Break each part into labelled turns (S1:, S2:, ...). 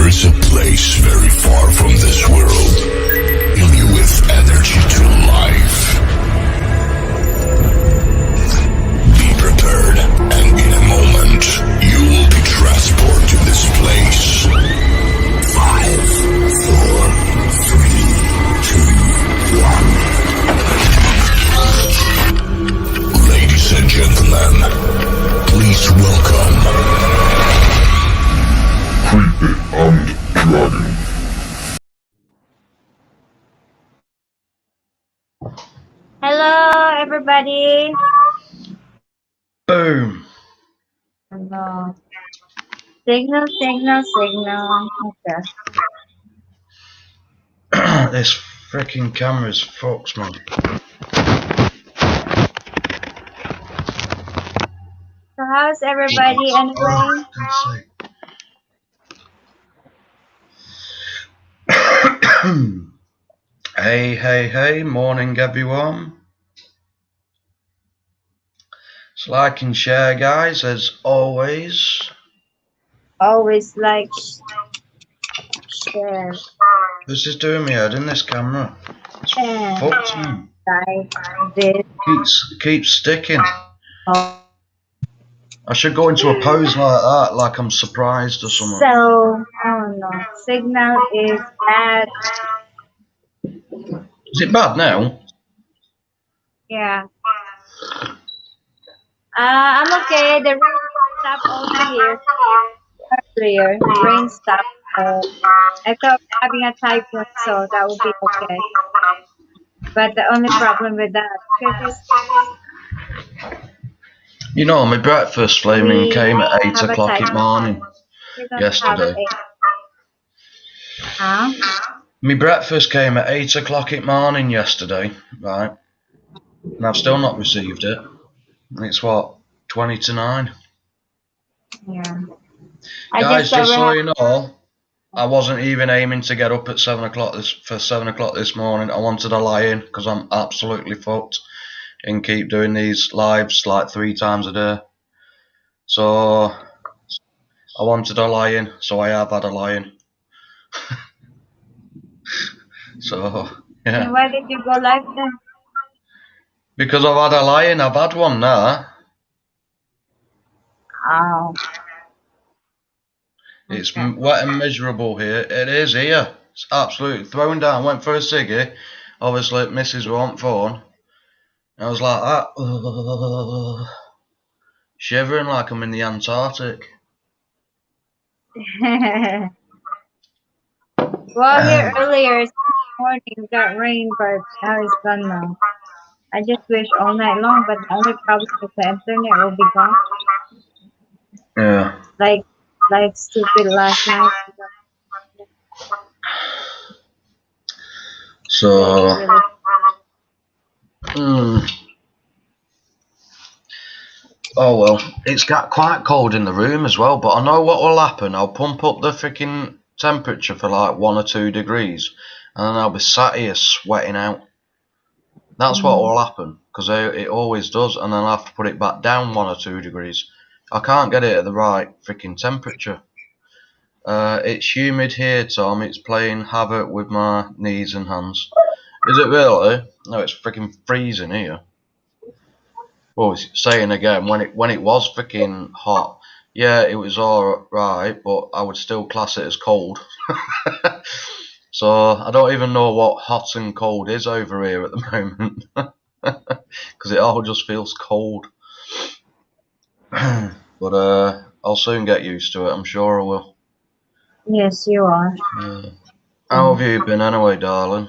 S1: is a place very far from this world, fill you with energy to life. Be prepared, and in a moment, you will be transported to this place. 5, 4, 3, 2, 1. Ladies and gentlemen, please welcome Creepy and Dragon.
S2: Hello, everybody.
S3: Boom.
S2: Hello. Signal, signal, signal. Okay.
S3: This freaking camera's fucked, man.
S2: So how's everybody anyway?
S3: Hey, hey, hey, morning everyone. So like and share, guys, as always.
S2: Always like, share,
S3: This is doing me head in this camera. It's fucked, man.
S2: like this.
S3: Keeps sticking.
S2: Oh.
S3: I should go into a pose like that, like I'm surprised or something.
S2: So, oh no, signal is bad.
S3: Is it bad now?
S2: Yeah. I'm okay. The rain stopped over here earlier. Rain stopped. I thought having a typhoon, so that would be okay. But the only problem with that is
S3: You know, my breakfast flaming came at 8 o'clock in the morning yesterday.
S2: Huh?
S3: My breakfast came at 8 o'clock in the morning yesterday, right? And I've still not received it. And it's what, 20 to 9?
S2: Yeah.
S3: Guys, just so you know, I wasn't even aiming to get up at 7 o'clock this morning. I wanted to lie in because I'm absolutely fucked and keep doing these lives like 3 times a day. So I wanted to lie in, so I have had a lie in. So yeah.
S2: And why did you go live then?
S3: Because I've had a lie in, I've had one now.
S2: Oh.
S3: It's wet and miserable here. It is here. It's absolutely thrown down. Went for a ciggy. Obviously, Mrs. won't phone. I was like that, shivering like I'm in the Antarctic.
S2: Well, here earlier this morning we got rain, but now it's gone now. I just wish all night long, but the only problem is the internet will be gone.
S3: Yeah.
S2: Like stupid last night.
S3: So. Oh well, it's got quite cold in the room as well, but I know what will happen. I'll pump up the freaking temperature for like 1 or 2 degrees, and then I'll be sat here sweating out. That's what will happen, because it always does, and then I'll have to put it back down 1 or 2 degrees. I can't get it at the right freaking temperature. It's humid here, Tom. It's playing havoc with my knees and hands. Is it really? No, it's freaking freezing here. Well, saying again, when it was freaking hot, yeah, it was alright, but I would still class it as cold. So I don't even know what hot and cold is over here at the moment, because it all just feels cold. But I'll soon get used to it. I'm sure I will.
S2: Yes, you are.
S3: How have you been anyway, darling?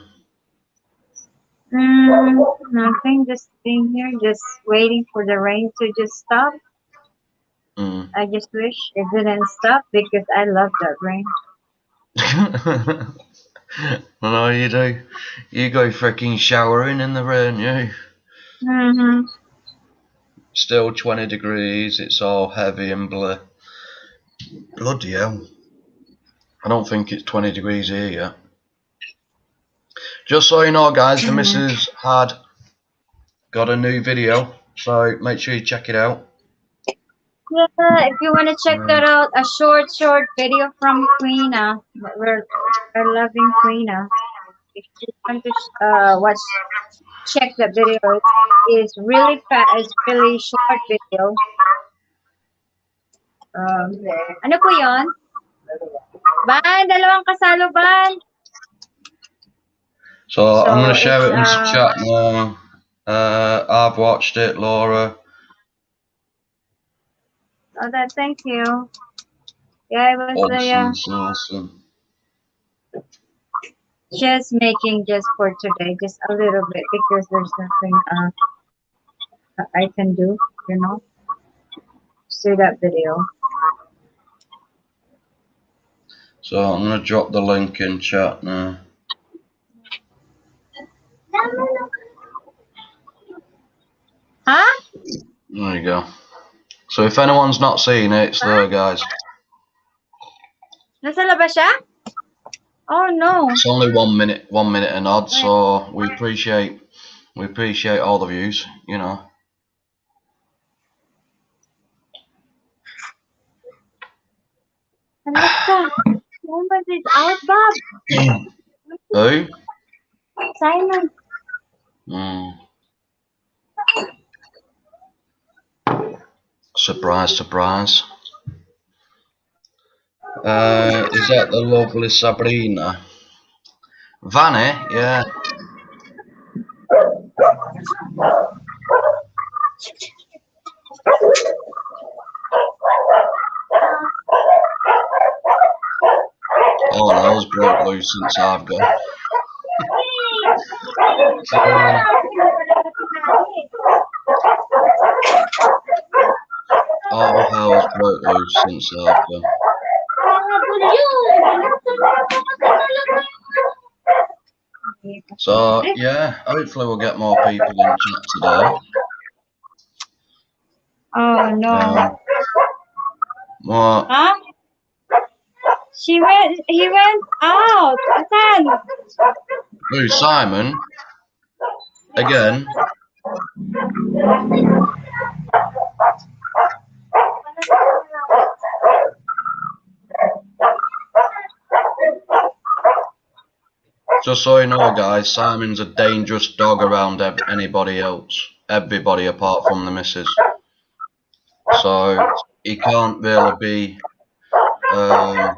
S2: Nothing. Just being here, just waiting for the rain to just stop. I just wish it didn't stop because I love that rain.
S3: I know you do. You go freaking showering in the rain, you. Still 20 degrees. It's all heavy and bloody hell. I don't think it's 20 degrees here yet. Just so you know, guys, the missus had got a new video, so make sure you check it out.
S2: Yeah, if you want to check that out, a short video from Queena. We're loving Queena. If you want to watch, check the video. It's really fast. It's really short video. Ano po yon? Ban, dalawang kasalo ban.
S3: So I'm gonna share
S2: it's
S3: it into chat now. I've watched it, Laura.
S2: oh, that thank you. Yeah, it was
S3: Awesome.
S2: just making just for today, just a little bit because there's nothing I can do, you know. See that video.
S3: So I'm gonna drop the link in chat now.
S2: Huh?
S3: There you go. So if anyone's not seen it, it's there, guys.
S2: Nasa labas siya? Oh no.
S3: It's only 1 minute and odd, so we appreciate all the views, you know.
S2: Alexa, Simon is out, Bob.
S3: Who?
S2: Simon.
S3: Surprise. Is that the lovely Sabrina? Vanny, yeah. Oh, hell's broke loose since I've gone. Oh, hell's broke loose since I've gone. So yeah, hopefully we'll get more people in chat today.
S2: Oh no.
S3: What?
S2: Huh? He went out. Asan?
S3: Who, Simon? Again? Just so you know, guys, Simon's a dangerous dog around everybody apart from the missus. So he can't really be on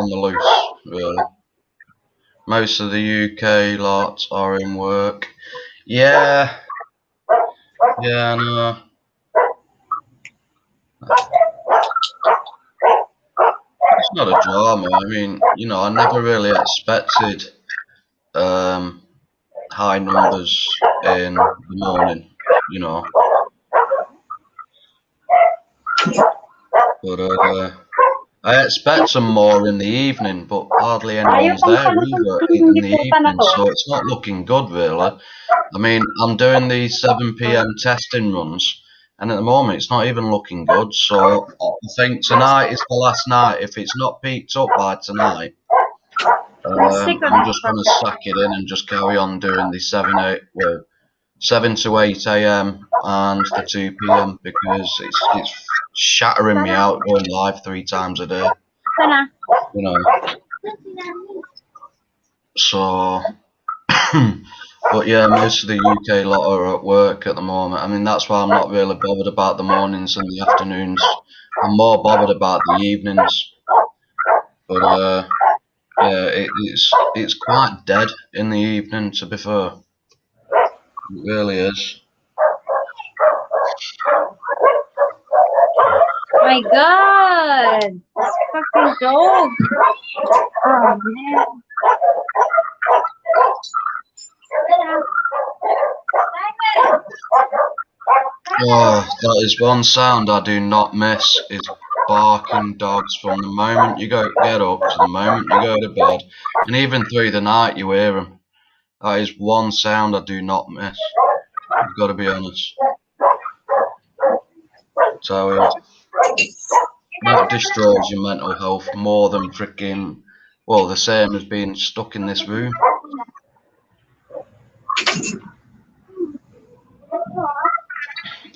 S3: the loose, really. Most of the UK lots are in work. Yeah, I know. It's not a drama. I mean, you know, I never really expected high numbers in the morning, you know. But I expect some more in the evening, but hardly anyone's there either in the evening, so it's not looking good, really. I mean, I'm doing these 7 PM testing runs, and at the moment it's not even looking good, so I think tonight is the last night. If it's not peaked up by tonight, I'm just going to sack it in and just carry on doing the 7 to 8 AM and the 2 PM because it's shattering me out going live 3 times a day, you know. So, but yeah, most of the UK lot are at work at the moment. I mean, that's why I'm not really bothered about the mornings and the afternoons. I'm more bothered about the evenings. But yeah, it's quite dead in the evening, to be fair. It really is.
S2: My God, this fucking dog. Oh man.
S3: Oh, that is one sound I do not miss, is barking dogs from the moment you get up to the moment you go to bed, and even through the night you hear them. That is one sound I do not miss. I've got to be honest. So that destroys your mental health more than freaking, well, the same as being stuck in this room.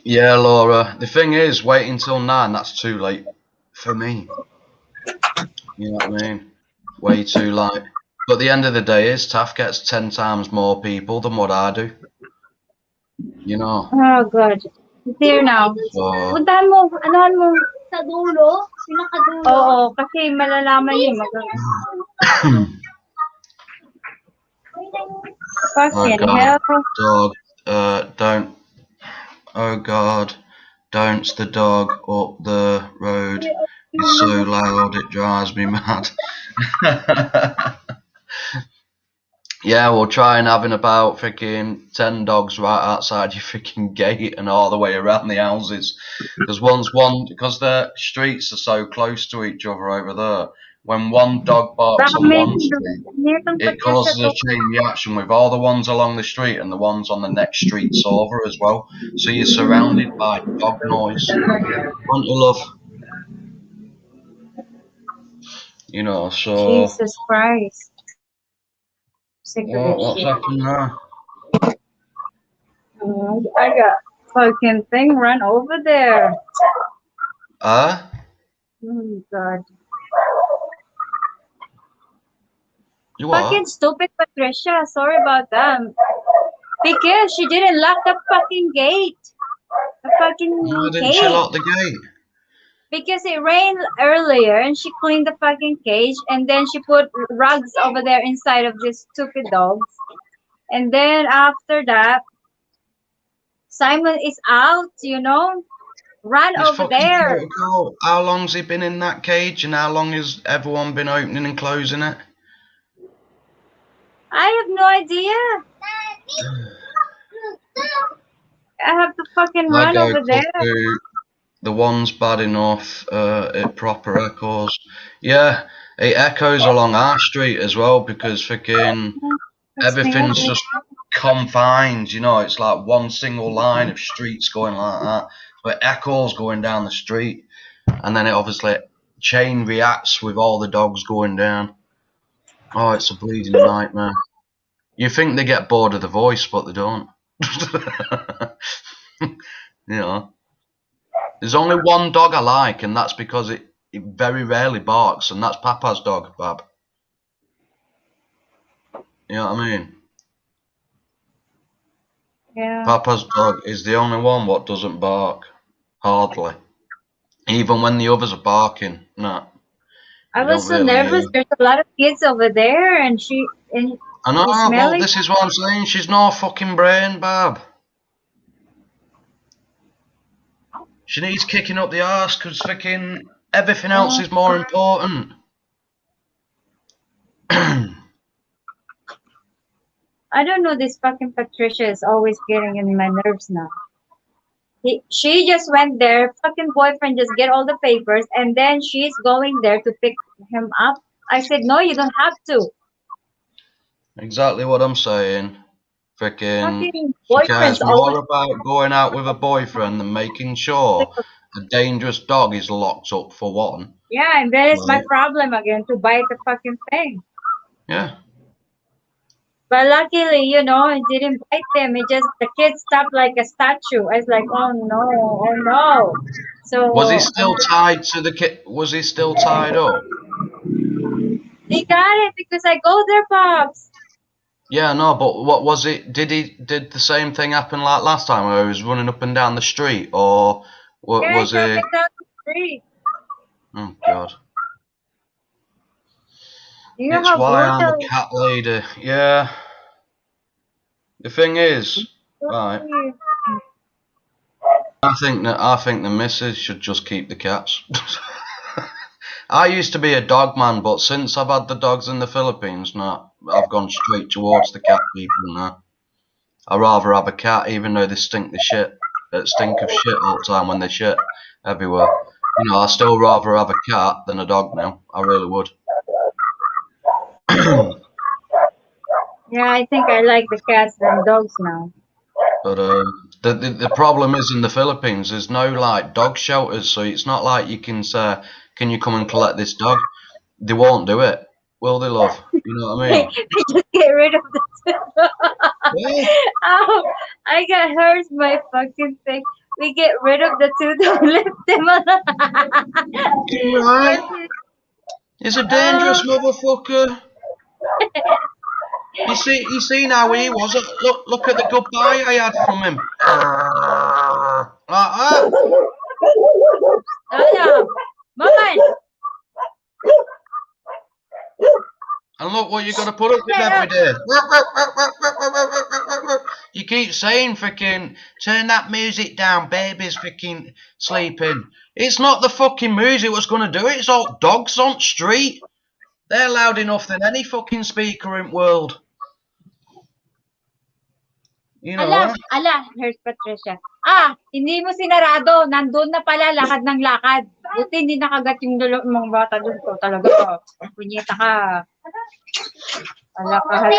S3: Yeah, Laura. The thing is, waiting till 9, that's too late for me. You know what I mean? Way too late. But the end of the day is, Taff gets 10 times more people than what I do. You know?
S2: Oh, God. It's here now.
S3: So,
S2: Puntahan mo. Anuhan mo. Sa dulo? Pinakadulo? Oo, kasi malalaman yun.
S3: oh
S2: Fucking
S3: God,
S2: hell.
S3: dog, don't, oh God, don't the dog up the road is so loud it drives me mad. Yeah, we'll try and having about freaking 10 dogs right outside your freaking gate and all the way around the houses. Because the streets are so close to each other over there, when one dog barks on
S2: Dami.
S3: one street,
S2: Nitong
S3: it
S2: Patricia
S3: causes
S2: to.
S3: a chain reaction with all the ones along the street and the ones on the next streets over as well. So you're surrounded by dog noise. Aren't you, love? You know, so
S2: Jesus Christ. Sick of this
S3: what's
S2: shit.
S3: happened there?
S2: I got fucking thing run over there.
S3: Huh?
S2: Oh, God.
S3: You
S2: Fucking
S3: what?
S2: stupid Patricia. Sorry about that. Because she didn't lock the fucking gate. The
S3: Why
S2: fucking
S3: didn't she
S2: cage.
S3: lock the gate?
S2: Because it rained earlier and she cleaned the fucking cage and then she put rugs over there inside of these stupid dogs. And then after that, Simon is out, run
S3: It's
S2: over
S3: fucking
S2: there.
S3: protocol. How long's he been in that cage and how long has everyone been opening and closing it?
S2: I have no idea. I have to fucking
S3: I
S2: run
S3: go
S2: over there.
S3: cuckoo. The one's bad enough. It proper echoes. Yeah, it echoes along our street as well because freaking everything's just confined. You know, it's like one single line of streets going like that. So it echoes going down the street, and then it obviously chain reacts with all the dogs going down. Oh, it's a bleeding nightmare. You think they get bored of the voice, but they don't. You know, there's only one dog I like, and that's because it very rarely barks, and that's Papa's dog, Bab. You know what I mean?
S2: Yeah.
S3: Papa's dog is the only one what doesn't bark, hardly. Even when the others are barking, no,
S2: I
S3: you
S2: was
S3: don't
S2: so
S3: really
S2: nervous.
S3: hear.
S2: There's a lot of kids over there and
S3: I
S2: he's
S3: know, but
S2: smelling.
S3: this is what I'm saying. She's no fucking brain, Bab. She needs kicking up the arse because fucking everything else is more important.
S2: I don't know. This fucking Patricia is always getting in my nerves now. She just went there. Fucking boyfriend just get all the papers, and then she's going there to pick him up. I said, no, you don't have to.
S3: Exactly what I'm saying. Freaking,
S2: Fucking
S3: she
S2: boyfriend's
S3: cares
S2: always
S3: more about going out with a boyfriend than making sure a dangerous dog is locked up for one.
S2: yeah, and then it's my
S3: Right?
S2: problem again to bite the fucking thing.
S3: Yeah.
S2: But luckily, it didn't bite them. It just the kid stopped like a statue. I was like, oh no, oh no.
S3: Was he
S2: So
S3: still tied to the kid? Was he still tied up?
S2: they got it because I go there, pops.
S3: Yeah, no, but what was it? Did the same thing happen like last time where he was running up and down the street, or what
S2: Yeah,
S3: was
S2: it's up
S3: it?
S2: and down the street.
S3: Oh God.
S2: You know
S3: It's
S2: how
S3: why I'm a
S2: brutal.
S3: cat lady. Yeah. The thing is, right. I think the missus should just keep the cats. I used to be a dog man, but since I've had the dogs in the Philippines, no, I've gone straight towards the cat people now. I rather have a cat, even though they stink the shit, stink of shit all the time when they shit everywhere. You know, I still rather have a cat than a dog now. I really would.
S2: Yeah, I think I like the cats than dogs now.
S3: But the problem is in the Philippines, there's no like dog shelters, so it's not like you can say, "Can you come and collect this dog?" They won't do it, will they, love? You know what I mean?
S2: Just get rid of the.
S3: Yeah.
S2: Oh, I got hurt my fucking thing. we get rid of the two that left them.
S3: Right. He's a dangerous motherfucker. You seen how he was. Look at the goodbye I had from him. Like that.
S2: Ano? Maman!
S3: And look what you got to put up with every day. You keep saying freaking turn that music down, baby's freaking sleeping. It's not the fucking music what's going to do it. It's all dogs on street. They're loud enough than any fucking speaker in the world. You know.
S2: Here's Patricia. Hindi mo sinarado. Nandun na pala, lakad ng lakad. Buti hindi nakagat yung mga bata doon ko. Talaga, punyeta ka. Halaka.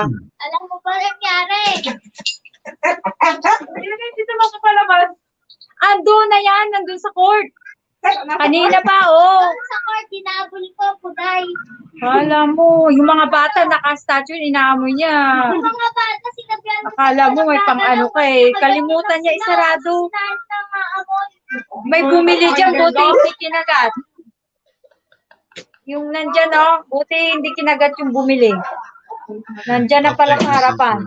S4: Alam mo ba nangyari?
S2: Dito mo sa palabas. Andun na yan, nandun sa court. Kanina pa,
S4: Sa court, dinabol ko, puday.
S2: Alam mo, yung mga bata naka-statue, inaamoy niya.
S4: Yung mga bata, sinabihan mo.
S2: Akala mo may pang-ano ka eh. Kalimutan niya isarado. May bumili dyan, buti hindi kinagat. Yung nandyan, buti hindi kinagat yung bumili. Nandyan na pala sa harapan.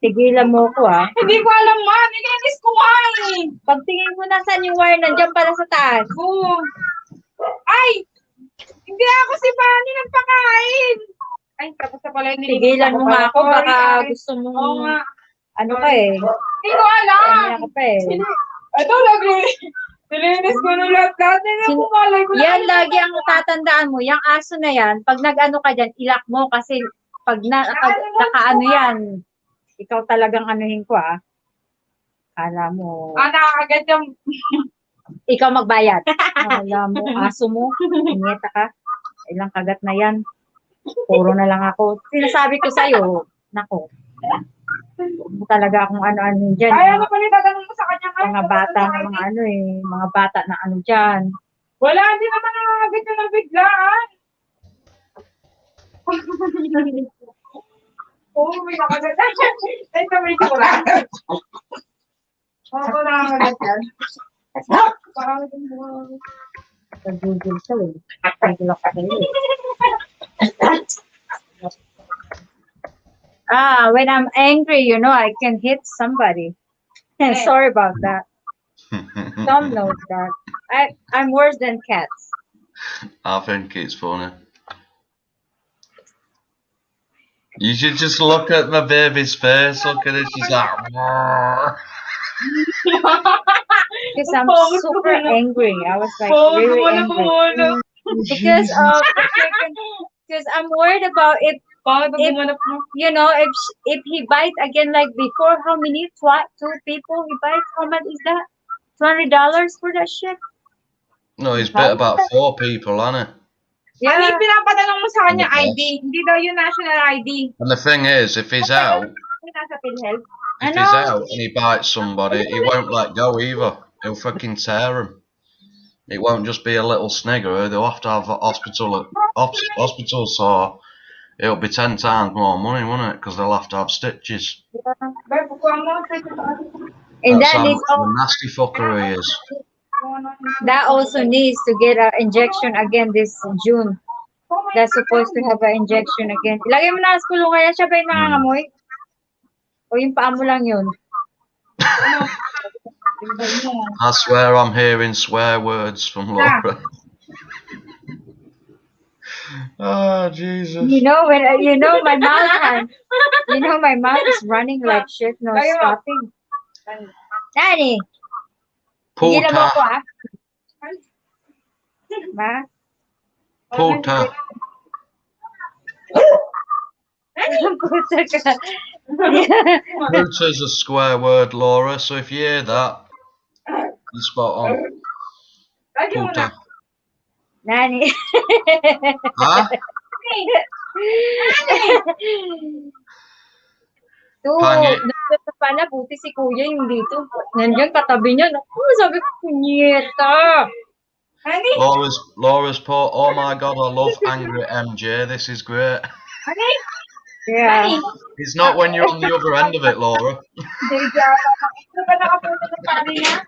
S2: Tigilan mo ko
S5: Hindi ko alam, ma. Nilinis ko nga eh.
S2: Pagtingin mo nasan yung wire, nandyan pala sa taas.
S5: Oo. Ay! Hindi ako si Fanny nagpakain. Ay, tapos na pala yung nilinis.
S2: Tigilan mo nga ako, baka gusto mo,
S5: Oo nga.
S2: ano ka eh.
S5: Hindi ko alam.
S2: Ano ka pa eh.
S5: Ito, nilinis ko na lahat. Hindi ko malay ko.
S2: Yan lagi ang tatandaan mo, yung aso na yan, pag nag-ano ka dyan, ilak mo kasi pag naka-ano yan, ikaw talagang anuhin ko Kala mo.
S5: Nakakagat yung...
S2: Ikaw magbayad. Kala mo, aso mo, inyeta ka. Ilang kagat na yan. Puro na lang ako. Sinasabi ko sa'yo, nako. Talaga akong ano-ano dyan.
S5: Ay, ano pa tatanong mo sa kanya?
S2: Mga bata na mga ano mga bata na ano dyan.
S5: Wala, hindi naman nakakagat yung ng biglaan. Oo, may nakagat. Ay, may kura. Oo, nakakagat yan.
S2: Nag-google ka eh. Nag-google ka when I'm angry, I can hit somebody. Sorry about that. Tom knows that. I'm worse than cats.
S3: I think it's funny. You should just look at my baby's face. Look at it. She's like,
S2: because I'm super angry. I was like really angry. Because I'm worried about if he bites again like before. How many? Two people he bites. How much is that? $200 for that shit?
S3: No, he's bit about 4 people, hasn't he?
S5: Yeah. Ano yung pinapadala mo sa kanya ID? Hindi daw yung national ID.
S3: And the thing is, if he's out, and he bites somebody, he won't let go either. He'll fucking tear him. It won't just be a little snigger. They'll have to have a hospital, so it'll be 10 times more money, won't it? Because they'll have to have stitches.
S2: And
S3: that's
S2: then
S3: how nasty fucker he is.
S2: That also needs to get an injection again this June. That's supposed to have an injection again. Ilagay mo na sa kulungan niya, siya ba yung nangangamoy? O yung paa mo lang yun?
S3: I swear I'm hearing swear words from Laura. Oh, Jesus.
S2: My mouth my mouth is running like shit, no stopping. Daddy!
S3: Puta.
S2: Mo ko Ma?
S3: Puta.
S2: Puta ka.
S3: Puta is a swear word, Laura, so if you hear that, you're spot on. Puta.
S2: Nani?
S3: Huh?
S2: Nandito pala, buti si Kuya yung dito. Nandiyan katabi niya. Sabi ko, punyeta.
S3: Laura's put, oh my god, I love angry MJ, this is great.
S2: Yeah.
S3: It's not when you're on the other end of it, Laura.
S5: Ano ba nakapunta sa pari niya?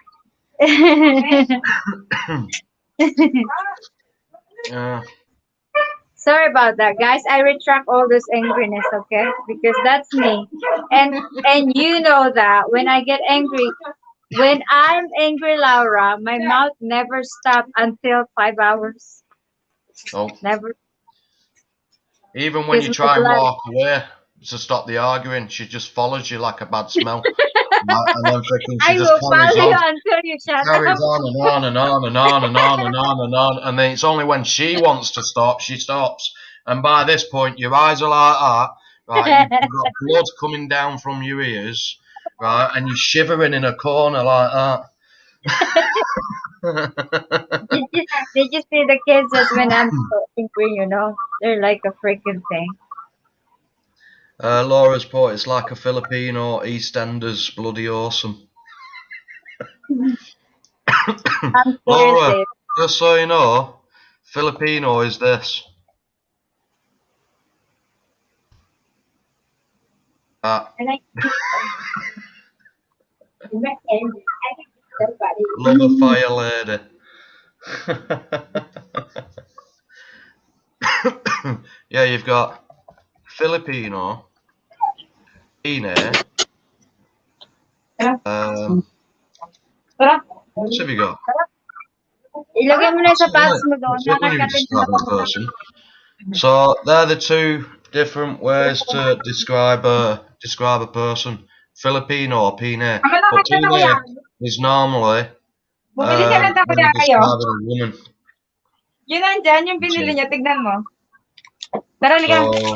S3: Yeah.
S2: Sorry about that, guys. I retract all this angriness, okay? Because that's me. And you know that when I get angry, when I'm angry, Laura, my mouth never stops until 5 hours.
S3: Oh.
S2: Never.
S3: Even when you
S2: Because my
S3: try and
S2: blood.
S3: walk away to stop the arguing, she just follows you like a bad smell. And then freaking she
S2: I
S3: just
S2: will
S3: carries
S2: follow you
S3: on.
S2: until you shut
S3: Carries
S2: up.
S3: on and on and on and on and on and on and on. And then it's only when she wants to stop, she stops. And by this point, your eyes are like that, right? You've got blood coming down from your ears, right? And you're shivering in a corner like that.
S2: Did you see the kids just when I'm so angry, you know? They're like a freaking thing.
S3: Laura's put, it's like a Filipino EastEnders, bloody awesome.
S2: I'm
S3: Laura,
S2: seriously.
S3: just so you know, Filipino is this. That. Love a fire lady. Yeah, you've got Filipino, Pine. What have you got?
S2: Ilagay mo na yung sapatos mo doon.
S3: That's it when you
S2: Nakakatin
S3: describe a person. So they're the two different ways to describe a person. Filipino or Pine. But Pine is normally
S5: Bumili ka ng
S3: when you're
S5: takoyaki, oh.
S3: describing a woman.
S5: Yun nandyan, yung binili niya. Tignan mo. Tara, halika.
S3: So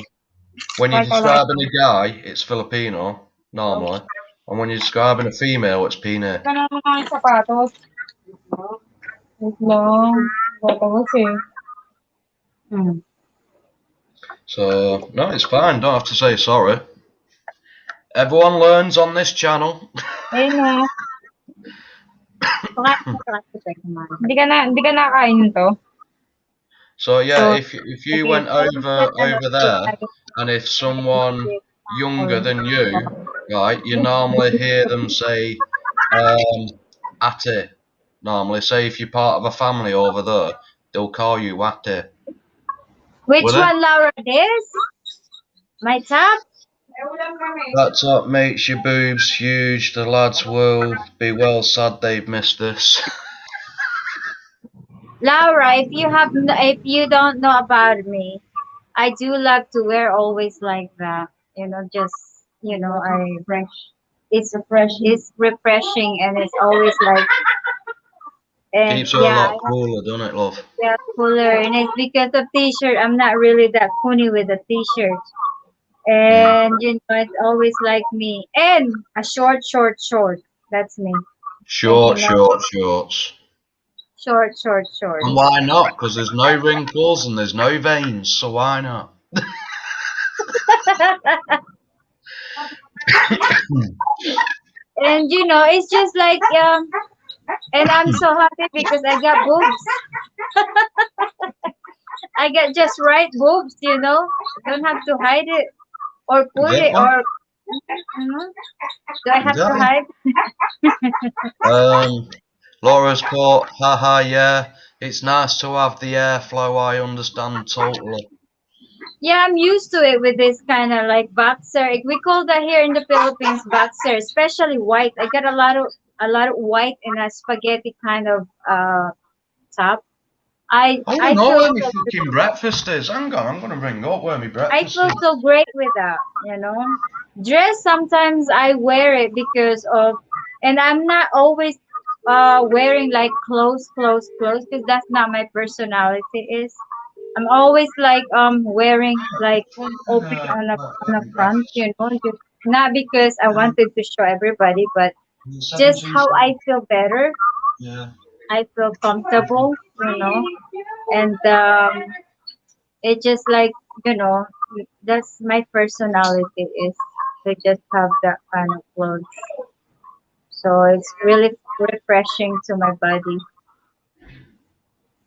S3: when you're describing a guy, it's Filipino, normally. And when you're describing a female, it's Pine.
S5: Ito na mga sapatos. Wait lang. Sapatos eh.
S3: So, no, it's fine. Don't have to say sorry. Everyone learns on this channel.
S5: Ayun na. Hindi ka nakain to.
S3: So yeah, if you went over there, and if someone younger than you, right, you normally hear them say ate. Normally, say if you're part of a family over there, they'll call you ate.
S2: Which
S3: Will they?
S2: one, Laura? This? My top?
S3: That top makes your boobs huge. The lads will be well sad they've missed this.
S2: Laura, if you don't know about me, I do love to wear always like that. You know, just it's refreshing and it's always like and
S3: Keeps her a lot cooler, doesn't it, love?
S2: yeah, cooler and it's because of t-shirt. I'm not really that funny with a t-shirt. And you know, it's always like me. And a short. That's me.
S3: Shorts.
S2: Short.
S3: And why not? Because there's no wrinkles and there's no veins, so why not?
S2: And you know, it's just like and I'm so happy because I got boobs. I got just right boobs, you know. Don't have to hide it or put it or do I have to hide?
S3: Laura's put, haha, yeah, it's nice to have the airflow, I understand totally.
S2: Yeah, I'm used to it with this kind of like boxer. We call that here in the Philippines boxer, especially white. I got a lot of white in a spaghetti kind of top. I
S3: don't know
S2: feel
S3: where my fucking breakfast is. Hang on, I'm gonna ring up where my breakfast is.
S2: I feel so great with that, you know. Dress sometimes I wear it because of, and I'm not always wearing like clothes because that's not my personality is. I'm always like wearing like open on the front, you know, just not because I wanted to show everybody, but just how I feel better.
S3: Yeah.
S2: I feel comfortable, you know, and it just like you know that's my personality is to just have that kind of clothes. So it's really refreshing to my body.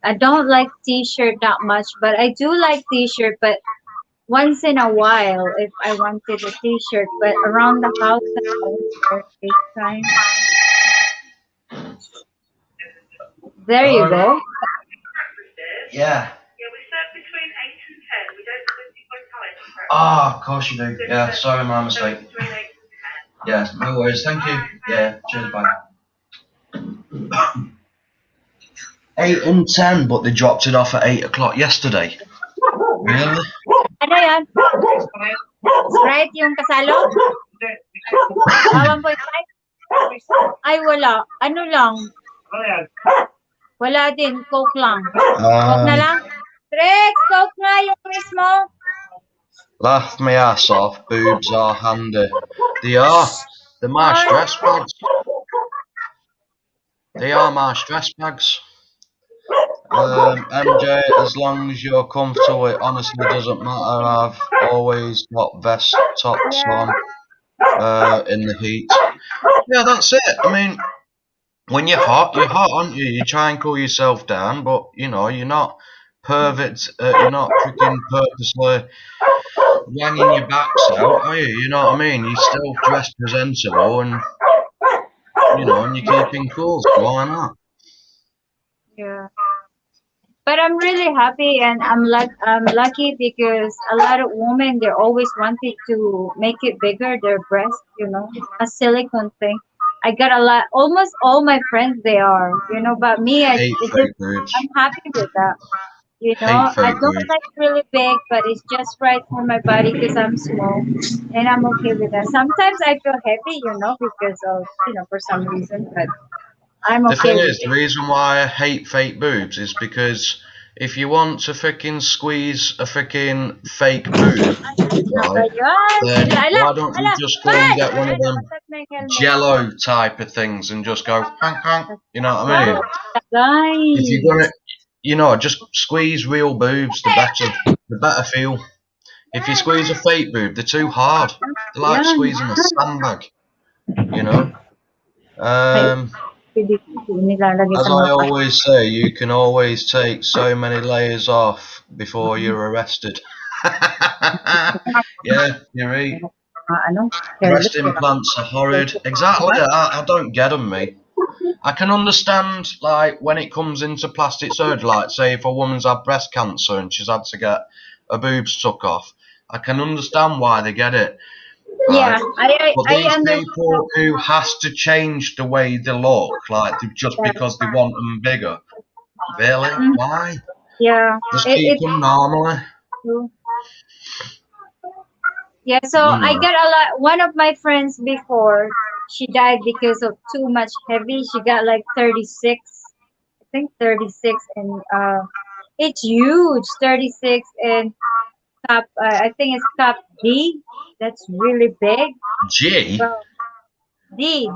S2: I don't like t-shirt that much, but I do like t-shirt. But once in a while if I wanted a t-shirt, but around the house I only wear FaceTime. There you
S3: Hello?
S2: go.
S3: Yeah. Ah, of course you do. Yeah, sorry, my mistake. Yeah, no worries. Thank you. Yeah, cheers, bye. 8 and 10, but they dropped it off at 8 o'clock yesterday. Really?
S2: Ano yan? Sprite yung kasalo? 1.5? Ay, wala. Ano lang? Wala din. Coke lang. Coke na lang? Rex, Coke nga yung mismo.
S3: Laugh my ass off. Boobs are handy. They are. They're my stress bags. They are my stress bags. MJ, as long as you're comfortable, it honestly doesn't matter. I've always got vest tops on in the heat. Yeah, that's it. I mean, when you're hot, aren't you? You try and cool yourself down, but you know, you're not pervert. You're not freaking purposely wanging your backs out, are you? You know what I mean? You still dress presentable, and you know, and you're keeping cool. So why not?
S2: Yeah. But I'm really happy and I'm lucky because a lot of women they always wanted to make it bigger their breast, a silicone thing. I got a lot, almost all my friends they are, but me
S3: Hate fake boobs.
S2: I'm happy with that.
S3: Hate
S2: I
S3: fake
S2: don't
S3: boobs.
S2: like really big, but it's just right for my body because I'm small and I'm okay with that. Sometimes I feel heavy, because of, for some reason, but I'm
S3: The
S2: okay
S3: thing
S2: with
S3: is, the reason why I hate fake boobs is because if you want to freaking squeeze a freaking fake boob, right, then why don't you just go and get one of them jello type of things and just go, hank, hank, you know what I mean? If you're gonna, just squeeze real boobs, the better feel. If you squeeze a fake boob, they're too hard. They're like squeezing a sandbag, you know? As I always say, you can always take so many layers off before you're arrested. Yeah, you're right. Breast implants are horrid. Exactly, I don't get them, me. I can understand, like, when it comes into plastic surgery, like, say, if a woman's had breast cancer and she's had to get her boobs took off, I can understand why they get it. Right?
S2: Yeah,
S3: But these people who has to change the way they look, like just because they want them bigger, really? Why?
S2: Yeah,
S3: Just keep them normally.
S2: Yeah, so I got a lot. One of my friends before she died because of too much heavy. She got like 36, I think 36, and it's huge, 36, and cup. I think it's cup D. That's really big.
S3: G?
S2: Well, D,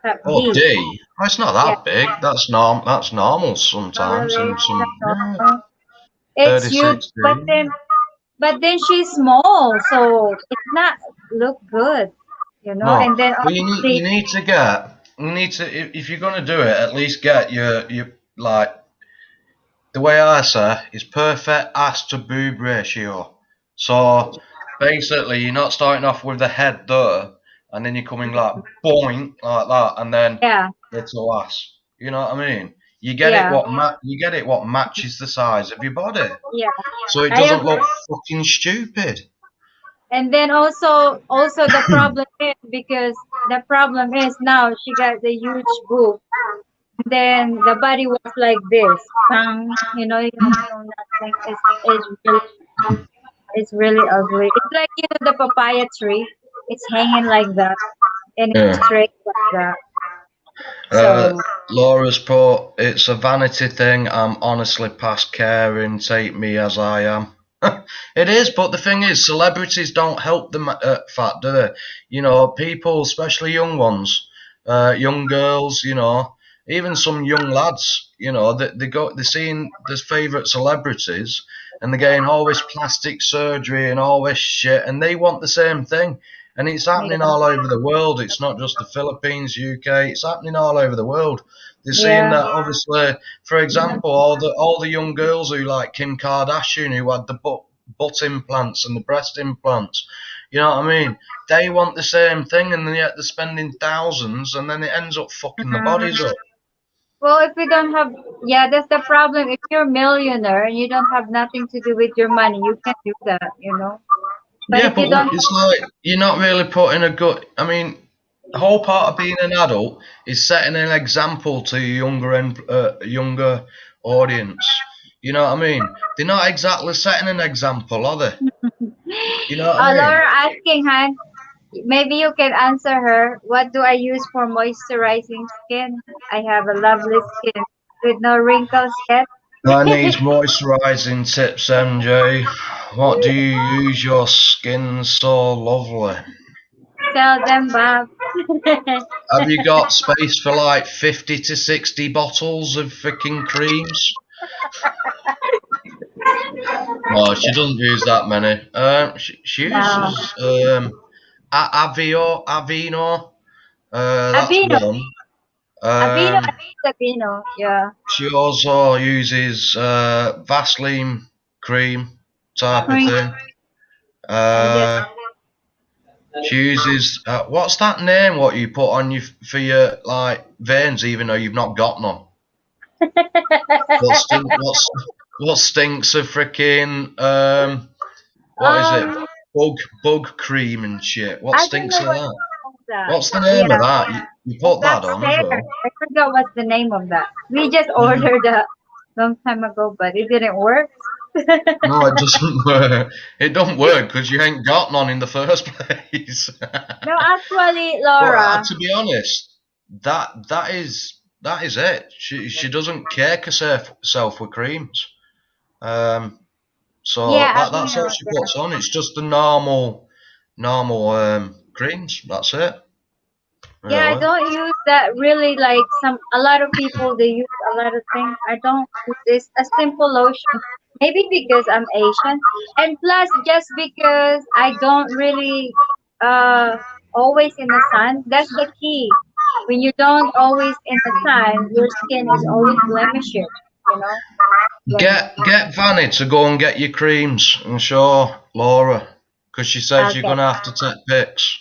S2: cup
S3: Oh,
S2: D.
S3: D. Oh, it's not that big. That's normal sometimes.
S2: Really,
S3: And some,
S2: it's huge,
S3: 36
S2: but then she's small, so it's not look good,
S3: No,
S2: And then
S3: well,
S2: obviously,
S3: you need to if you're gonna do it, at least get your like the way I say is perfect ass to boob ratio. So basically, you're not starting off with the head there, and then you're coming like boing like that, and then
S2: yeah,
S3: little ass. You know what I mean? You get it what matches the size of your body,
S2: yeah.
S3: so it
S2: I
S3: doesn't
S2: agree.
S3: look fucking stupid.
S2: And then also the problem is because the problem is now she got the huge boob. Then the body was like this. Bang, nothing. It's really ugly. It's like the papaya tree. It's hanging like that and it's
S3: Yeah.
S2: straight like that. So
S3: Laura's put, it's a vanity thing. I'm honestly past caring. Take me as I am. It is, but the thing is, celebrities don't help the fat, do they? People, especially young ones, young girls, even some young lads, they're seeing their favourite celebrities and they're getting all this plastic surgery and all this shit, and they want the same thing. And it's happening all over the world. It's not just the Philippines, UK. It's happening all over the world. They're seeing that, obviously. For example, all the young girls who like Kim Kardashian, who had the butt implants and the breast implants. You know what I mean? They want the same thing, and yet they're spending thousands, and then it ends up fucking the bodies up.
S2: Well, if we don't have, yeah, that's the problem. If you're a millionaire and you don't have nothing to do with your money, you can do that, you know. But
S3: Yeah,
S2: if you
S3: but
S2: don't,
S3: it's like you're not really putting a good. I mean, the whole part of being an adult is setting an example to your younger audience. You know what I mean? They're not exactly setting an example, are they? You know what I mean?
S2: Laura asking, Han, maybe you can answer her. What do I use for moisturizing skin? I have a lovely skin with no wrinkles yet.
S3: I need moisturising tips, MJ. What do you use? Your skin's so lovely.
S2: Tell them, Bob.
S3: Have you got space for like 50 to 60 bottles of freaking creams? No, she doesn't use that many. She
S2: No.
S3: uses Avino. That's
S2: Avino.
S3: one.
S2: Avino.
S3: Um,
S2: Avino. Yeah.
S3: she also uses Vaseline cream type of
S2: Cream.
S3: thing.
S2: I guess.
S3: She uses what's that name? What you put on you for your like veins, even though you've not got none. What stinks of freaking what is it?
S2: Um,
S3: Bug cream and shit. What
S2: I don't
S3: stinks
S2: know
S3: of
S2: what
S3: that?
S2: that.
S3: What's the name of
S2: Yeah,
S3: that? You
S2: it's
S3: put that on as
S2: upstairs.
S3: well.
S2: I forgot what's the name of that. We just
S3: Yeah.
S2: ordered that long time ago, but it didn't work.
S3: No, it doesn't work. It don't work because you ain't got none in the first place.
S2: No, actually,
S3: But
S2: Laura.
S3: to be honest, that is it. She doesn't cake herself with creams. So
S2: Yeah,
S3: that's all
S2: Avino.
S3: she
S2: Yeah.
S3: puts on. It's just the normal creams. That's it.
S2: Yeah, I
S3: Really.
S2: don't use that really like a lot of people they use a lot of things. I don't use this a simple lotion. Maybe because I'm Asian. And plus just because I don't really always in the sun. That's the key. When you don't always in the sun, your skin is always blemishes, you know? Blemish.
S3: Get Vanny to go and get your creams and show Laura, because she says you're
S2: Okay.
S3: gonna have to take pics.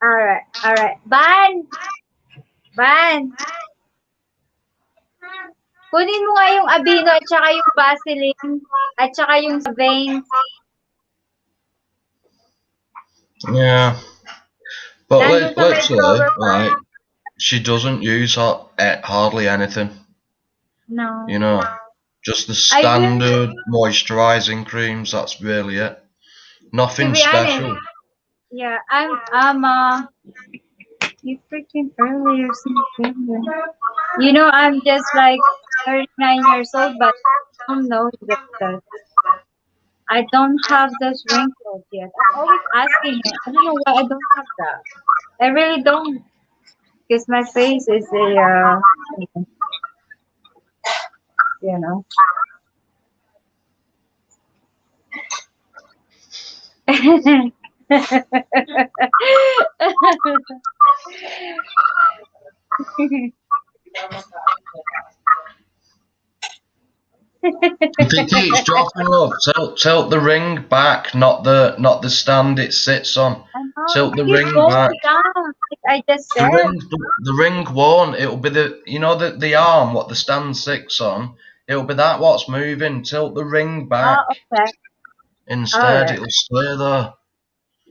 S2: Alright, alright. Ban! Kunin mo nga yung Aveeno at saka yung Vaseline at saka yung sa veins.
S3: Yeah, but
S2: Nandun sa may
S3: literally,
S2: drawer pa.
S3: like, she doesn't use hardly anything.
S2: No.
S3: You know, just the
S2: I will,
S3: standard moisturising creams. That's really it.
S2: to
S3: Nothing
S2: be honest,
S3: special.
S2: yeah, you freaking earlier something. You know, I'm just like 39 years old, but I don't know that I don't have those wrinkles yet. I'm always asking her. I don't know why I don't have that. I really don't, because my face is you know.
S3: If it keeps dropping, love, tilt the ring back, not the stand it sits on.
S2: I know
S3: Tilt
S2: it
S3: the
S2: keeps
S3: ring
S2: going
S3: back.
S2: down. Like I just
S3: The
S2: said.
S3: ring, the ring won't. It'll be the arm what the stand sits on. It'll be that what's moving. Tilt the ring back.
S2: Oh, okay.
S3: Instead,
S2: Alright.
S3: it'll stay there.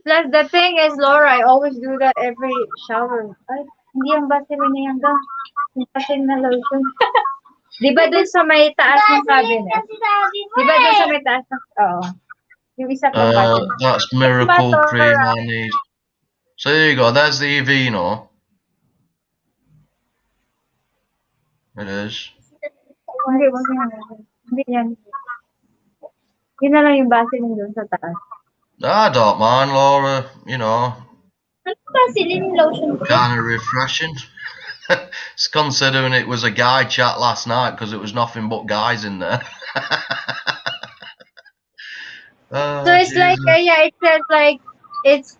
S2: Plus, the thing is, Laura, I always do that every shower. Ay, hindi yung Vaseline na yan daw. Yung Vaseline na lotion. Di ba dun sa may taas ng cabinet? Di ba dun sa may taas ng... Oo. Yung isa pang Vaseline.
S3: That's
S2: Di ba,
S3: miracle cream
S2: Laura?
S3: I need. So there you go. There's the Aveeno. It is.
S2: Hindi, wag yan. Hindi yan. Yun na lang yung Vaseline dun sa taas.
S3: I don't mind, Laura. You know,
S2: Ano Vaseline lotion ko?
S3: kind of refreshing. It's considering it was a guy chat last night because it was nothing but guys in there. Oh,
S2: So it's like,
S3: Jesus.
S2: yeah, it says like, it's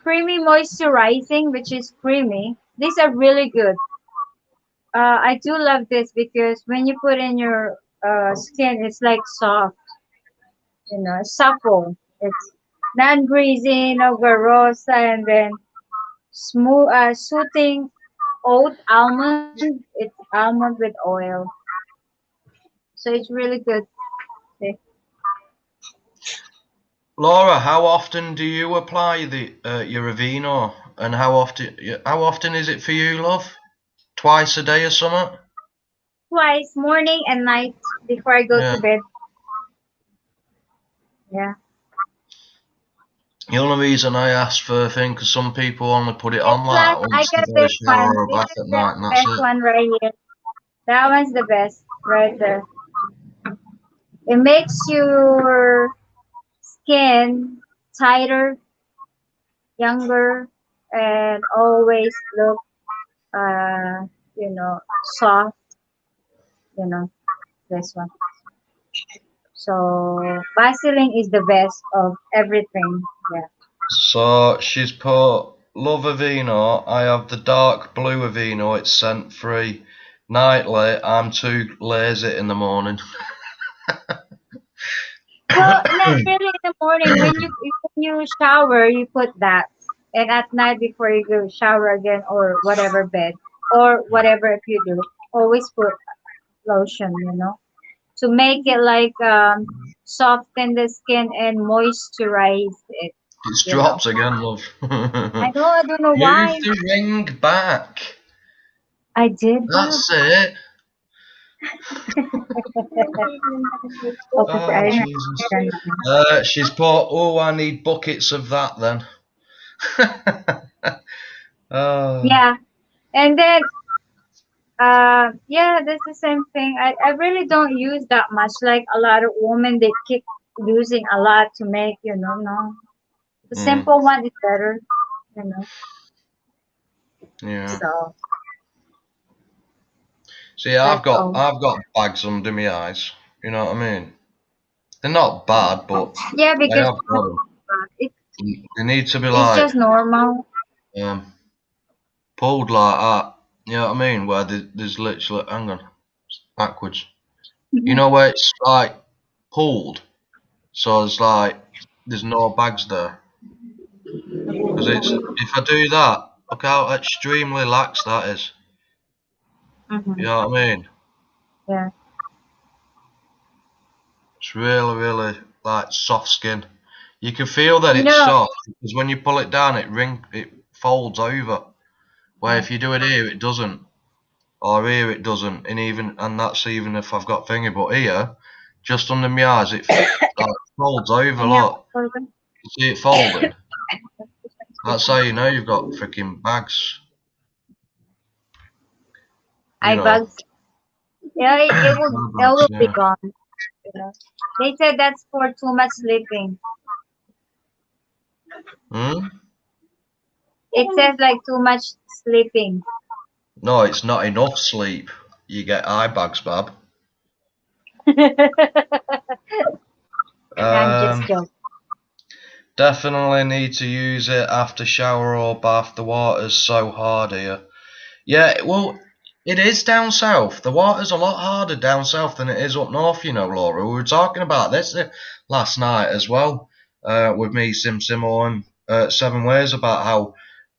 S2: creamy moisturizing, which is creamy. These are really good. I do love this because when you put in your skin, it's like soft. supple. It's non-greasy, no garosa, and then smooth, soothing oat almond. It's almond with oil, so it's really good. See?
S3: Laura, how often do you apply the your Aveeno, and how often is it for you, love? Twice a day or something?
S2: Twice, morning and night, before I go
S3: Yeah.
S2: to bed. Yeah.
S3: The only reason I asked for a thing, because some people only put it
S2: And
S3: on
S2: plus,
S3: like
S2: I
S3: once
S2: got
S3: before they
S2: this one.
S3: shower or
S2: This
S3: bath
S2: is
S3: at
S2: the
S3: night, and that's
S2: best
S3: it.
S2: one right here. That one's the best, right there. It makes your skin tighter, younger, and always look, uh, soft. You know, this one. So Vaseline is the best of everything. Yeah.
S3: So she's put love Aveeno. I have the dark blue Aveeno. It's scent free. Nightly, I'm too lazy in the morning.
S2: Well, not really in the morning. When you shower, you put that, and at night before you go shower again or whatever bed or whatever if you do, always put lotion. To make it like soften the skin and moisturize it.
S3: It's
S2: You know.
S3: dropped again, love.
S2: I know. I don't know
S3: Move
S2: why.
S3: the ring back.
S2: I did, Bob.
S3: That's it.
S2: Okay,
S3: Oh,
S2: I
S3: Jesus.
S2: remember.
S3: She's put, oh, I need buckets of that then. Oh.
S2: Yeah, and then yeah, that's the same thing. I really don't use that much. Like a lot of women, they keep using a lot to make, no. The
S3: Mm,
S2: simple one is better, you know.
S3: yeah.
S2: So
S3: See, I've
S2: that's
S3: got
S2: all.
S3: I've got bags under my eyes. You know what I mean? They're not bad, but
S2: Yeah,
S3: I
S2: because
S3: have got them.
S2: it,
S3: They need to be
S2: it's
S3: like
S2: just normal.
S3: pulled like that. You know what I mean? Where there's literally, hang on, backwards. You know where it's like pulled, so it's like there's no bags there. Because it's if I do that, look how extremely lax that is. You
S2: Hmm.
S3: know what I mean?
S2: Yeah.
S3: It's really, really like soft skin. You can feel that
S2: You
S3: it's
S2: know,
S3: soft because when you pull it down, it folds over. Where
S2: uh,
S3: if you do it here, it doesn't, or here it doesn't, and that's even if I've got thingy. But here, just under my eyes, it like folds over.
S2: and yeah,
S3: Look, you see it folding. That's how you know you've got freaking bags. You
S2: eye
S3: know,
S2: bugs. Yeah, it will
S3: bags.
S2: be
S3: Yeah.
S2: gone. They said that's for too much sleeping.
S3: Hmm?
S2: It says like too much sleeping.
S3: No, it's not enough sleep. You get eye bags, Bab.
S2: I'm just
S3: Um,
S2: joking.
S3: Definitely need to use it after shower or bath. The water's so hard here. Yeah, well, it is down south. The water's a lot harder down south than it is up north, you know, Laura. We were talking about this last night as well, with me, Simo, and Seven Ways about how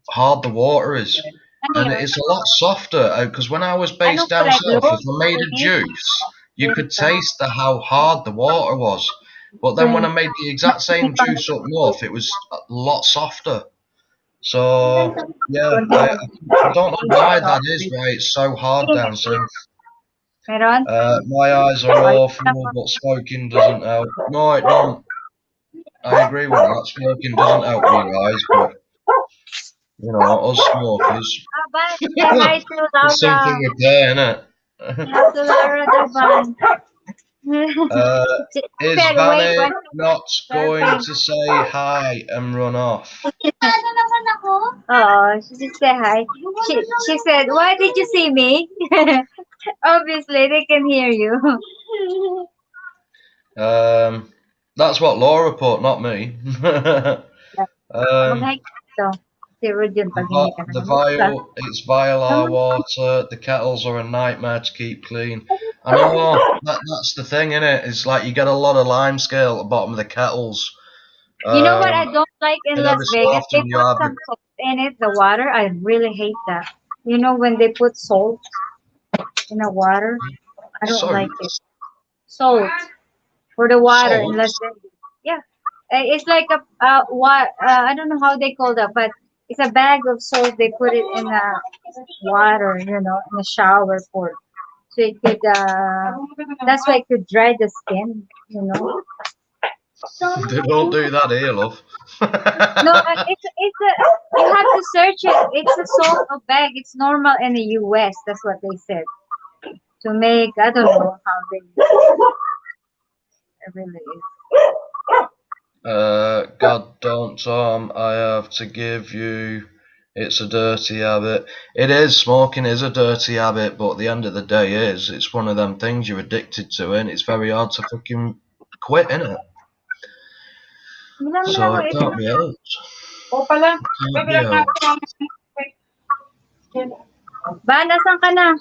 S3: hard the water is.
S2: Ano
S3: And
S2: yun?
S3: it's a lot softer because when I was
S2: Anong
S3: based down
S2: pureblo?
S3: south, if I made a
S2: Init?
S3: juice, you could
S2: Winter?
S3: taste how hard the water was. But then when I made the exact same juice up north, it was a lot softer. So yeah, I don't know why that is. Right, it's so hard down south.
S2: Meron?
S3: My eyes are
S2: O,
S3: awful, but smoking doesn't help. No, it don't. I agree with that. Smoking doesn't help your eyes, but you know, us smokers,
S2: Ban, say hi to
S3: it's something
S2: Laura.
S3: we pay, innit?
S2: Hi to Laura Daban.
S3: uh,
S2: She
S3: is
S2: said, wait,
S3: Vanny
S2: one
S3: not going
S2: surfing.
S3: to say hi and run off?
S4: Ano naman ako?
S2: Oh, she just said hi. She said, why did you see me? Obviously, they can hear you.
S3: That's what Laura put, not me. um,
S2: Mag-hi ka dito. Zero yun pag hindi ka
S3: It's vile our water. The kettles are a nightmare to keep clean. I know that's the thing, innit? It's like you get a lot of lime scale at the bottom of the kettles.
S2: You know what I don't like in
S3: and
S2: Las
S3: every so
S2: Vegas? They
S3: often you
S2: put
S3: have
S2: some salt in it, the water. I really hate that. You know when they put salt in the water? I don't
S3: Sorry.
S2: like it. Salt for the water in
S3: Salt?
S2: Las Vegas. Yeah. It's like a what I don't know how they call that, but it's a bag of salt. They put it in the water, in the shower for so it could that's why it could dry the skin,
S3: They don't do that here, love.
S2: No, it's a you have to search it. It's a salt of bag. It's normal in the U.S. That's what they said to make. I don't know how they it really is.
S3: God don't, Tom. I have to give you. It's a dirty habit. It is. Smoking is a dirty habit, but at the end of the day, it's one of them things you're addicted to, and it's very hard to fucking quit, innit? So it can't be helped.
S5: O pala.
S3: Can't be helped.
S2: Ba, nasan ka na?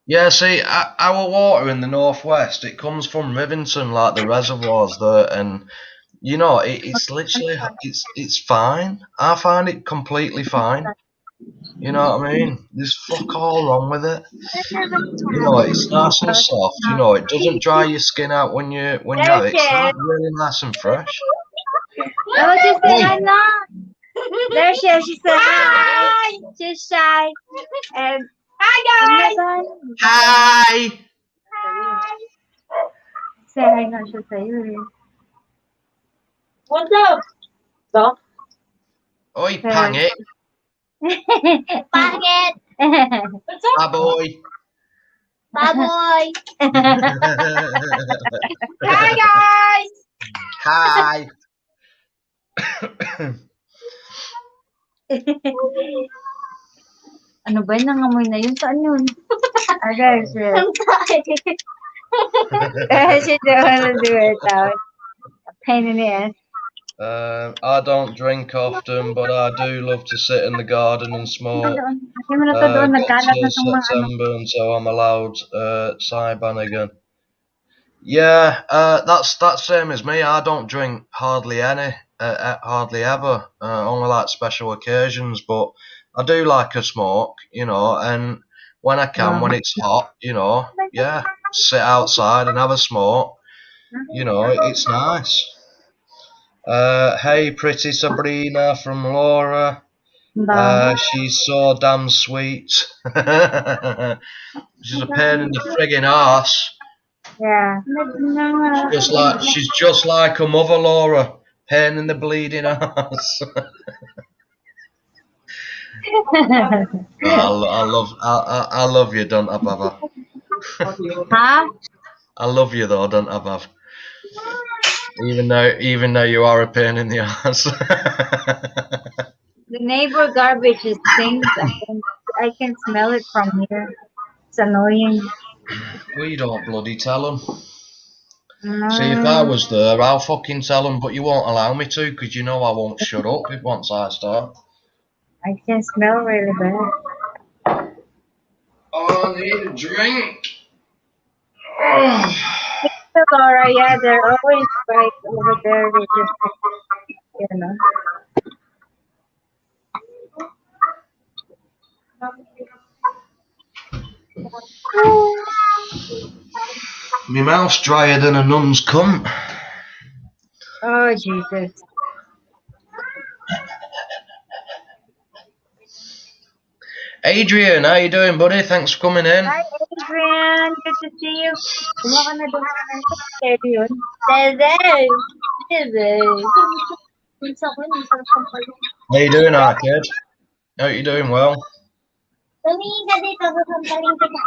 S3: Yeah, see, our water in the northwest, it comes from Rivington, like the reservoirs there, and it's literally it's fine. I find it completely fine. You know what I mean? There's fuck all wrong with it. It's nice and soft. It doesn't dry your skin out when you have it. It's like really nice and fresh.
S2: Oh, just say hi now. There she is. She said hi. She's shy. And
S5: Hi, guys!
S3: Hi.
S2: say hi nga siya sa'yo eh.
S5: What's up? Dok?
S3: Oi, pangit.
S4: Pangit!
S5: What's up?
S3: Baboy.
S4: Baboy!
S5: Hi, guys!
S3: Hi.
S2: Ano ba yung nangamoy na yun? Saan yun? Okay, shit. She don't want to do it out. A pain in the ass.
S3: I don't drink often, but I do love to sit in the garden and smoke.
S2: Kasi mo na to doon, nagkalat na itong mga ano.
S3: September until I'm allowed Saiban again. Yeah, that's same as me. I don't drink hardly ever. Only like special occasions, but I do like a smoke, and when I can, when it's hot, yeah, sit outside and have a smoke. It's nice. Hey, pretty Sabrina from Laura. She's so damn sweet. She's a pain in the friggin' arse.
S2: Yeah.
S3: She's just like her mother, Laura. Pain in the bleeding arse. I love you, don't I, Baba?
S2: Huh?
S3: I love you though, don't I, Bav? Even though you are a pain in the ass.
S2: The neighbor garbage stinks. I can smell it from here. It's annoying.
S3: We don't bloody tell them.
S2: No.
S3: See, if I was there, I'll fucking tell them, but you won't allow me to, because I won't shut up once I start.
S2: I can smell really bad.
S3: Oh, I need a drink. Oh.
S2: Laura, yeah, they're always right over there. They just,
S3: My mouth's drier than a nun's cunt.
S2: Oh, Jesus.
S3: Adrian, how you doing, buddy? Thanks for coming in.
S2: Hi, Adrian. Good to see you. Kumuha ka na doon sa steady yun.
S3: How you doing, Arcade? Hope you're doing well.
S4: Tumingin ka dito, sasampaling kita.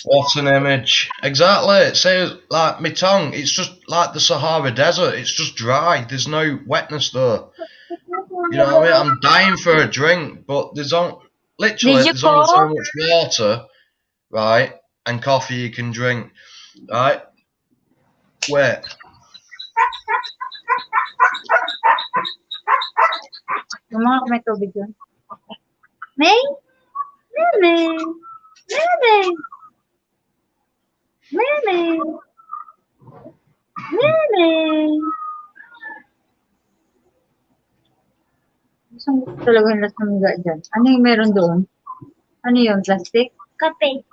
S3: What an image. Exactly. It says, like, my tongue, it's just like the Sahara Desert. It's just dry. There's no wetness there. You know what I mean? I'm dying for a drink, but there's only so much water, right, and coffee you can drink, right? Wait.
S2: Gumawa may tubig yun. May? Meme! Meme! Meme! Meme! Gusto ko talaga yung lasamiga dyan. Ano yung meron doon? Ano yung plastic?
S4: Kape.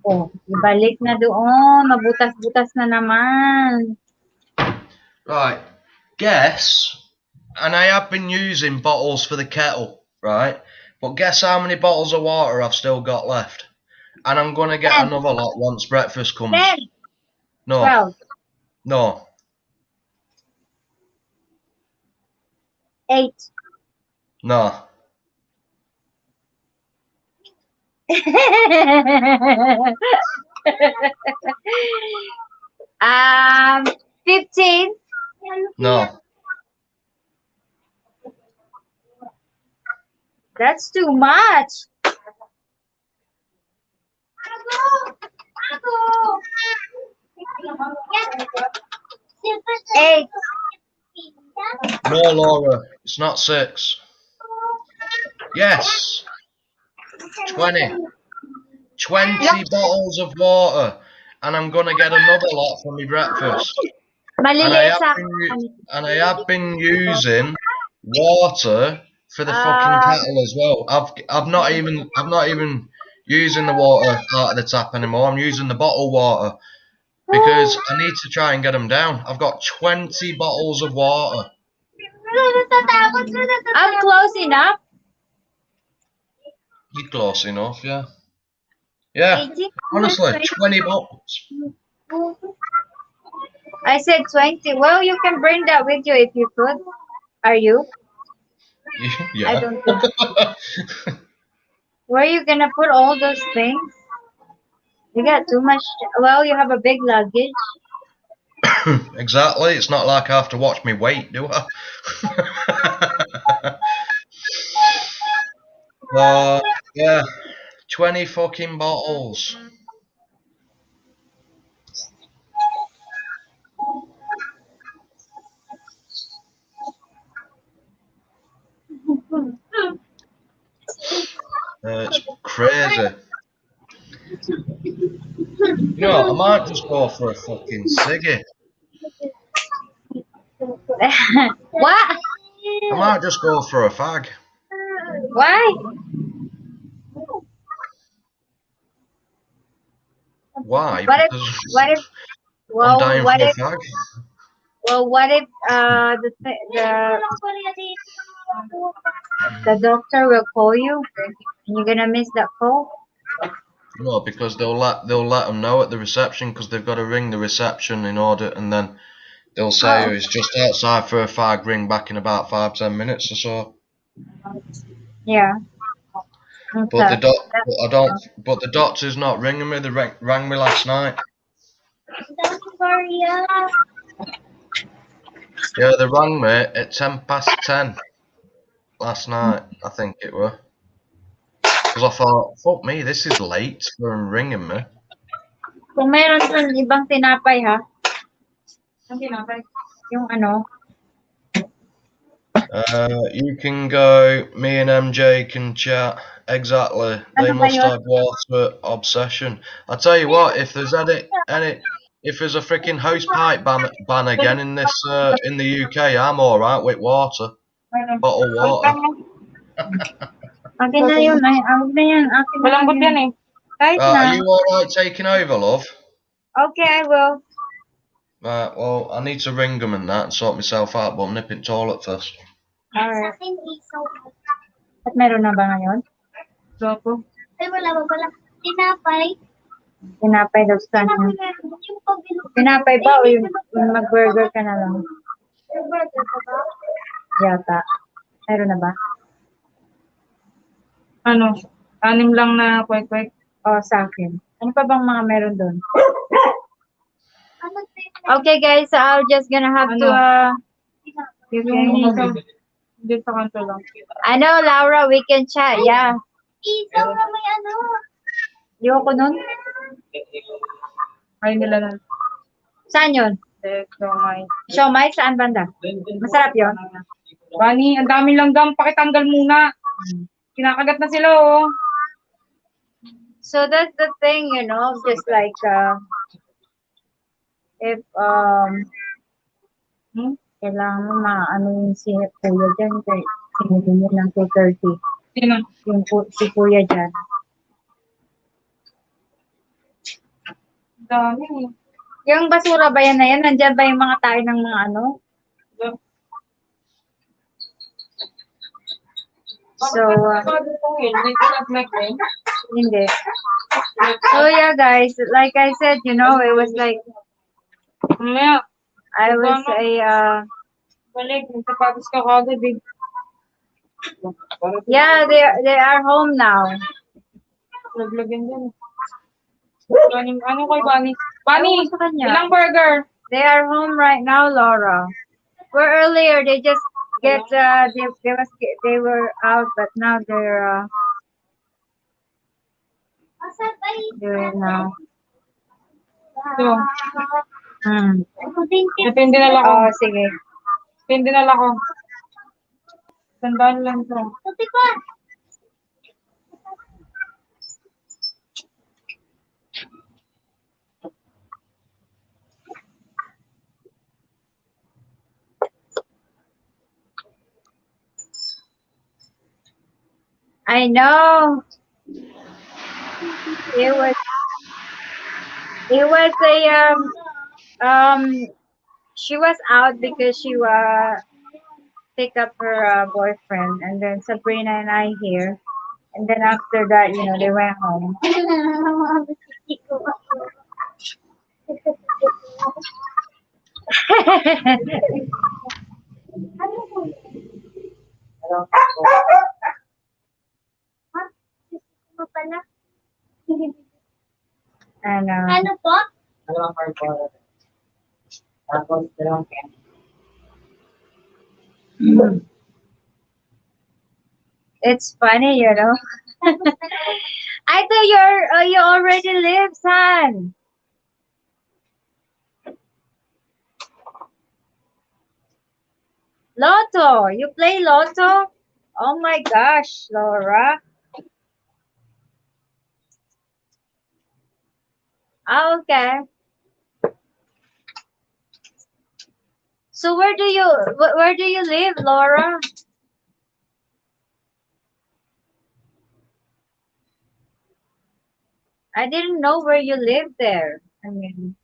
S2: Oh, ibalik na doon. Mabutas-butas na naman.
S3: Right. Guess, and I have been using bottles for the kettle, right? But guess how many bottles of water I've still got left? And I'm going to get
S2: 10.
S3: another lot once breakfast comes.
S2: 10,
S3: No,
S2: 12,
S3: no,
S2: 8.
S3: no.
S2: 15.
S3: No.
S2: That's too much. Eight.
S3: No, Laura. It's not 6. Yes. 20. 20 bottles of water. And I'm going to get another lot for my breakfast. And I
S2: Maliliit
S3: have
S2: sa
S3: been, and I have been using water for the fucking kettle as well. I'm not even using the water out of the tap anymore. I'm using the bottled water because I need to try and get them down. I've got 20 bottles of water.
S2: I'm close enough.
S3: You're close enough, yeah. Yeah, honestly, 20 bottles.
S2: I said 20. Well, you can bring that with you if you could. Are you?
S3: Yeah.
S2: I don't think. Where are you gonna put all those things? You got too much. Well, you have a big luggage.
S3: Exactly. It's not like I have to watch me weight, do I? Yeah, 20 fucking bottles. It's crazy. You know, I might just go for a fucking ciggy.
S2: What?
S3: I might just go for a fag.
S2: Why?
S3: Why?
S2: What if?
S3: Because
S2: What if?
S3: I'm
S2: Well,
S3: dying
S2: what
S3: for a
S2: if?
S3: fag.
S2: Well, what if the doctor will call you and you're gonna miss that call?
S3: No, because they'll let them know at the reception because they've got to ring the reception in order, and then they'll say
S2: Oh.
S3: it's just outside for a fag. Ring back in about 5-10 minutes or so.
S2: Yeah.
S3: But
S2: Okay.
S3: But the doctor's not ringing me. They rang me last night. Yeah, they rang me at 10:10 last night. I think it were. Because I thought, fuck me, this is late for them ringing me.
S2: Kung meron dun ibang tinapay ha. Ang tinapay? Yung ano?
S3: You can go. Me and MJ can chat. Exactly. They
S2: Ano ba
S3: must
S2: yun?
S3: have water obsession. I tell you what, if there's if there's a freaking house pipe ban again in this in the UK, I'm all right with water. Bottled water.
S2: Akin na yun. Ay, awag na yan. Akin na
S5: Malambot yan eh.
S2: Kahit
S3: Are
S2: na.
S3: you all right taking over, love?
S2: Okay, I will.
S3: Right. Well, I need to ring them and that and sort myself out, but I'm nipping toilet first.
S2: Alright. At meron na ba ngayon?
S5: Loko.
S4: Ay, wala ba pala? Tinapay.
S2: Tinapay daw sa kanya.
S4: Yung pagbilog.
S2: Tinapay ba o yung mag-burger ka na lang?
S4: Yung burger ka ba?
S2: Yata. Meron na ba?
S5: Ano? 6 lang na kwek-kwek.
S2: O, sa akin. Ano pa bang mga meron doon?
S4: Ano
S2: Okay, guys. So, I'm just gonna have to, you
S5: Yung
S2: can,
S5: hindi sa kanto lang.
S2: I know, Laura, we can chat. Yeah.
S4: isaw na may ano.
S2: Ayoko nun.
S5: Ay nila na.
S2: Saan yun? Siomay, saan banda? Masarap yun.
S5: Bani, ang daming langgam. Pakitanggal muna. Kinakagat na sila, oh.
S2: So that's the thing, you know, just like if kailangan mo maano yung si kuya dyan, kay sinigin mo ng 230.
S5: Sino?
S2: Yung si kuya dyan.
S5: Dami.
S2: Yung basura ba yan na yan? Nandyan ba yung mga tayo ng mga ano? So, hindi. So yeah, guys, like I said, you know, it was like,
S5: Mamaya,
S2: I was
S5: balik. Nagsapatos ka kagad, eh.
S2: yeah, they are home now.
S5: Naglagyan dyan. Bani, ano kay Bani? Bani,
S2: Ewan ko sa kanya.
S5: ilang burger?
S2: They are home right now, Laura. Where earlier they just get they were out, but now they're now.
S5: Ito. Ito yung dinala ko.
S2: Oh, sige.
S5: Ito yung dinala ko. Tandaan lang to.
S2: I know. It was she was out because she pick up her boyfriend, and then Sabrina and I here, and then after that, you know, they went home. And
S4: Ano po?
S2: it's funny, you know. I thought you already live, son. Lotto, you play Lotto? Oh my gosh, Laura. Ah, okay. So where do you live, Laura? I didn't know where you live there. I mean,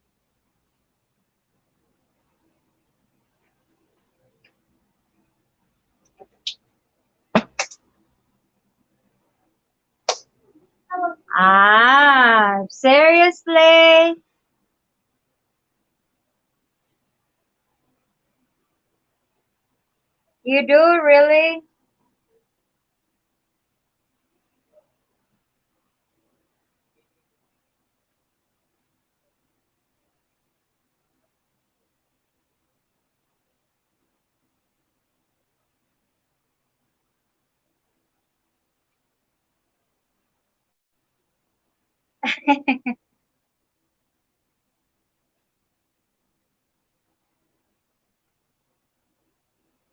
S2: seriously? You do really?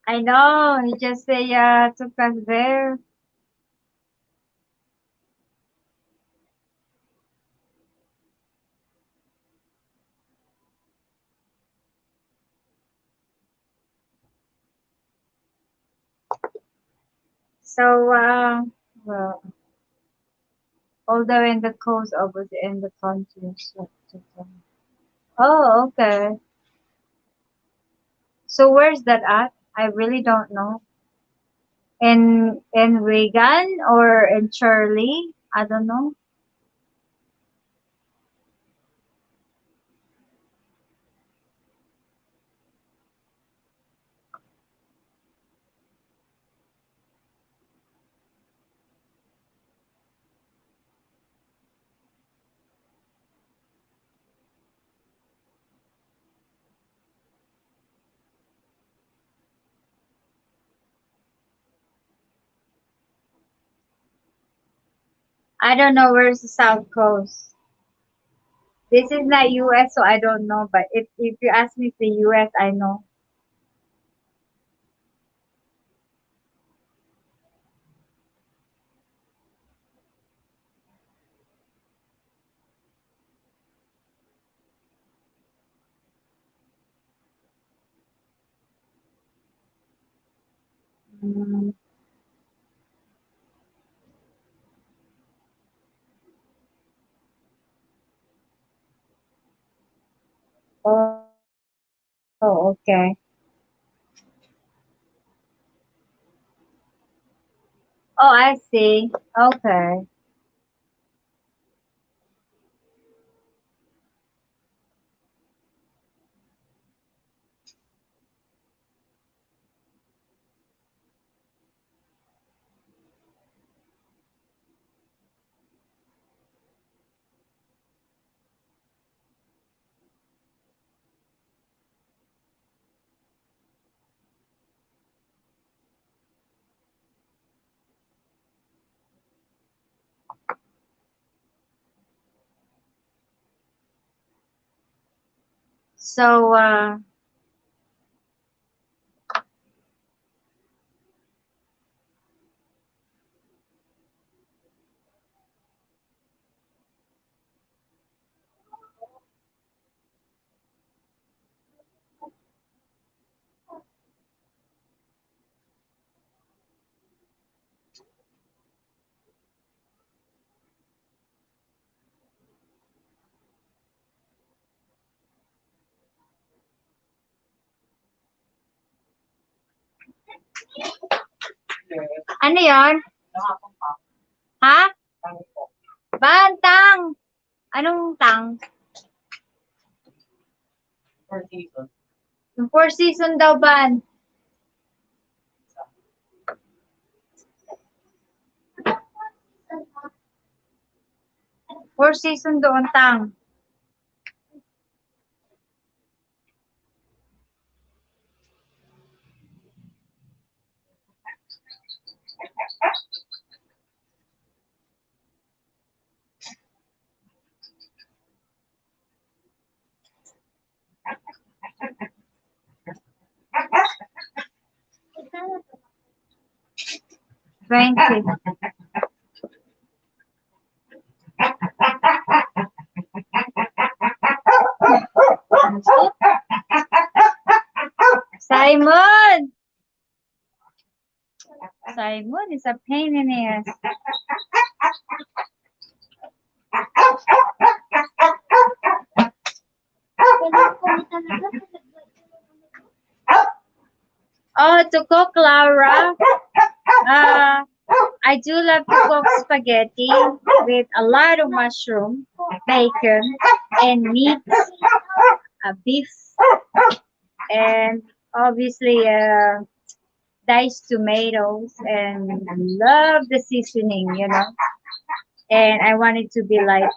S2: I know. He just say took us there. So well, although in the coast, obviously in the country. Oh, okay. So where's that at? I really don't know. In Reagan or in Shirley? I don't know. I don't know where's the South Coast. This is not US, so I don't know. But if you ask me if the US, I know. Mm, oh, okay. Oh, I see. Okay. So, ano yon? Ha? Bantang! Anong tang? Yung four season daw, ban. Four season doon, tang. Twenty. Simon! Simon is a pain in the ass. Oh, to cook, Laura. I do love to cook spaghetti with a lot of mushroom, bacon, and meat, beef, and obviously diced tomatoes, and love the seasoning. And I want it to be like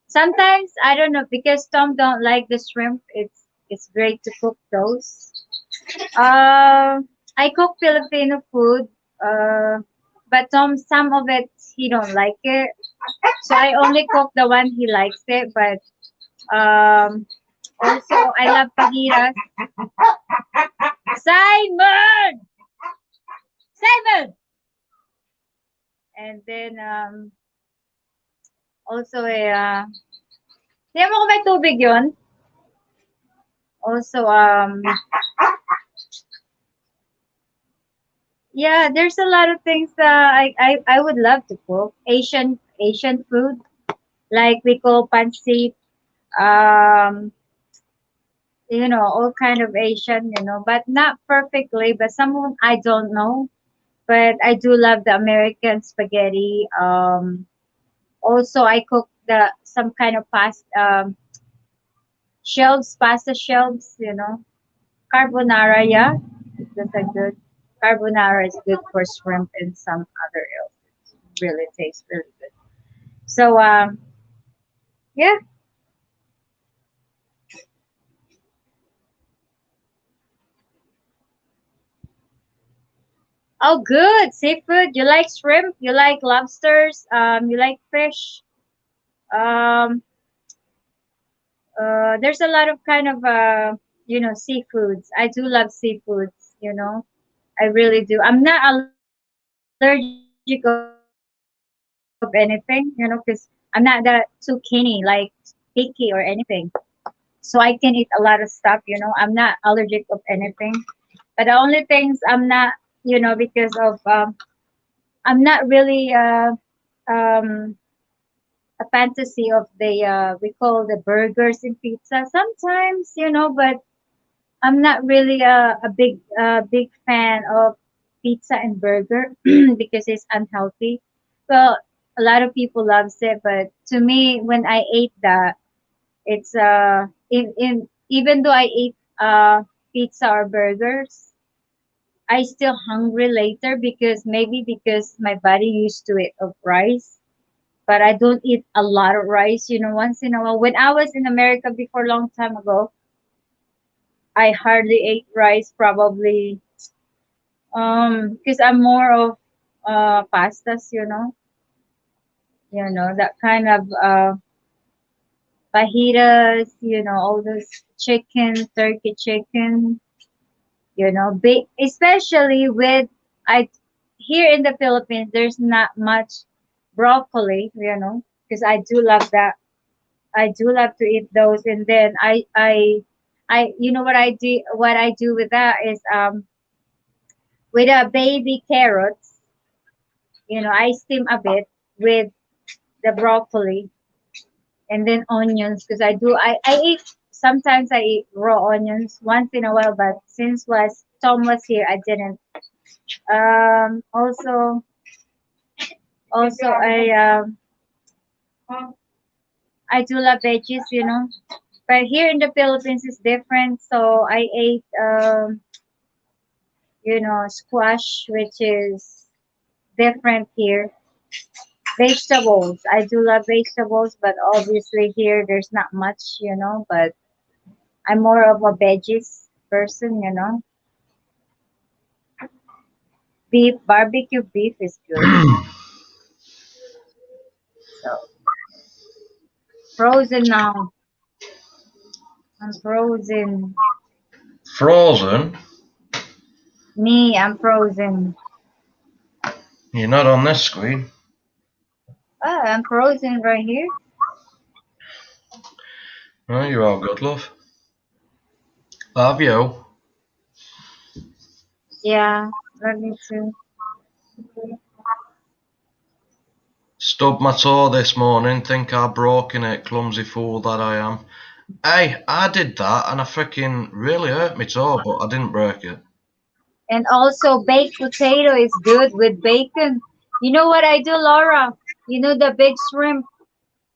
S2: sometimes I don't know because Tom don't like the shrimp. It's great to cook those. I cook Filipino food, but Tom some of it he don't like it, so I only cook the one he likes it. But also I love fajitas. Simon, Simon, and then also tingnan mo kung may tubig yun. Also yeah, there's a lot of things I would love to cook. Asian food like we call pancit, um, all kind of Asian, but not perfectly. But some of them I don't know. But I do love the American spaghetti. Also I cook the some kind of pasta shells. Carbonara, yeah, that's a good. Carbonara is good for shrimp and some other else. It really tastes really good. So yeah. Oh, good seafood. You like shrimp? You like lobsters? You like fish? Um, there's a lot of kind of seafoods. I do love seafoods. I really do. I'm not allergic of anything. Because I'm not that too keenly, like picky or anything. So I can eat a lot of stuff. I'm not allergic of anything. But the only things I'm not, because of I'm not really um a fantasy of the we call the burgers and pizza sometimes, but I'm not really a big fan of pizza and burger because it's unhealthy. Well, a lot of people loves it, but to me, when I ate that, it's in even though I eat pizza or burgers, I still hungry later because maybe because my body used to it of rice. But I don't eat a lot of rice, once in a while. When I was in America before, long time ago, I hardly ate rice, probably because I'm more of pastas, that kind of fajitas, all those chicken, turkey chicken, especially with I here in the Philippines, there's not much broccoli, because I do love that. I do love to eat those, and then what I do with that is with a baby carrots, I steam a bit with the broccoli and then onions because I eat sometimes I eat raw onions once in a while, but since was Tom was here, I didn't. Also I do love veggies, but here in the Philippines it's different. So I ate squash, which is different here. Vegetables. I do love vegetables, but obviously here there's not much, but I'm more of a veggies person, Beef, barbecue beef is good. So frozen now. I'm frozen.
S3: Frozen?
S2: Me, I'm frozen.
S3: You're not on this screen.
S2: I'm frozen right here.
S3: No, you're all good, love. Have you?
S2: Yeah, love you too.
S3: Stubbed my toe this morning, think I've broken it, clumsy fool that I am. Hey, I did that and I freaking really hurt my toe, but I didn't break it.
S2: And also baked potato is good with bacon. You know what I do, Laura? You know the big shrimp.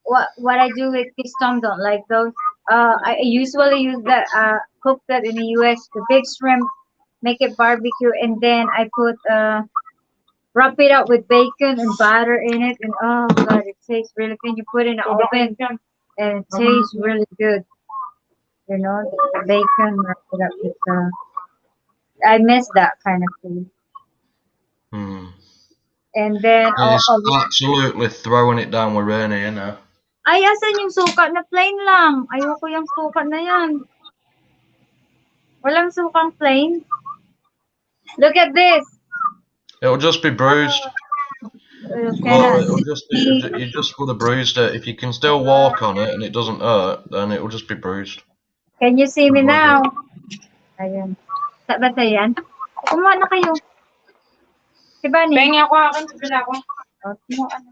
S2: What I do with fish Tom don't like those. I usually use that cook that in the US, the big shrimp, make it barbecue, and then I put wrap it up with bacon and butter in it, and oh god, it tastes really good. You put it in the oven, and it tastes really good. The bacon wrap it up with I miss that kind of food.
S3: Hmm.
S2: And then
S3: He's absolutely throwing it down with Rainy, you know.
S2: ay, asan yung suka na plain lang? Ayoko yung suka na yan. Walang sukang plain. Look at this.
S3: It'll just be bruised.
S2: You
S3: Laura,
S2: cannot
S3: you just would have bruised it. If you can still walk on it and it doesn't hurt, then it will just be bruised.
S2: Can you see me now? Ayun. Ba sa yan? Kumuha na kayo. Si Bunny.
S5: Pengi ako akin, sabi na ako.
S2: Oh, kumuha na.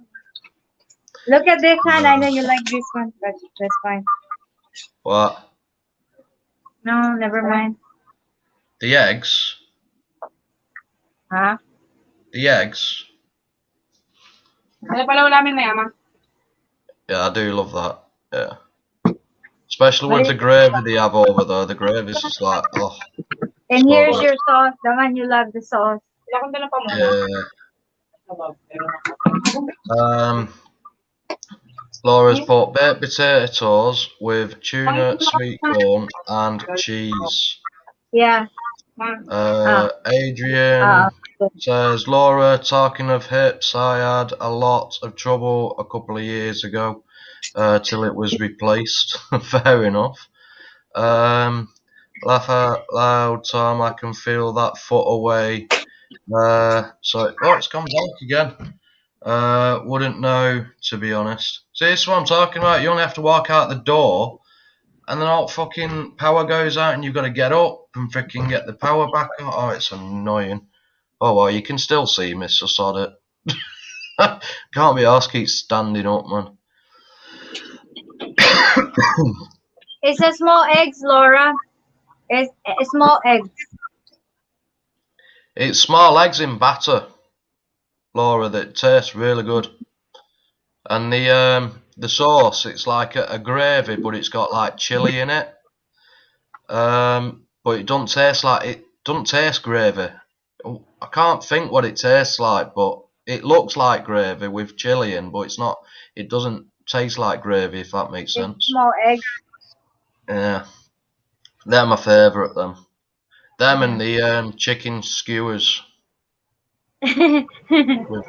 S2: Look at this, Han. I know you like this one, but that's fine.
S3: What?
S2: No, never mind.
S3: The eggs?
S2: Huh?
S3: The eggs?
S5: Ano pala ulamin na yama?
S3: Yeah, I do love that. Yeah. Especially with the gravy they have over there. The gravy's just like, oh.
S2: And here's your sauce. The one you love, the sauce.
S5: Wala akong dalang pamuno.
S3: Yeah. Laura's bought baked potatoes with tuna, sweet corn, and cheese.
S2: Yeah.
S3: Adrian Says Laura, talking of hips, I had a lot of trouble a couple of years ago till it was replaced. Fair enough. Laugh out loud, Tom. I can feel that foot away. It's gone dark again. Wouldn't know, to be honest. See, this is what I'm talking about. You only have to walk out the door, and then all fucking power goes out, and you've got to get up and freaking get the power back on. Oh, it's annoying. Oh well, you can still see me, so sod it. Can't be asked, keep standing up, man.
S2: It's a small eggs, Laura. It's a small eggs.
S3: It's small eggs in batter, Laura, that tastes really good. And the sauce, it's like a gravy, but it's got like chili in it. But it doesn't taste gravy. I can't think what it tastes like, but it looks like gravy with chili in, but it's not. It doesn't taste like gravy, if that makes sense.
S2: It's small eggs.
S3: Yeah, they're my favourite. Them and the chicken skewers with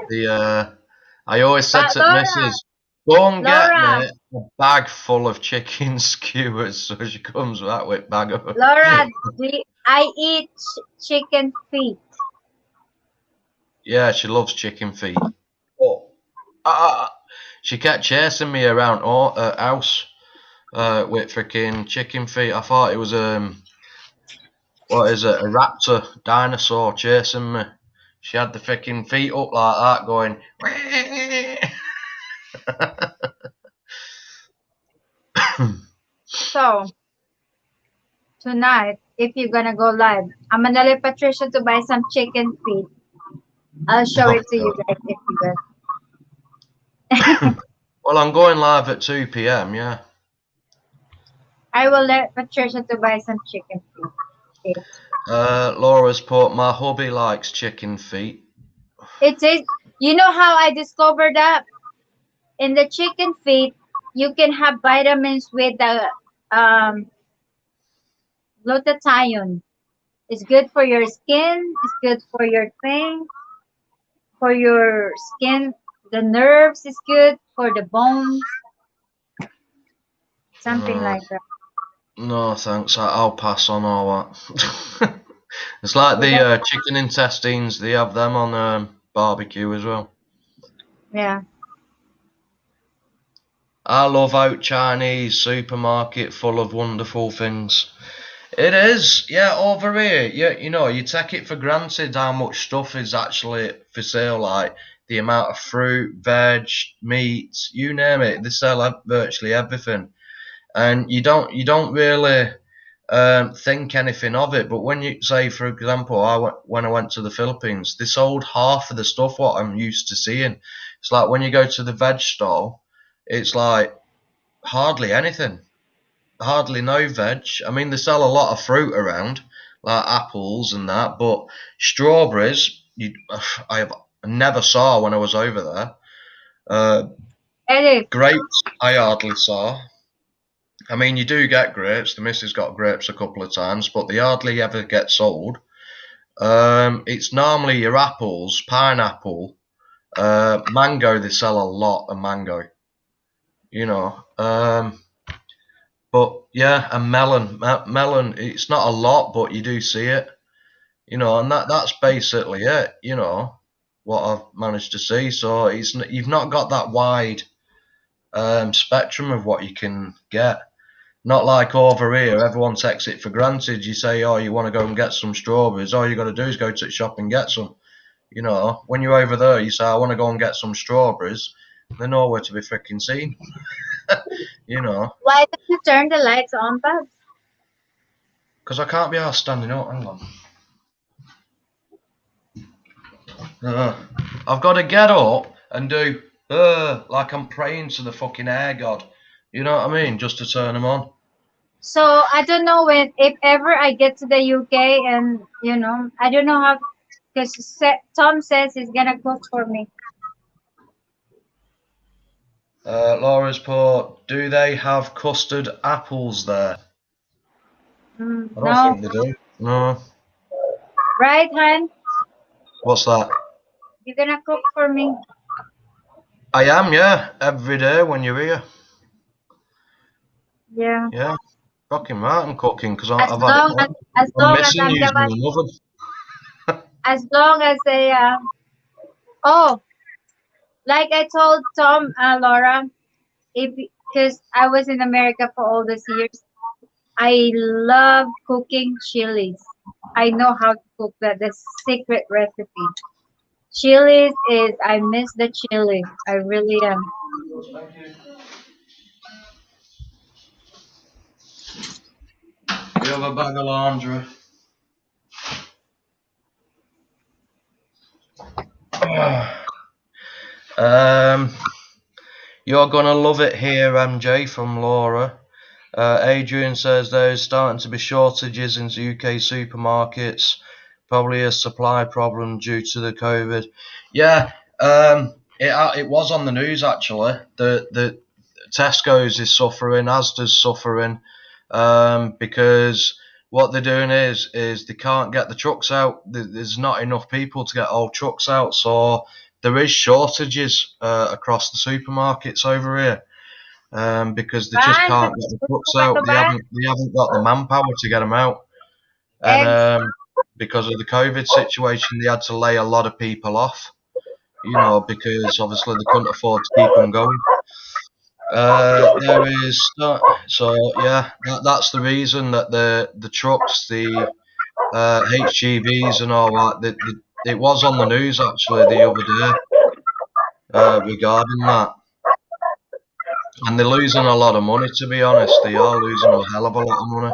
S3: the. I always said to
S2: Laura,
S3: Mrs. Go and get
S2: Laura.
S3: me a bag full of chicken skewers, so she comes back with a bag of.
S2: Laura, I eat chicken feet.
S3: Yeah, she loves chicken feet. Oh, she kept chasing me around house with freaking chicken feet. I thought it was what is it? A raptor dinosaur chasing me. She had the freaking feet up like that, going.
S2: So tonight, if you're gonna go live, I'm gonna let Patricia to buy some chicken feet. I'll show it to you guys if you guys.
S3: Well, I'm going live at 2 p.m. Yeah.
S2: I will let Patricia to buy some chicken feet.
S3: Laura's put, my hubby likes chicken feet.
S2: It is. You know how I discovered that? In the chicken feet, you can have vitamins with the glutathione. It's good for your skin. It's good for your thing. For your skin, the nerves is good. For the bones, something like that.
S3: No, thanks. I'll pass on all that. It's like the chicken intestines. They have them on barbecue as well.
S2: Yeah.
S3: I love out Chinese supermarket full of wonderful things. It is, yeah, over here. Yeah, you take it for granted how much stuff is actually for sale. Like the amount of fruit, veg, meat, you name it. They sell virtually everything, and you don't really think anything of it. But when you say, for example, when I went to the Philippines, they sold half of the stuff what I'm used to seeing. It's like when you go to the veg stall, it's like hardly anything, hardly no veg. I mean, they sell a lot of fruit around, like apples and that, but strawberries, I never saw when I was over there.
S2: Edit.
S3: Grapes, I hardly saw. I mean, you do get grapes. The missus got grapes a couple of times, but they hardly ever get sold. It's normally your apples, pineapple, mango. They sell a lot of mango. But yeah, and melon. Melon, it's not a lot, but you do see it. And that's basically it. What I've managed to see. So you've not got that wide spectrum of what you can get. Not like over here, everyone takes it for granted. You say, oh, you want to go and get some strawberries. All you got to do is go to the shop and get some. When you're over there, you say, I want to go and get some strawberries. They're nowhere to be freaking seen.
S2: Why don't you turn the lights on, Babs?
S3: Because I can't be arsed standing up. Hang on. I've got to get up and do like I'm praying to the fucking air god. You know what I mean? Just to turn them on.
S2: So I don't know if ever I get to the UK and I don't know how, because Tom says he's gonna cook for me.
S3: Laura's put, do they have custard apples there? I don't think they do. No.
S2: Right, Han?
S3: What's that?
S2: You gonna cook for me?
S3: I am, yeah, every day when you're here.
S2: Yeah.
S3: Yeah, fucking right, I'm cooking because
S2: As
S3: I've had it
S2: long
S3: on.
S2: as
S3: I'm
S2: long as
S3: missing
S2: I'm
S3: using
S2: gonna,
S3: an oven.
S2: as long as they oh, like I told Tom, Laura, if because I was in America for all these years, I love cooking chilies. I know how to cook that. The secret recipe. Chilies is I miss the chili. I really am.
S3: You have a bag of laundry. You're gonna love it here, MJ, from Laura. Adrian says there's starting to be shortages in UK supermarkets, probably a supply problem due to the COVID. Yeah, it was on the news actually. The Tesco's is suffering, Asda's suffering, because what they're doing is they can't get the trucks out. There's not enough people to get all trucks out, so there is shortages across the supermarkets over here. Because they just
S2: Van,
S3: can't get the trucks
S2: ka
S3: out.
S2: to ba?
S3: They haven't got the manpower to get them out, and
S2: Eggs.
S3: because of the COVID situation, they had to lay a lot of people off. You know, because obviously they couldn't afford to keep them going. There is so yeah, that's the reason that the trucks, the HGVs and all that. It was on the news actually the other day regarding that. And they're losing a lot of money, to be honest. They are losing a hell of a lot of money.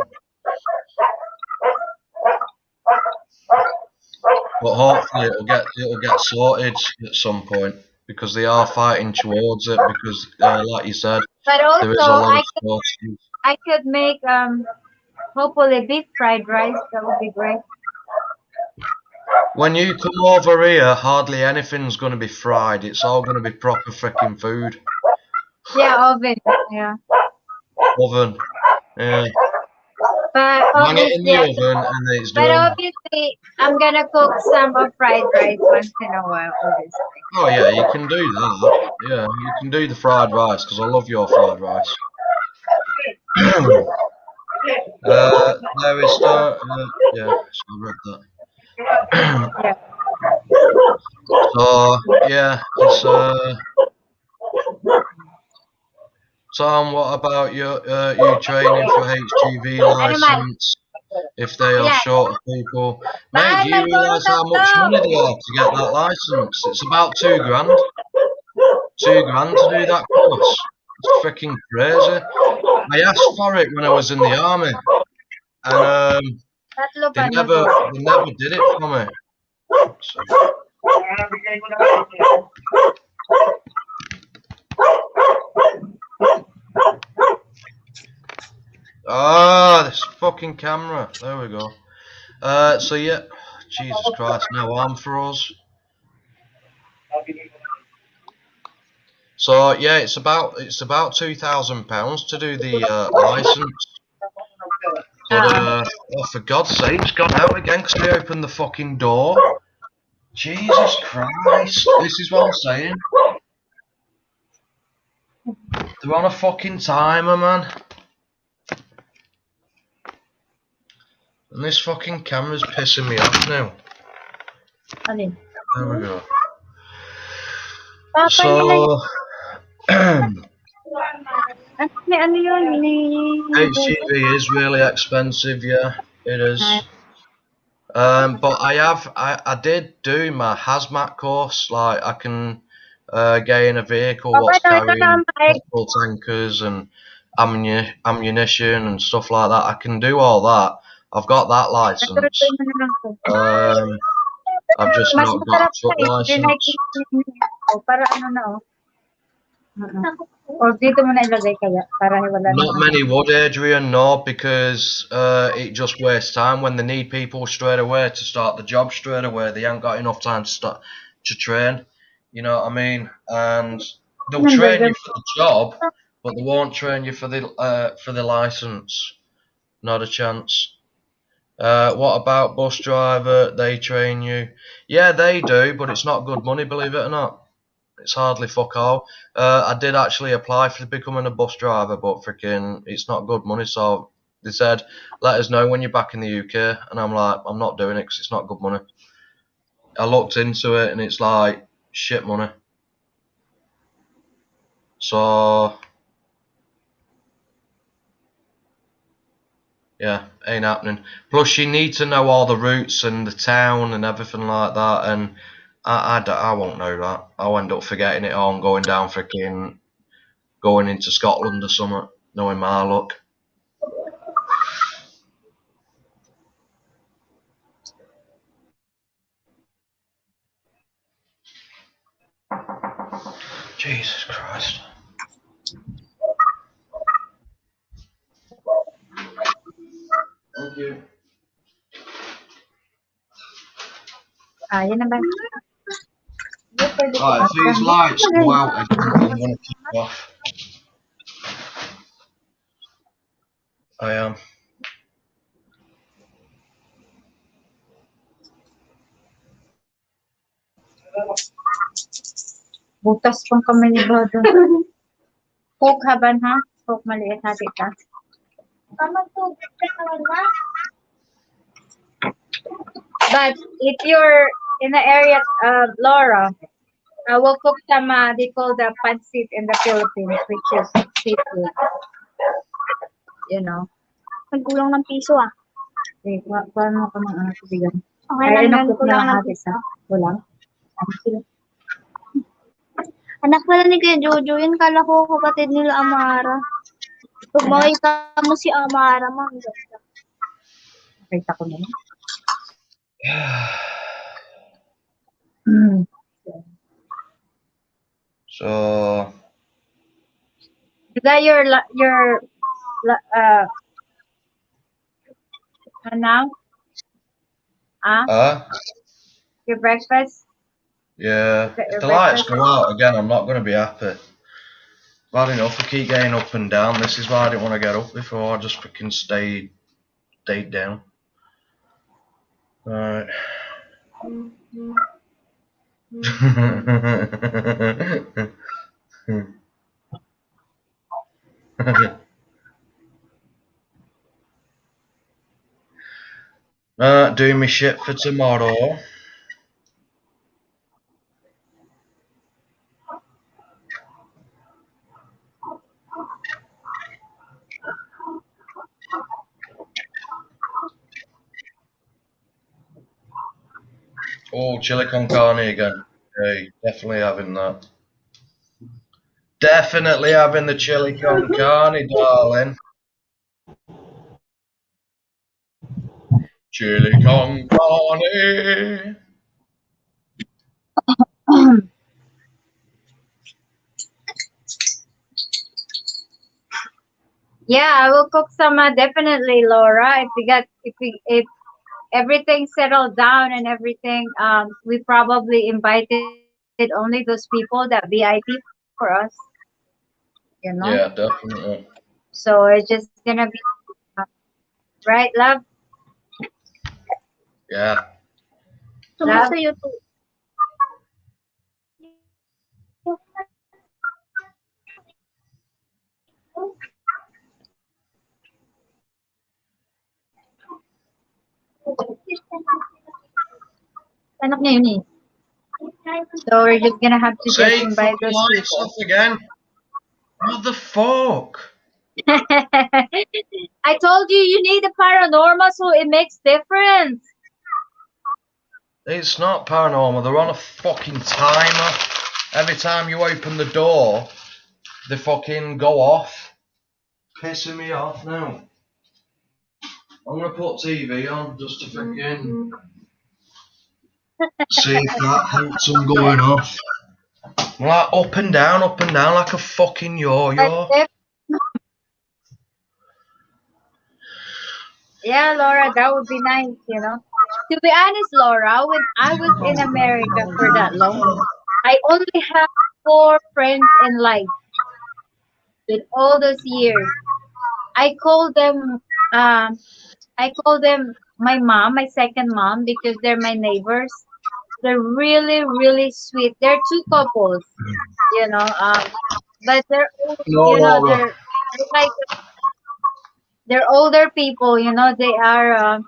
S3: But hopefully it'll get sorted at some point because they are fighting towards it. Because, like you said,
S2: But
S3: there
S2: also
S3: is a lot of shortages.
S2: I could make hopefully beef fried rice. That would be great.
S3: When you come over here, hardly anything's going to be fried. It's all going to be proper freaking food.
S2: Yeah, oven. Yeah.
S3: Oven. Yeah.
S2: But
S3: Hang it in
S2: obviously,
S3: the oven and then it's
S2: but
S3: done.
S2: obviously, I'm gonna cook some of fried rice once in a while. Obviously.
S3: Oh yeah, you can do that. Yeah, you can do the fried rice because I love your fried rice. There is yeah, so I read that.
S2: Yeah.
S3: So yeah, it's Tom. What about you training for HGV
S2: Animal.
S3: license? If they are
S2: Ilan?
S3: short of people, mate, do
S2: Bye,
S3: you
S2: my
S3: realise how much
S2: photo.
S3: money they have to get that license? It's about £2 grand. £2 to do that course. It's freaking crazy. I asked for it when I was in the army, and
S2: Tatlo
S3: they
S2: pa
S3: never
S2: noodles.
S3: they never did it for me. So, this fucking camera. There we go. So yeah, Jesus Christ, now I'm froze. So yeah, it's about £2,000 to do the license. But oh, for God's sake, it's gone out again because I opened the fucking door. Jesus Christ, this is what I'm saying. They're on a fucking timer, man. And this fucking camera's pissing me off now.
S2: Alin?
S3: There we go.
S2: Papa nila
S3: So, HGV
S2: ano yun? Ni...
S3: is really expensive, yeah, it is. But I did do my hazmat course. Like I can gain a vehicle
S2: Papa,
S3: what's
S2: ito na
S3: carrying
S2: Mike.
S3: petrol tankers and ammunition and stuff like that. I can do all that. I've got that license.
S2: Natutuloy mo na lang ko.
S3: I've just
S2: Mas
S3: not got a
S2: masarap
S3: truck
S2: siya eh.
S3: license.
S2: Para ano na oh. Or dito mo na ilagay kaya para wala na.
S3: Not many would, Adrian, no, because it just wastes time when they need people straight away to start the job straight away. They ain't got enough time to train. You know what I mean? And they'll train you for the job, but they won't train you for the license. Not a chance. What about bus driver? They train you? Yeah, they do, but it's not good money, believe it or not. It's hardly fuck all. I did actually apply for becoming a bus driver, but freaking, it's not good money. So they said, let us know when you're back in the UK, and I'm like, I'm not doing it because it's not good money. I looked into it, and it's like shit money. So yeah, ain't happening. Plus, you need to know all the routes and the town and everything like that, and I won't know that. I'll end up forgetting it all and going down freaking going into Scotland or something, knowing my luck. Jesus Christ. Thank you.
S2: Yun na ba?
S3: Right, if these lights go out again, I'm going to keep off. I am.
S2: Butas pang kami ni Bodo. Coke haban ha? Coke maliit hati ka.
S4: Kamagtubig ka naman na.
S2: But if you're in the area of Laura, we'll cook some, they call the pancit in the Philippines, which is seafood. You know.
S4: Nagkulang ng piso ah.
S2: Wait, paano ka ng tubigan?
S4: Okay lang yan,
S2: cook
S4: kulang
S2: na
S4: ng
S2: hati
S4: piso.
S2: ka. Kulang?
S4: Anak pala ni Kuya Jojo, yun kala ko kapatid nila Amara. Pag makita mo si Amara, ma'am.
S2: Nakita ko naman. Hmm.
S3: So,
S2: Is that your now? Your breakfast?
S3: yeah.
S2: Is that
S3: If
S2: your
S3: the lights
S2: breakfast?
S3: go out again, I'm not going to be happy. Bad enough, I keep getting up and down. This is why I didn't want to get up before. I just freaking stayed down. Alright. Doing me shit for tomorrow. Oh, chili con carne again. Hey, definitely having that. Definitely having the chili con carne, darling. Chili con carne.
S2: Yeah, I will cook some, definitely, Laura. If everything settled down and everything, we probably invited only those people that VIP for us, you know.
S3: Yeah, definitely.
S2: So it's just gonna be, right, love?
S3: Yeah.
S2: Love?
S4: Sa'yo to.
S2: Anak niya yun eh. So we're just gonna have to just
S3: See,
S2: invite
S3: fucking
S2: those
S3: lights
S2: people.
S3: off again. What the fuck?
S2: I told you you need a paranormal so it makes difference.
S3: It's not paranormal. They're on a fucking timer. Every time you open the door, they fucking go off. Pissing me off now. I'm gonna put TV on just to freaking see if that helps them going off. Like up and down like a fucking yo-yo.
S2: Yeah, Laura, that would be nice, you know. To be honest, Laura, when I was in America for that long, I only have 4 friends in life with all those years. I call them my mom, my second mom, because they're my neighbors. They're really, really sweet. They're two couples, you know. But they're old,
S3: No,
S2: you know,
S3: no, no.
S2: they're like they're older people, you know. They are.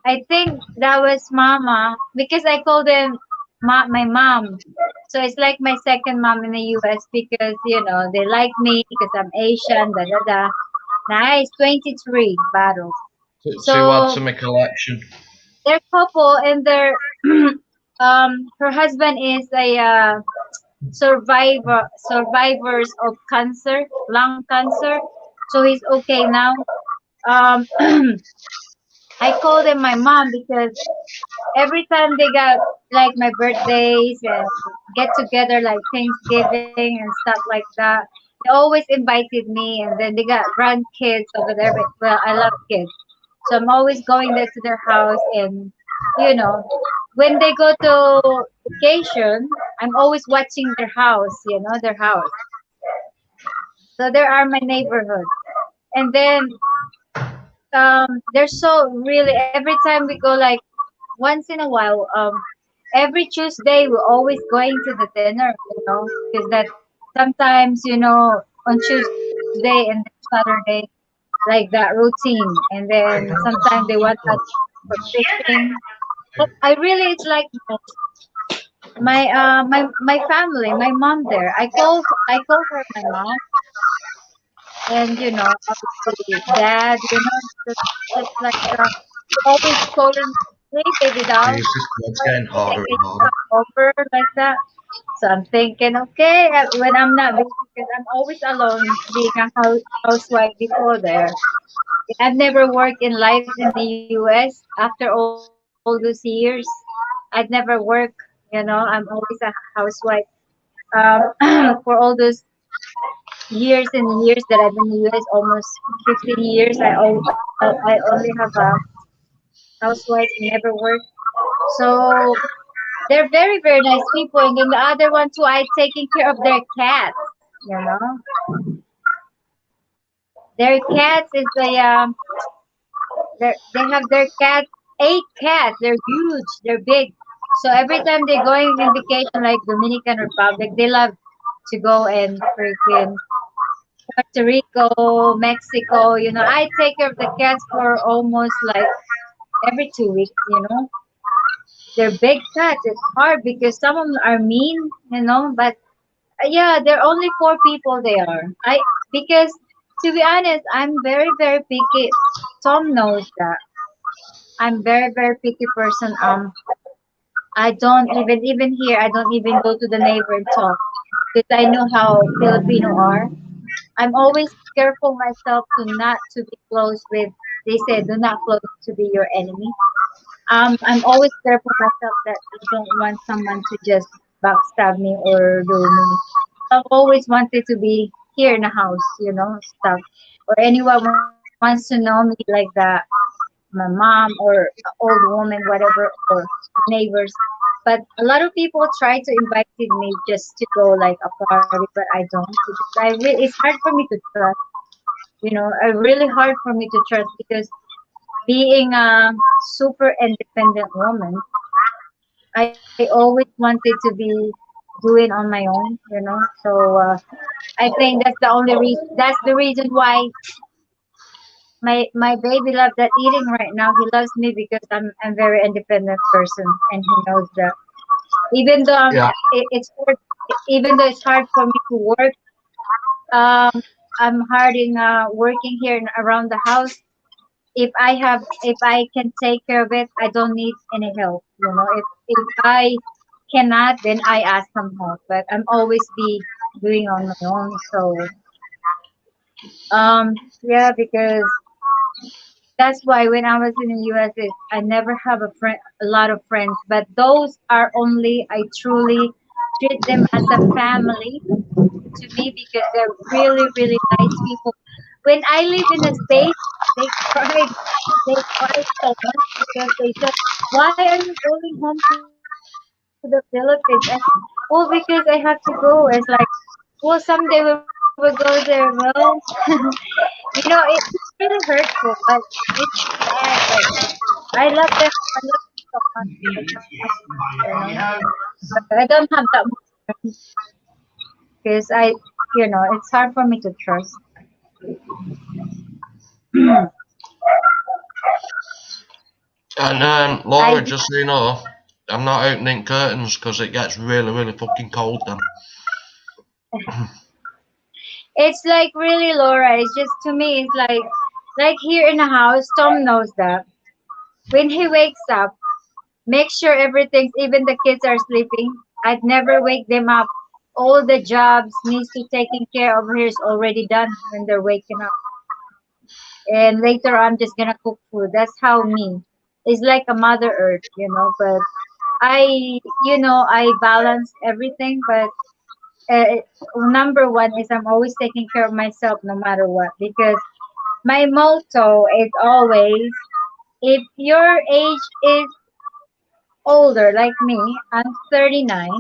S2: I think that was Mama because I call them my mom. So it's like my second mom in the U.S. because you know they like me because I'm Asian. Da da da. Nice, 23 battles.
S3: To add
S2: So
S3: to my collection.
S2: they're couple and they're her husband is a survivors of cancer, lung cancer. So he's okay now. Um, I call them my mom because every time they got like my birthdays and get together like Thanksgiving and stuff like that, they always invited me and then they got grandkids over there. But well, I love kids. So I'm always going there to their house and you know, when they go to vacation, I'm always watching their house, you know, their house. So there are my neighborhood. And then they're so really every time we go like once in a while, every Tuesday we're always going to the dinner, you know, because that sometimes, you know, on Tuesday and then Saturday, like that routine. And then sometimes they want us for fishing. But I really, it's like my family, my mom there. I call her my mom, and you know, obviously dad. You know, just like always calling, hey baby doll,
S3: Jesus, it's getting harder
S2: can
S3: and
S2: you
S3: harder.
S2: come over like that? So I'm thinking, okay, when I'm not busy, because I'm always alone, being a housewife before there. I've never worked in life in the U.S. after all those years. I'd never work, you know. I'm always a housewife. For all those years and years that I've been in the U.S., almost 15 years, I only have a housewife and never worked. So they're very, very nice people. And then the other one too, I taking care of their cats. You know, their cats is they have their cats, 8 cats. They're huge. They're big. So every time they're going on vacation, like Dominican Republic, they love to go and freaking Puerto Rico, Mexico. You know, I take care of the cats for almost like every 2 weeks. You know, they're big cats. It's hard because some of them are mean. You know, but yeah, there are only 4 people there. Because to be honest, I'm very very picky. Tom knows that I'm very very picky person. I don't even here. I don't even go to the neighbor and talk because I know how Filipino are. I'm always careful myself to not to be close with. They say do not close to be your enemy. I'm always careful myself that I don't want someone to just backstab me or do me. I've always wanted to be here in the house, you know, stuff. Or anyone wants to know me like that, my mom or old woman, whatever, or neighbors. But a lot of people try to invite me just to go like a party, but I don't because it's hard for me to trust. You know, really hard for me to trust because being a super independent woman, I always wanted to be doing on my own, you know. So I think that's the only reason. That's the reason why my baby loves that eating right now. He loves me because I'm very independent person, and he knows that. Even though
S3: Yeah,
S2: it's hard, even though it's hard for me to work, um, I'm hard in working here and around the house. If I can take care of it, I don't need any help. You know, if I cannot, then I ask some help. But I'm always be doing on my own. So yeah, because that's why when I was in the US, I never have a lot of friends. But those are only I truly treat them as a family to me because they're really really nice people. When I live in the States, they cried they cried so much because they said, "Why are you going home to the Philippines?" And well, because I have to go. It's like, well, someday we will go there. Well, you know, it's really hurtful, but it's sad. But I love them. I love them so much. But I don't have that much because it's hard for me to trust.
S3: And
S2: I
S3: Laura, just so you know, I'm not opening curtains because it gets really, really fucking cold then.
S2: It's like really, Laura. It's just to me. It's like here in the house. Tom knows that when he wakes up, make sure everything's even the kids are sleeping. I'd never wake them up. All the jobs needs to taking care of here is already done when they're waking up. And later I'm just gonna cook food. That's how me. It's like a mother earth, but I balance everything, but uh, number one is I'm always taking care of myself no matter what, because my motto is always, if your age is older like me, I'm 39.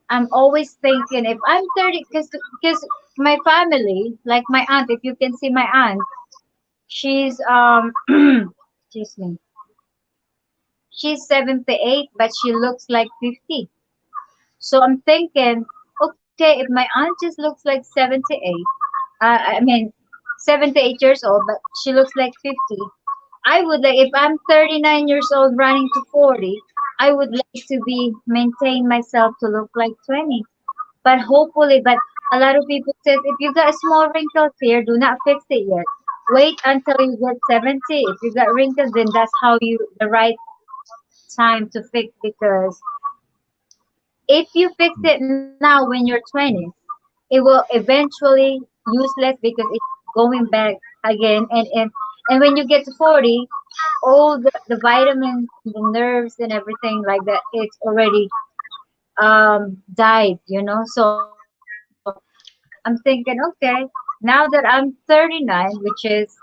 S2: I'm always thinking if I'm 30, because my family, like my aunt, if you can see my aunt, she's excuse me, she's 78, but she looks like 50. So I'm thinking, okay, if my aunt just looks like 78, I mean 78 years old, but she looks like 50. I would like, if I'm 39 years old running to 40, I would like to be maintain myself to look like 20. But hopefully, but a lot of people says if you got small wrinkles here, do not fix it yet. Wait until you get 70. If you got wrinkles, then that's how you the right time to fix, because if you fix it now when you're 20, it will eventually useless because it's going back again, and when you get to 40, all the vitamins, the nerves and everything like that, it's already died. So I'm thinking, okay, now that I'm 39, which is,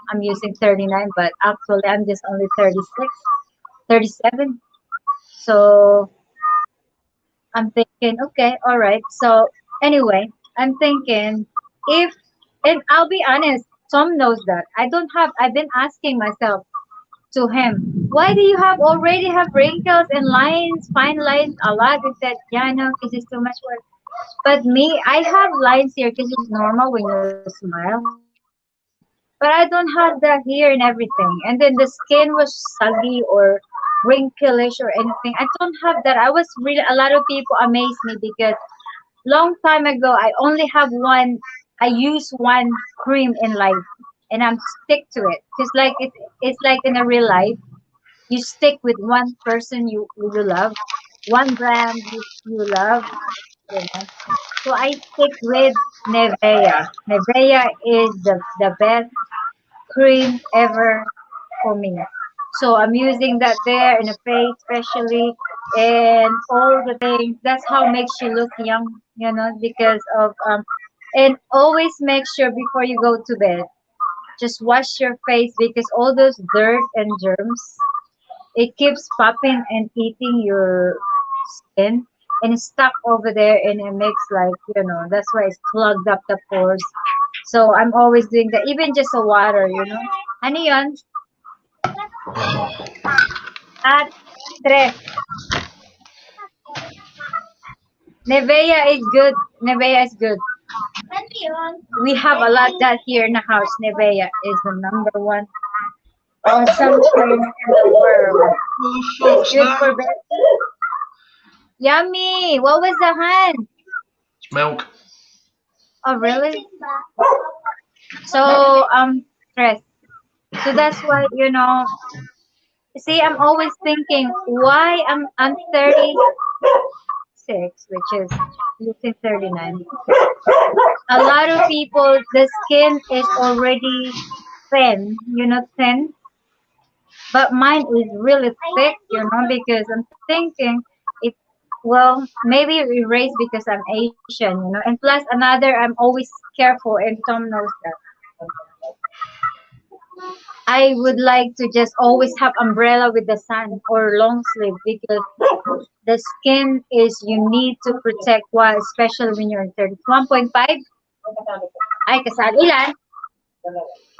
S2: I'm using 39, but actually I'm just only 36, 37. So I'm thinking, okay, all right. So anyway, I'm thinking, if, and I'll be honest, Tom knows that. I've been asking myself to him, why do you already have wrinkles and lines, fine lines, a lot? He said, yeah, no, because it's too much work. But me, I have lines here because it's normal when you smile. But I don't have that here and everything. And then the skin was saggy or wrinklish or anything. I don't have that. I was really, a lot of people amazed me because long time ago, I only have one, I use one cream in life and I'm stick to it. Just like it's like in a real life, you stick with one person you love, one brand you love, you know. So I stick with Nevea. Nevea is the best cream ever for me. So I'm using that there in the face, especially, and all the things. That's how makes you look young, because of and always make sure before you go to bed, just wash your face because all those dirt and germs, it keeps popping and eating your skin and it's stuck over there and it makes that's why it's clogged up the pores. So I'm always doing that, even just a water. Ano yun? At tres. Nevea is good. Nevea is good. We have a lot that here in the house. Nevea is the number one awesome cream in the world.
S3: What the
S2: It's
S3: fuck's
S2: good
S3: that?
S2: for bed. Yummy! What was the hand?
S3: It's milk.
S2: Oh, really? So, stress. So that's why, see, I'm always thinking why I'm 36, which is looking 39. A lot of people, the skin is already thin, thin, but mine is really thick, because I'm thinking it, well, maybe erase because I'm Asian, and plus another, I'm always careful, and Tom knows that. I would like to just always have umbrella with the sun or long sleeve because the skin is you need to protect while especially when you're in 30. 1.5? Ay, kasali. Ilan?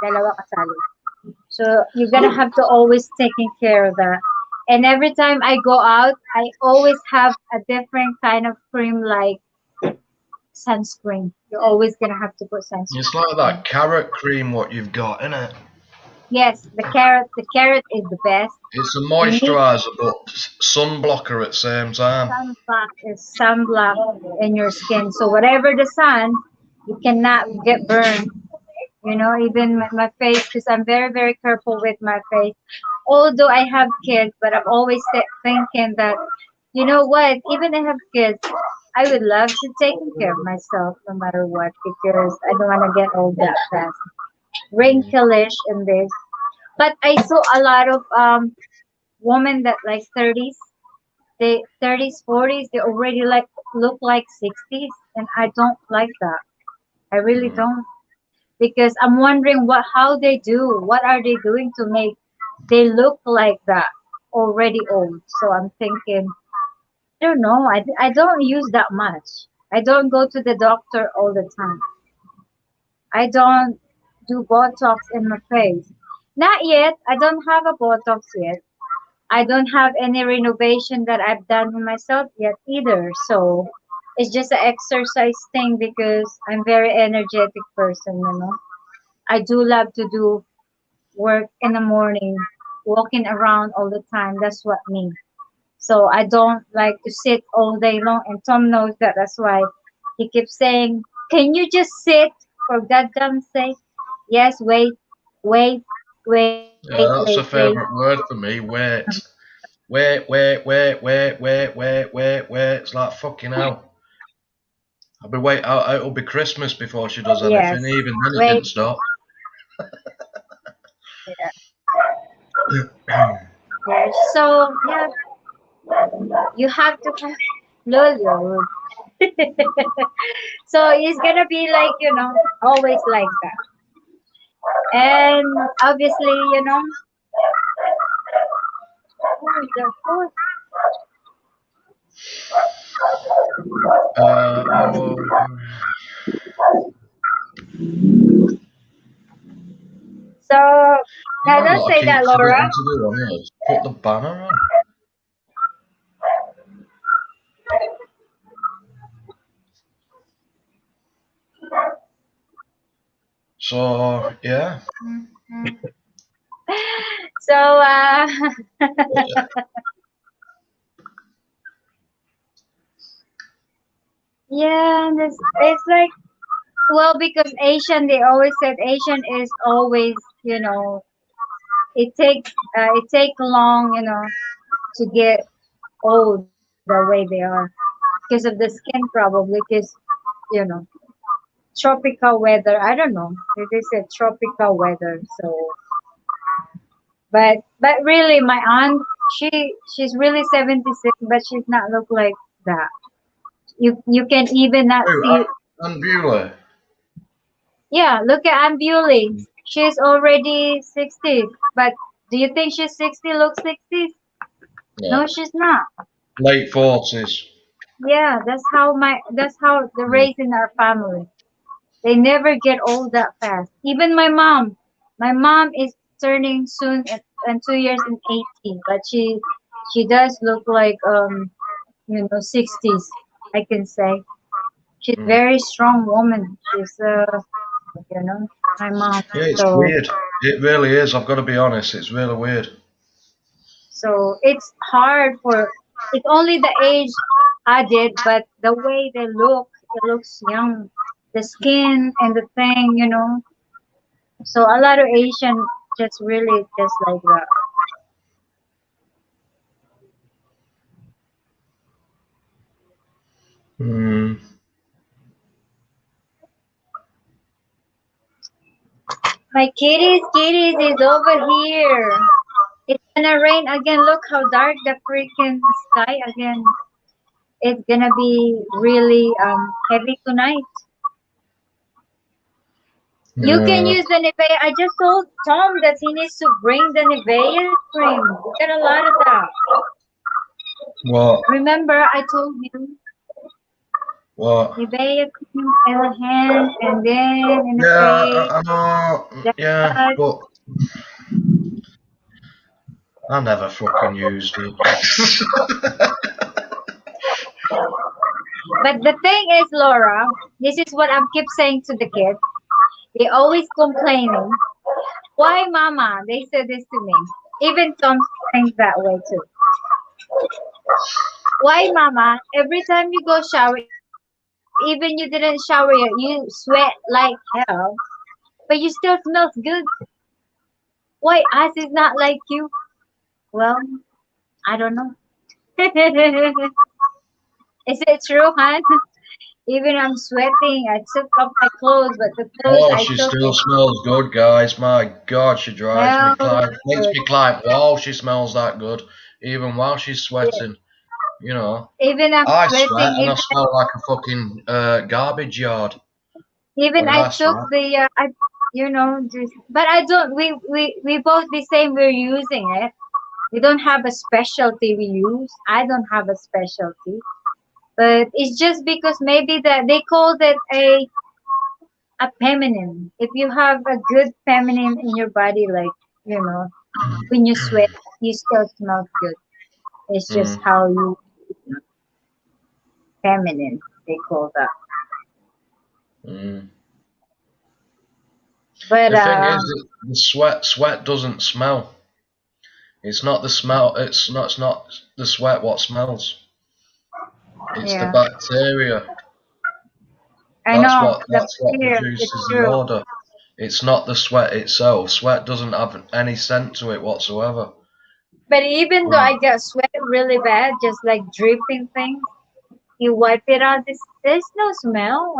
S2: Dalawa kasali. So you're gonna have to always taking care of that. And every time I go out, I always have a different kind of cream, like sunscreen. You're always gonna have to put
S3: It's like
S2: sunscreen.
S3: that carrot cream what you've got, innit?
S2: Yes, the carrot. The carrot is the best.
S3: It's a
S2: You need
S3: moisturiser but sunblocker at the same time.
S2: sunblock is sunblock in your skin. So whatever the sun, you cannot get burned. You know, even my face, because I'm very, very careful with my face. Although I have kids, but I'm always thinking that, you know what, even I have kids, I would love to take care of myself no matter what, because I don't want to get old that fast. Wrinklish in this. But I saw a lot of women that like 30s, they 30s, 40s, they already like look like 60s, and I don't like that. I really
S3: Mm.
S2: don't, because I'm wondering how they do, what are they doing to make they look like that already old. So I'm thinking, I don't know. I don't use that much. I don't go to the doctor all the time. I don't do Botox in my face. Not yet. I don't have a Botox yet. I don't have any renovation that I've done in myself yet either. So it's just an exercise thing because I'm very energetic person, you know. I do love to do work in the morning, walking around all the time. That's what me. So I don't like to sit all day long. And Tom knows that. That's why he keeps saying, "Can you just sit for goddamn sake?" Yes, wait, wait, wait, wait,
S3: Yeah,
S2: wait.
S3: that's a favourite word for me. Wait. Wait. It's like fucking hell. I'll be wait. It'll be Christmas before she does anything.
S2: Yes,
S3: Even then, it
S2: wait.
S3: didn't stop.
S2: Yeah. Yes. So yeah, you have to have Lulu. So it's gonna be like, always like that. And obviously, oh, the food.
S3: Oh,
S2: So
S3: you
S2: now
S3: know
S2: don't
S3: what I
S2: say
S3: keep
S2: that, Laura.
S3: forgetting to do on here? Is put the banner on. So yeah.
S2: So yeah, it's like, well, because Asian, they always said Asian is always, it take long, to get old the way they are because of the skin probably, because you know tropical weather. I don't know. They said tropical weather. So, but really, my aunt, she's really 76, but she's not look like that. You can even not
S3: Who?
S2: see.
S3: And Beulah.
S2: Yeah, look at Aunt Bewley. She's already 60. But do you think she's 60? Looks 60?
S3: Yeah.
S2: No, she's not.
S3: Late 40s.
S2: Yeah, that's how the race in our family. They never get old that fast. Even my mom. My mom is turning soon in 2 years in 80, but she does look like 60s, I can say. She's
S3: Mm.
S2: very strong woman. She's my mom.
S3: Yeah, it's
S2: So
S3: weird. It really is. I've got to be honest. It's really weird.
S2: so it's hard for, it's only the age added, but the way they look, it looks young. The skin and the thing. So a lot of Asian just really just like that.
S3: Mm.
S2: My kitties is over here. It's gonna rain again. Look how dark the freaking sky again. It's gonna be really heavy tonight. You can
S3: Yeah.
S2: use the Nivea. I just told Tom that he needs to bring the Nivea cream. We got a lot of that.
S3: What?
S2: Remember, I told you
S3: What?
S2: Nivea cream in the hand and then in the
S3: Yeah,
S2: face.
S3: I know.
S2: Just
S3: Yeah,
S2: that.
S3: but I never fucking used it.
S2: But the thing is, Laura, this is what I keep saying to the kids. They always complaining. Why, Mama? They said this to me. Even Tom thinks that way too. Why, Mama? Every time you go shower, even you didn't shower yet, you sweat like hell, but you still smells good. Why us is not like you? Well, I don't know. Is it true, hon? Even I'm sweating, I took off my clothes, but the clothes
S3: Oh,
S2: I
S3: she
S2: took
S3: still
S2: it
S3: smells good, guys. My God, she drives me
S2: smells
S3: climb. Makes
S2: good.
S3: me climb. Wow, she smells that good. Even while she's
S2: Yeah.
S3: sweating, you know.
S2: Even I'm
S3: I sweat
S2: sweating,
S3: and I smell like a fucking garbage yard
S2: even
S3: when
S2: I
S3: I
S2: took
S3: sweat.
S2: the, just, but I don't. We both the same. We're using it. We don't have a specialty we use. I don't have a specialty, but it's just because maybe that they called it a feminine. If you have a good feminine in your body, like when you sweat, you still smell good. It's just
S3: Mm,
S2: how you feminine they call that.
S3: mm.
S2: But
S3: The thing is, that the sweat doesn't smell. It's not the smell. It's not the sweat what smells. It's the
S2: yeah,
S3: bacteria.
S2: I
S3: That's
S2: know
S3: what
S2: the
S3: that's what
S2: here. It's
S3: produces the
S2: true.
S3: odor. It's not the sweat itself. Sweat doesn't have any scent to it whatsoever.
S2: But even though
S3: Mm,
S2: I get sweat really bad, just like dripping things, you wipe it out. There's no smell.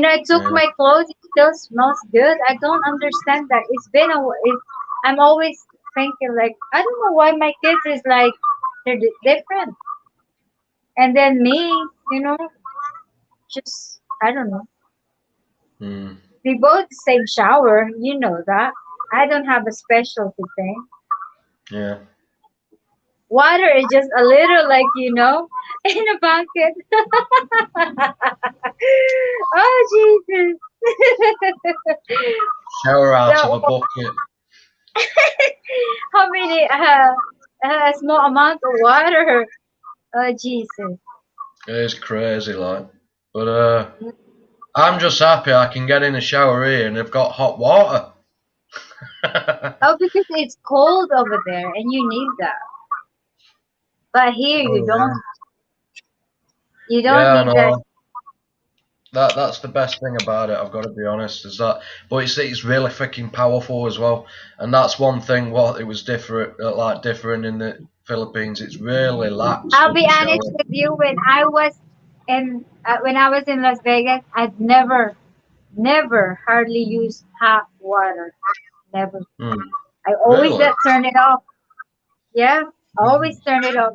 S2: I took
S3: yeah.
S2: my clothes. It still smells good. I don't understand that. It's been I'm always thinking like I don't know why my kids is like they're different, and then me, just I don't know.
S3: Mm,
S2: We both same shower. You know that. I don't have a specialty thing.
S3: yeah.
S2: Water is just a little like in a bucket. Oh Jesus!
S3: Shower out of
S2: So
S3: a bucket.
S2: how many small amount of water? Oh Jesus!
S3: It's crazy, like. But I'm just happy I can get in the shower here and I've got hot water.
S2: Oh, because it's cold over there and you need that. But here you
S3: Oh
S2: don't. You
S3: yeah.
S2: don't
S3: Yeah, I
S2: need that.
S3: know. That's the best thing about it. I've got to be honest, is that. But it's really freaking powerful as well, and that's one thing. What it was different, like different in the Philippines. It's really lax
S2: I'll
S3: with
S2: be
S3: the
S2: honest
S3: shower.
S2: with you. When I was in Las Vegas, I'd never hardly use hot water. Never.
S3: Mm,
S2: I always
S3: really?
S2: turn it off. Yeah, I always turn it off.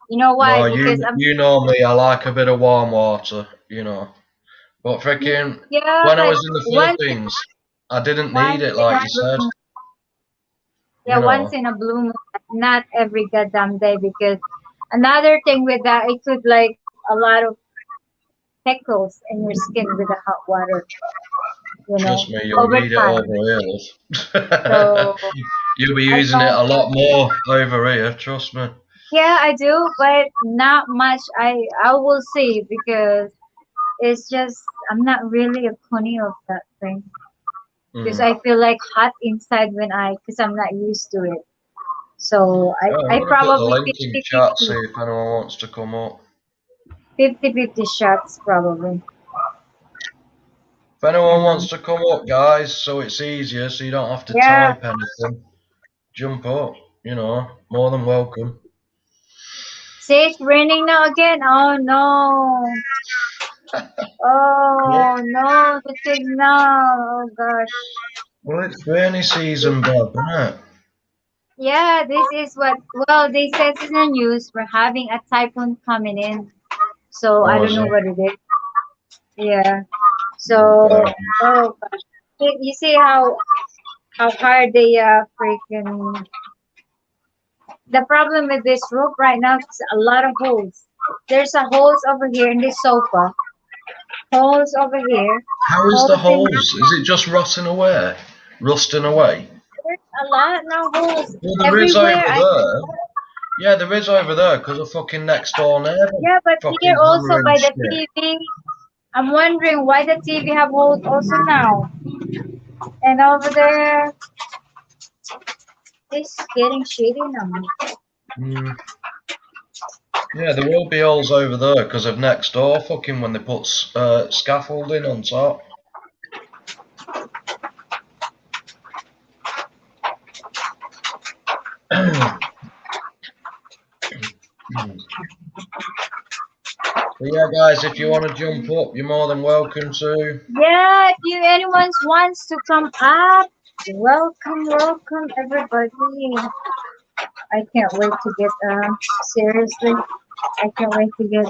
S2: You know why?
S3: No,
S2: Because
S3: you know me. I like a bit of warm water, you know. But freaking,
S2: yeah,
S3: when I
S2: but
S3: was in the
S2: once
S3: Philippines, I didn't need
S2: once
S3: it
S2: in
S3: like
S2: a
S3: you said.
S2: blue
S3: You
S2: once
S3: know.
S2: in a blue moon, not every goddamn day. Because another thing with that, it could like a lot of pickles in your skin with the hot water.
S3: Trust me, you'll
S2: Over
S3: need it
S2: time.
S3: over here, love.
S2: So
S3: You'll be
S2: I
S3: using it
S2: don't.
S3: a lot more over here, trust me.
S2: Yeah, I do, but not much. I will see because it's just I'm not really a pony of that thing because
S3: Mm.
S2: I feel like hot inside because I'm not used to it. So I
S3: Yeah, I'm
S2: I
S3: gonna put the
S2: probably
S3: link in chat, see if anyone wants to come up.
S2: 50 shots probably.
S3: If anyone
S2: And
S3: wants to come up, guys, so it's easier, so you don't have to
S2: yeah,
S3: type anything, jump up, more than welcome.
S2: see it's raining now again. Oh no.
S3: Yeah.
S2: Oh no, the signal. Oh gosh.
S3: Well, it's rainy season, Bob, isn't it?
S2: Yeah, this is they said in the news we're having a typhoon coming in. So I
S3: Oh,
S2: don't
S3: is
S2: know
S3: it?
S2: what it is. Yeah.
S3: Oh,
S2: So
S3: God.
S2: oh gosh. You see how hard they freaking the problem with this roof right now is a lot of holes. There's a holes over here in this sofa. Holes over here.
S3: How is the
S2: Holes in
S3: holes? Is it just rotting away? Rusting away?
S2: a lot now. Holes
S3: Well, there is over
S2: everywhere.
S3: there. Yeah, there is over there because of fucking next door neighbour.
S2: Yeah, but here
S3: Fucking
S2: also
S3: hammering
S2: by the
S3: shit.
S2: TV. I'm wondering why the TV have holes also now. And over there, it's getting shady now.
S3: Mm. Yeah, there will be holes over there because of next door. Fucking when they put scaffolding on top. But yeah, guys, if you want to jump up, you're more than welcome to.
S2: Yeah, if you anyone wants to come up, welcome everybody. I can't wait to get seriously. I can't wait to get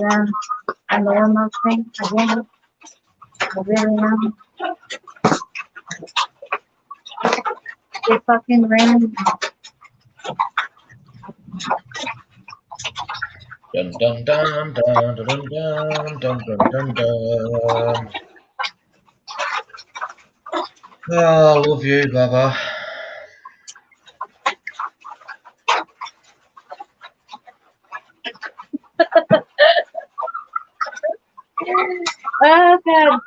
S2: a normal thing again. I really am. It fucking rain.
S3: Dun dun dun dun dun dun dun dun dun dun. Oh, I love you, Baba.
S2: Oh god.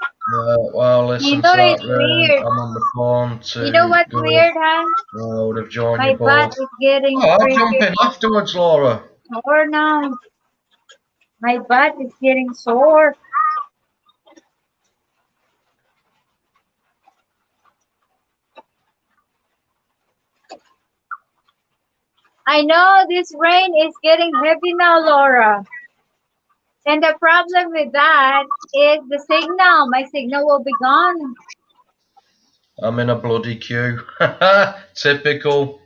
S3: Well, listen
S2: You
S3: to
S2: know
S3: that
S2: it's
S3: rain.
S2: weird.
S3: I'm on the phone
S2: You know
S3: to
S2: what's
S3: go.
S2: weird, huh?
S3: I would have joined
S2: My
S3: you
S2: butt
S3: both.
S2: is getting
S3: Oh, I'll jump
S2: freaking
S3: in afterwards, Laura.
S2: sore now. My butt is getting sore. I know this rain is getting heavy now, Laura. And the problem with that is the signal. My signal will be gone.
S3: I'm in a bloody queue. Typical.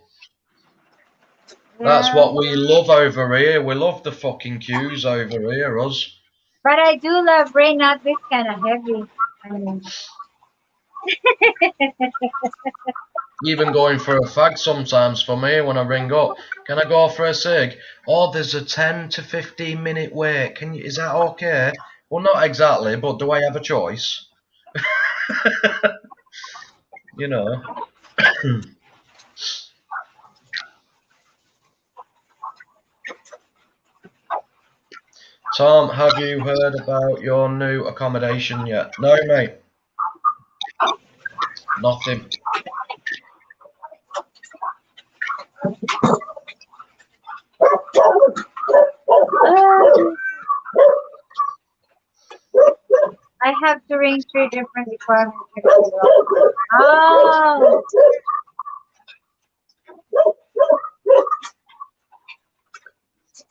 S3: That's
S2: Yeah.
S3: what we love over here. We love the fucking queues over here, us.
S2: But I do love rain, not this kind of heavy. I mean,
S3: Even going for a fag sometimes for me when I ring up. Can I go for a cig? Oh, there's a 10 to 15 minute wait. Is that okay? Well, not exactly, but do I have a choice? You know. Tom, have you heard about your new accommodation yet? No, mate. Nothing.
S2: I have to ring 3 different departments. Oh,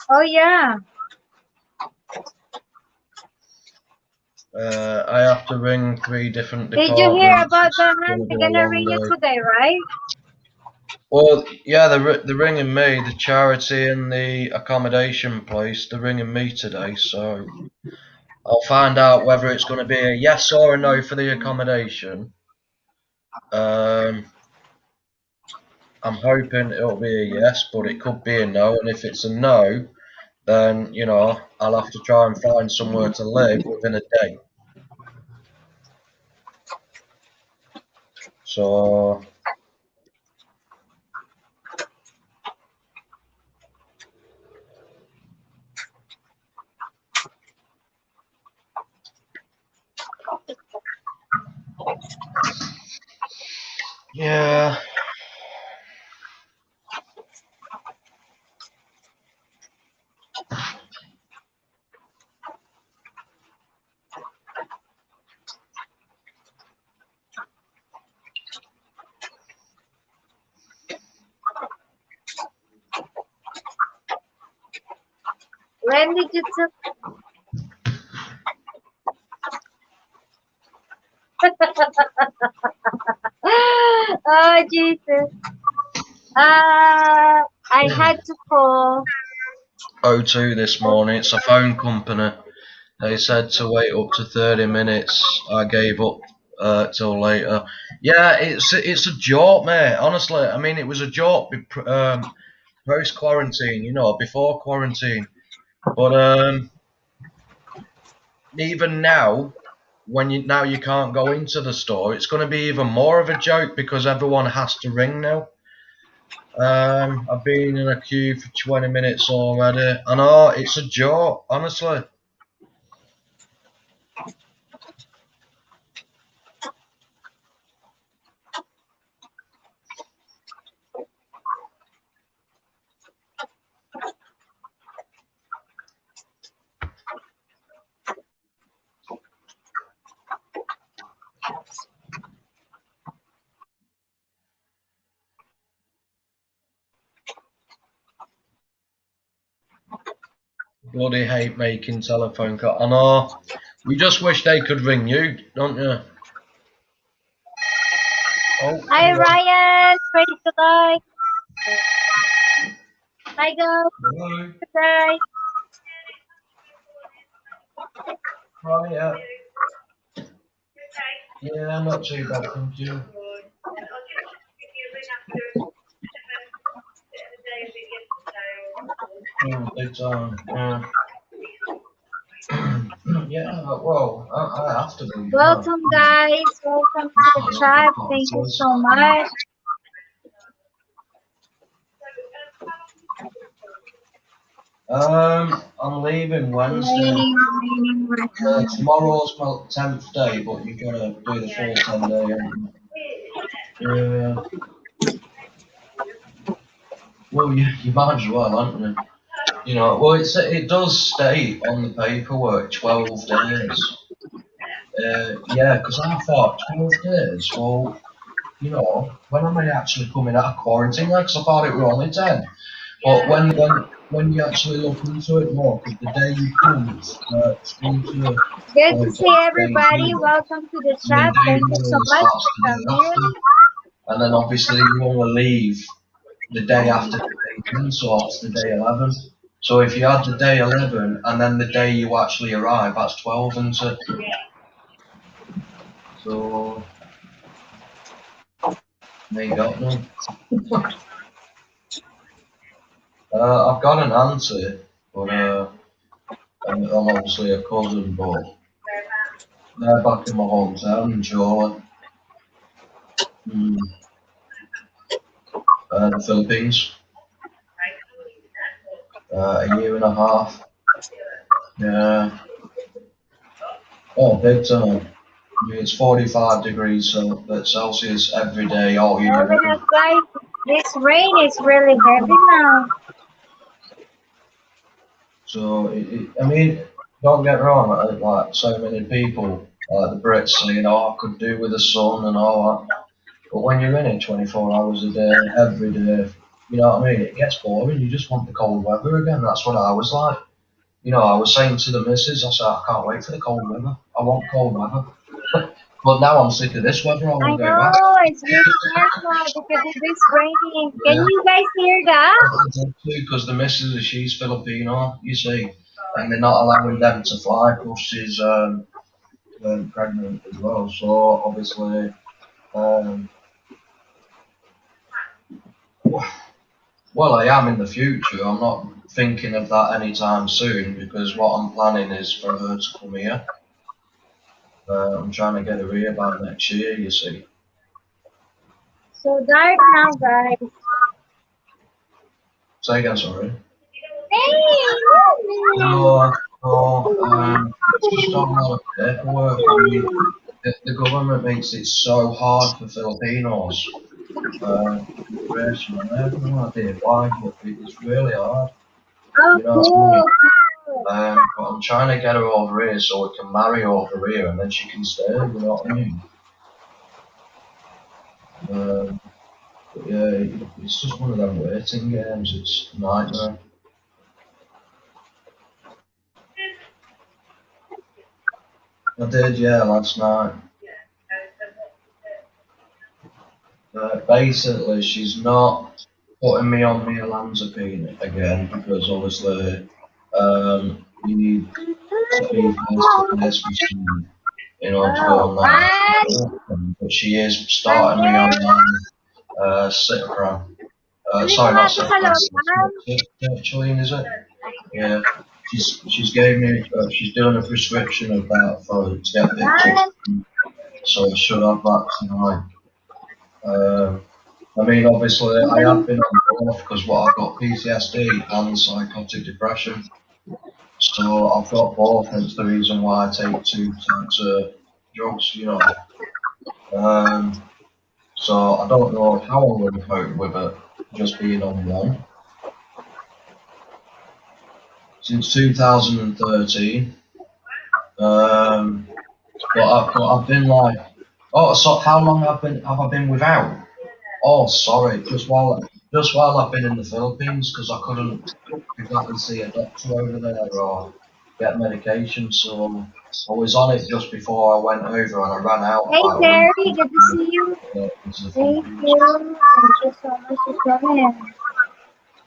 S2: oh yeah.
S3: I have to ring 3 different
S2: Did you hear
S3: departments.
S2: about
S3: It's
S2: the
S3: going
S2: man?
S3: to be
S2: They're
S3: a
S2: gonna
S3: long
S2: ring you
S3: day.
S2: today, right?
S3: Well, yeah, they're ringing me, the charity and the accommodation place. They're ringing me today, so I'll find out whether it's going to be a yes or a no for the accommodation. I'm hoping it'll be a yes, but it could be a no. And if it's a no, then I'll have to try and find somewhere to live within a day. So yeah.
S2: When did you took? Oh Jesus. I had to call.
S3: O2 this morning. It's a phone company. They said to wait up to 30 minutes. I gave up till later. Yeah, it's a joke, mate. Honestly, I mean, it was a joke post quarantine, before quarantine. But even now, when you can't go into the store, it's going to be even more of a joke because everyone has to ring now. I've been in a queue for 20 minutes already. I know, it's a joke, honestly. Bloody hate making telephone calls. I know. You just wish they could ring you, don't you? Oh,
S4: Hi,
S3: hello.
S4: Ryan. Praise the Lord. Hi, go.
S3: Hello.
S4: Guys.
S3: Oh, yeah. Yeah, not too bad, thank you. Big time, yeah. Yeah, well, I have to be, you know.
S4: Welcome, guys. Welcome to the chat. Thank you so much.
S3: I'm leaving Wednesday.
S4: Raining right now.
S3: Tomorrow's my 10th day, but you're gonna do the full 10 day. Yeah. Well, you might as well, aren't you? You know, well, it does state on the paperwork 12 days. Yeah, because I thought 12 days. Well, you know, when am I actually coming out of quarantine? Because I thought it were only 10. But when you actually look into it more, because the day you come, it's going to
S4: Good to
S3: like
S4: see
S3: day
S4: everybody.
S3: zero.
S4: Welcome to the
S3: And then
S4: chat.
S3: day
S4: Thank you so
S3: zero
S4: much
S3: starts
S4: for
S3: the day
S4: coming.
S3: after. And then obviously you want to leave the day after the day 10, so that's the day 11. So if you add the day 11 and then the day you actually arrive, that's 12, isn't it? So, there you go, no. I've got an auntie, but, and obviously a cousin, but they're back in my hometown in Jola, the Philippines, a year and a half. Yeah. Oh, big time. I mean, it's 45 degrees Celsius every day, all year
S4: Oh,
S3: round.
S4: guys, this rain is really heavy now.
S3: So, I mean, don't get wrong, like so many people, like the Brits saying, oh, I could do with the sun and all that. But when you're in it 24 hours a day, every day, you know what I mean? It gets boring. You just want the cold weather again. That's what I was like. You know, I was saying to the missus, I said, I can't wait for the cold weather. I want cold weather. But now I'm sick of this weather. I
S4: I
S3: want to go back.
S4: know, it's really hard now because of this raining. Can
S3: Yeah.
S4: you guys hear that?
S3: Because the missus, she's Filipino, you see, and they're not allowing them to fly. Plus, she's pregnant as well. So obviously, um, well, I am in the future. I'm not thinking of that anytime soon because what I'm planning is for her to come here. I'm trying to get her here by next year. You see.
S4: So dark now, guys.
S3: Say again, sorry.
S4: Hey,
S3: No, no, it's just all a lot of paperwork. I mean, the government makes it so hard for Filipinos. Immigration, I have no idea why, but it's really hard.
S4: oh,
S3: You know what I mean?
S4: cool.
S3: But I'm trying to get her over here so we can marry over here and then she can stay. You know what I mean? But yeah, it's just one of them waiting games. It's a nightmare. I did, yeah, last night. Basically, she's not putting me on my olanzapine again because obviously you need to be face to face with someone in order to go
S4: Oh,
S3: on
S4: what?
S3: that. But she is
S4: And
S3: starting me
S4: then,
S3: on Citipram.
S4: hindi mo
S3: Sorry,
S4: nga
S3: not
S4: ito sa
S3: Citipram.
S4: looban.
S3: Sertraline, is it? Yeah. She's gave me. She's doing a prescription of that for to get picked up.
S4: Yan.
S3: So I should have that tonight. I mean, obviously, I have been on both because what I've got PTSD and psychotic depression. So I've got both, hence the reason why I take two types of drugs, you know. So I don't know how I'm going to cope with it, just being on one. Since 2013, but I've been like, oh, so how long have I been without? Oh, sorry, just while I've been in the Philippines because I couldn't exactly see a doctor over there or get medication, so I was on it just before I went over and I ran out
S2: Hey,
S3: about a week
S2: Terry, good to see you.
S3: into the
S2: Thank
S3: Philippines.
S2: you. Thank you so much for coming.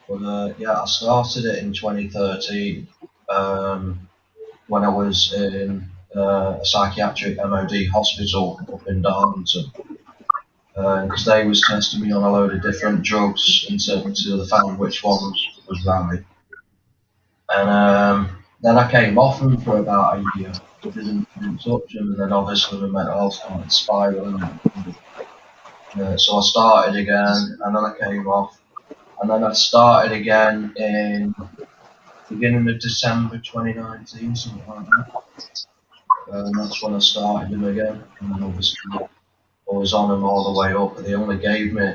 S3: But yeah, I started it in 2013 when I was in a psychiatric MOD hospital up in Darlington. Because they was testing me on a load of different drugs until they found which one was right. And then I came off them for about a year. Didn't touch them, and then obviously the mental health started spiraling. So I started again, and then I came off, and then I started again in beginning of December 2019, something like that. And that's when I started them again, and then obviously I was on them all the way up, but they only gave me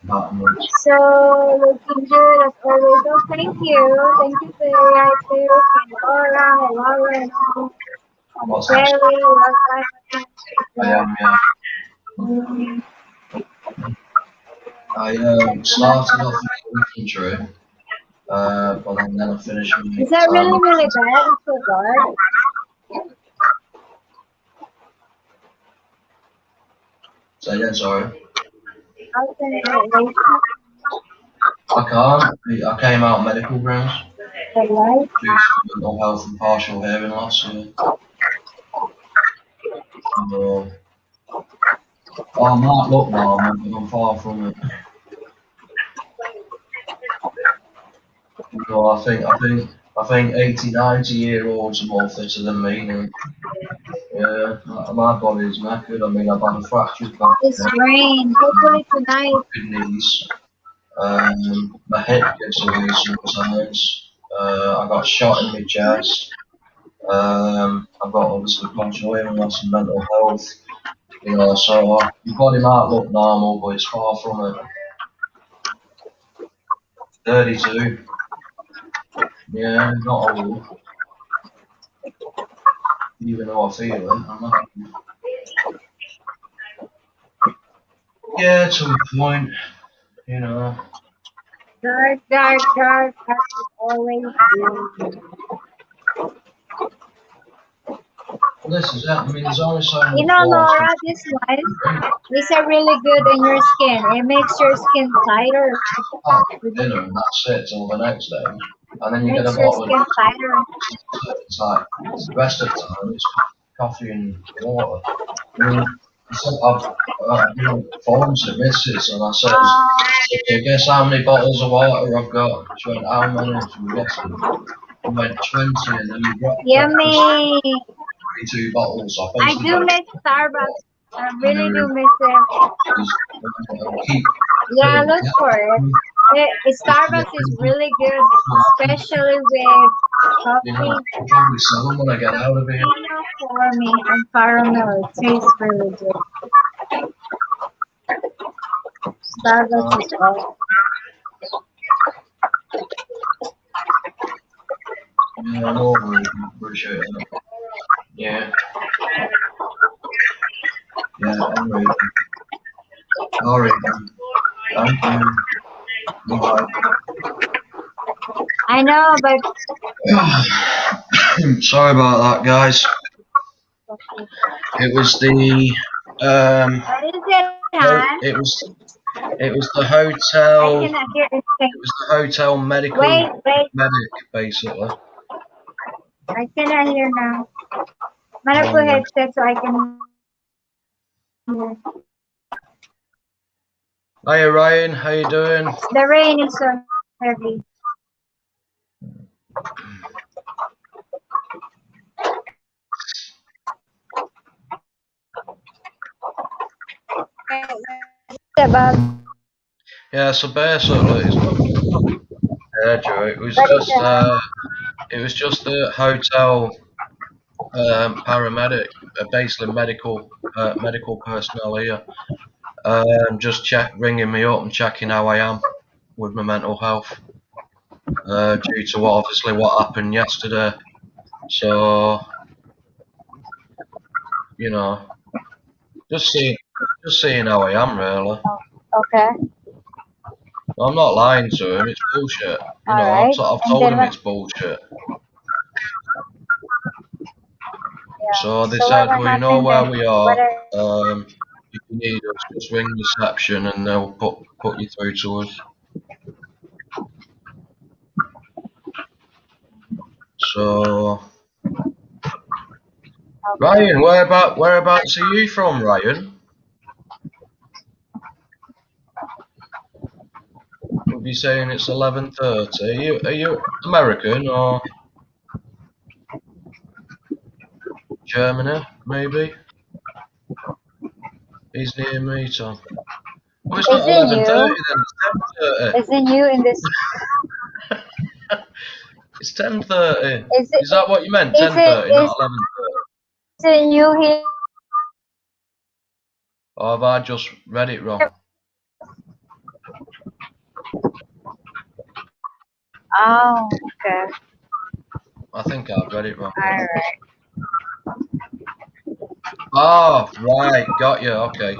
S3: about a month.
S2: So, looking good as always. Oh, thank you. Thank you, Terry. Hi, Terry. Laura, Lauren,
S3: What's that?
S2: Terry, Laura.
S3: I am, yeah.
S2: Mm.
S3: I started off in infantry, but then I finished my
S2: Is that
S3: time.
S2: really, really bad? It's so dark.
S3: So yeah, sorry.
S2: How can I wait
S3: I can't. I came out medical grounds
S2: the light?
S3: due to mental health and partial hearing loss. Yeah. So, I might look normal, but I'm far from it. You know, I think 80, 90-year-olds are more fitter than me. And, yeah, my body's knackered. I mean, I've had a fractured back,
S2: It's rain. Hopefully tonight.
S3: kidneys. My hip gives away sometimes. I got shot in my chest. I've got obviously partial hearing loss and mental health. You know, so your body might look normal, but it's far from it. 32. Yeah, not old. Even though I feel it, I'm not. Yeah, to a point, you know.
S2: Dark, dark, dark, as it always is.
S3: This is it. I mean, there's only so
S2: You
S3: much
S2: know,
S3: water.
S2: Laura, this one is a really good on your skin. It makes your skin tighter.
S3: Have
S2: It
S3: dinner and that's it till the next day. And then you get a
S2: makes your
S3: bottle of
S2: skin tighter.
S3: it's like the rest of the time it's coffee and water. I mean, I said I've been on forums to missus and I says, okay, guess how many bottles of water I've got? She went, how many? She was guessing. I went 20 and then we got breakfast
S2: Yummy.
S3: 22 bottles. I
S2: I
S3: basically
S2: do
S3: got
S2: miss Starbucks. I really do
S3: and
S2: miss them.
S3: keep
S2: Yeah,
S3: filling
S2: look for it. Starbucks is really good, especially with
S3: you know,
S2: coffee.
S3: I'll probably sell them when I get out of here.
S2: Cappuccino for me and caramel. It tastes really good. Starbucks is all.
S3: Yeah, I know, really appreciate it. Yeah, yeah, I'm ready. Alright, thank you. Bye.
S2: I know, but
S3: Sorry about that, guys. It was the
S2: what is it, hon?
S3: it was the
S2: I
S3: hotel.
S2: cannot hear anything.
S3: It was the hotel
S2: Wait, wait.
S3: medic, basically.
S2: I cannot hear now. I'm gonna put
S3: Um,
S2: headset so I can hear.
S3: Hiya, Ryan. How you doing?
S2: The rain is so heavy. about?
S3: Yeah, so basically, yeah, Joe, it was just a hotel paramedic, basically medical personnel here, just ringing me up and checking how I am with my mental health, due to what happened yesterday. So, you know, just seeing how I am really.
S2: Okay.
S3: I'm not lying to him. It's bullshit. You know,
S2: Alright.
S3: I've
S2: And
S3: told
S2: then
S3: him
S2: what?
S3: it's bullshit.
S2: Yeah.
S3: So they
S2: So what
S3: said,
S2: will
S3: well, you know
S2: happen
S3: where
S2: then?
S3: we
S2: What
S3: are.
S2: are,
S3: If you need us, just ring reception and they'll put you through to us. So, Ryan, whereabouts are you from, Ryan? We'll be saying it's 11:30. Are you American or Germany? Maybe. He's near me, Tom. Well, it's not
S2: isn't
S3: 11:30
S2: you?
S3: then. It's 10:30.
S2: Isn't you in this?
S3: It's 10:30.
S2: Is it?
S3: Is that what you meant?
S2: Is it?
S3: 10:30, not 11:30.
S2: Isn't you here?
S3: Or have I just read it wrong?
S2: Oh, okay.
S3: I think I've read it wrong.
S2: Alright.
S3: Oh, right, got you. Okay,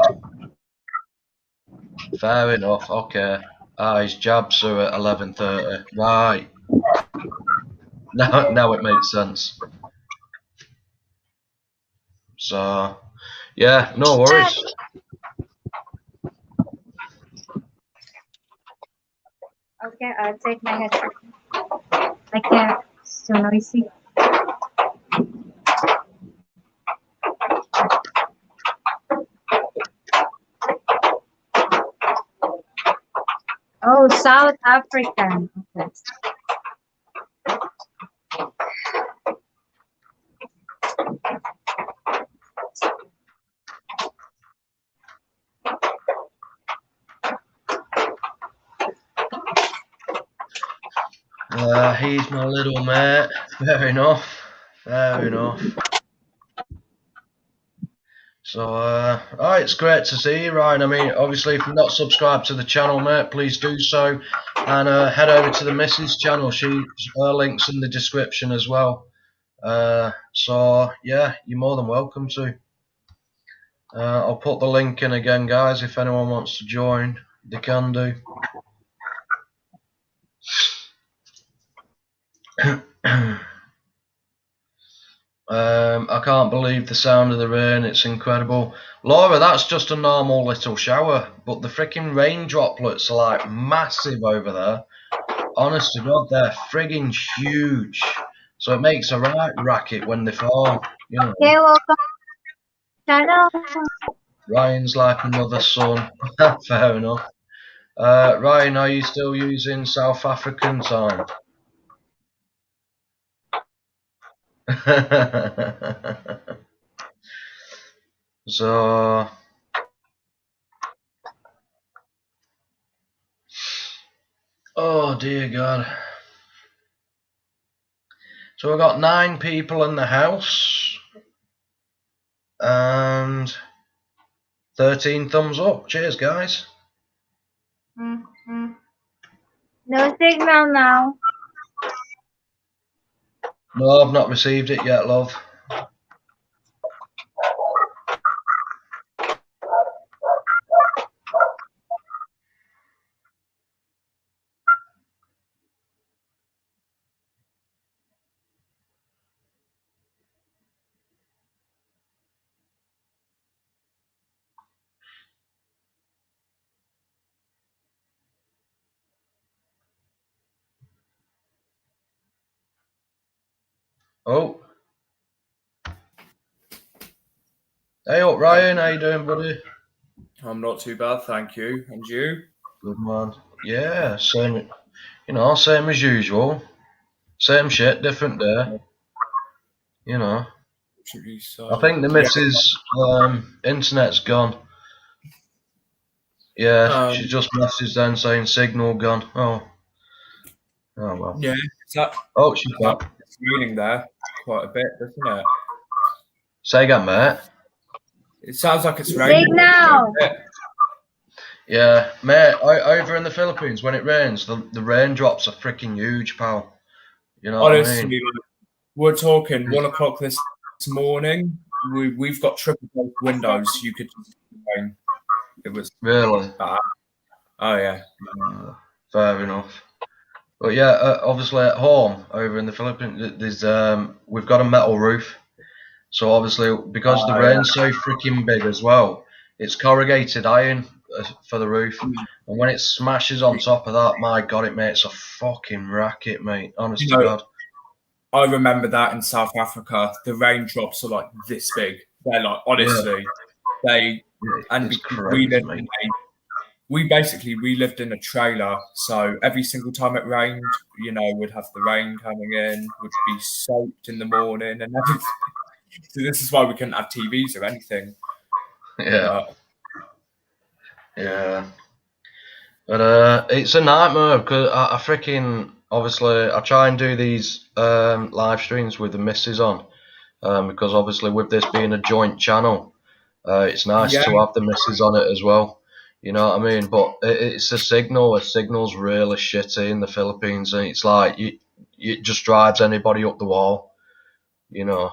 S3: fair enough. Okay. His jabs are at 11:30. Right. Now it makes sense. So, yeah, no worries.
S2: Okay, I'll take my headset. I can't. It's too noisy. Oh, South African. Okay.
S3: He's my little mate. Fair enough. Fair enough. So, oh, it's great to see you, Ryan. I mean, obviously, if you're not subscribed to the channel, mate, please do so. And head over to the Mrs. channel. Her link's in the description as well. So, yeah, you're more than welcome to. I'll put the link in again, guys. If anyone wants to join, they can do. I can't believe the sound of the rain. It's incredible. Laura, that's just a normal little shower, but the freaking rain droplets are like massive over there. Honest to God, they're frigging huge. So it makes a right racket when they fall. You know,
S2: Okay, welcome. Channel.
S3: Ryan's like another son. Fair enough. Ryan, are you still using South African time? So, oh dear God. So we've got 9 people in the house and 13 thumbs up. Cheers, guys.
S2: Mm-hmm. No signal now.
S3: No, I've not received it yet, love. Oh. Hey up, Ryan. How you doing, buddy?
S6: I'm not too bad, thank you. And you?
S3: Good man. Yeah, same. You know, same as usual. Same shit, different day. You know. I think the missus' internet's gone. Yeah, she just messaged then saying signal gone. Oh well.
S6: Yeah,
S3: Oh, she's back.
S6: it's raining there quite a bit, doesn't it?
S3: Say again, mate.
S6: It sounds like it's raining
S2: Signal.
S6: a bit.
S3: Yeah, mate. Over in the Philippines, when it rains, the raindrops are freaking huge, pal. You know what I
S6: Honestly,
S3: mean?
S6: we're talking 1 o'clock this morning. We've got triple both windows. You could just rain. It was
S3: Really?
S6: bad. Oh yeah.
S3: Fair enough. But yeah, obviously at home over in the Philippines, there's we've got a metal roof. So obviously, because the rain's so freaking big as well, it's corrugated iron for the roof. And when it smashes on top of that, my God, it makes a fucking racket, mate. Honest
S6: You
S3: to
S6: know,
S3: God.
S6: I remember that in South Africa, the raindrops are like this big. They're like honestly, they and
S3: It's
S6: because we
S3: crazy,
S6: lived
S3: mate.
S6: we lived in a trailer, so every single time it rained, we'd have the rain coming in, would be soaked in the morning and everything. So this is why we couldn't have TVs or anything.
S3: Yeah. Yeah. But it's a nightmare because I freaking obviously I try and do these live streams with the missus on because obviously with this being a joint channel, it's nice
S6: Yeah,
S3: to have the missus on it as well. You know what I mean? But it's a signal. A signal's really shitty in the Philippines, and it's like it just drives anybody up the wall. You know.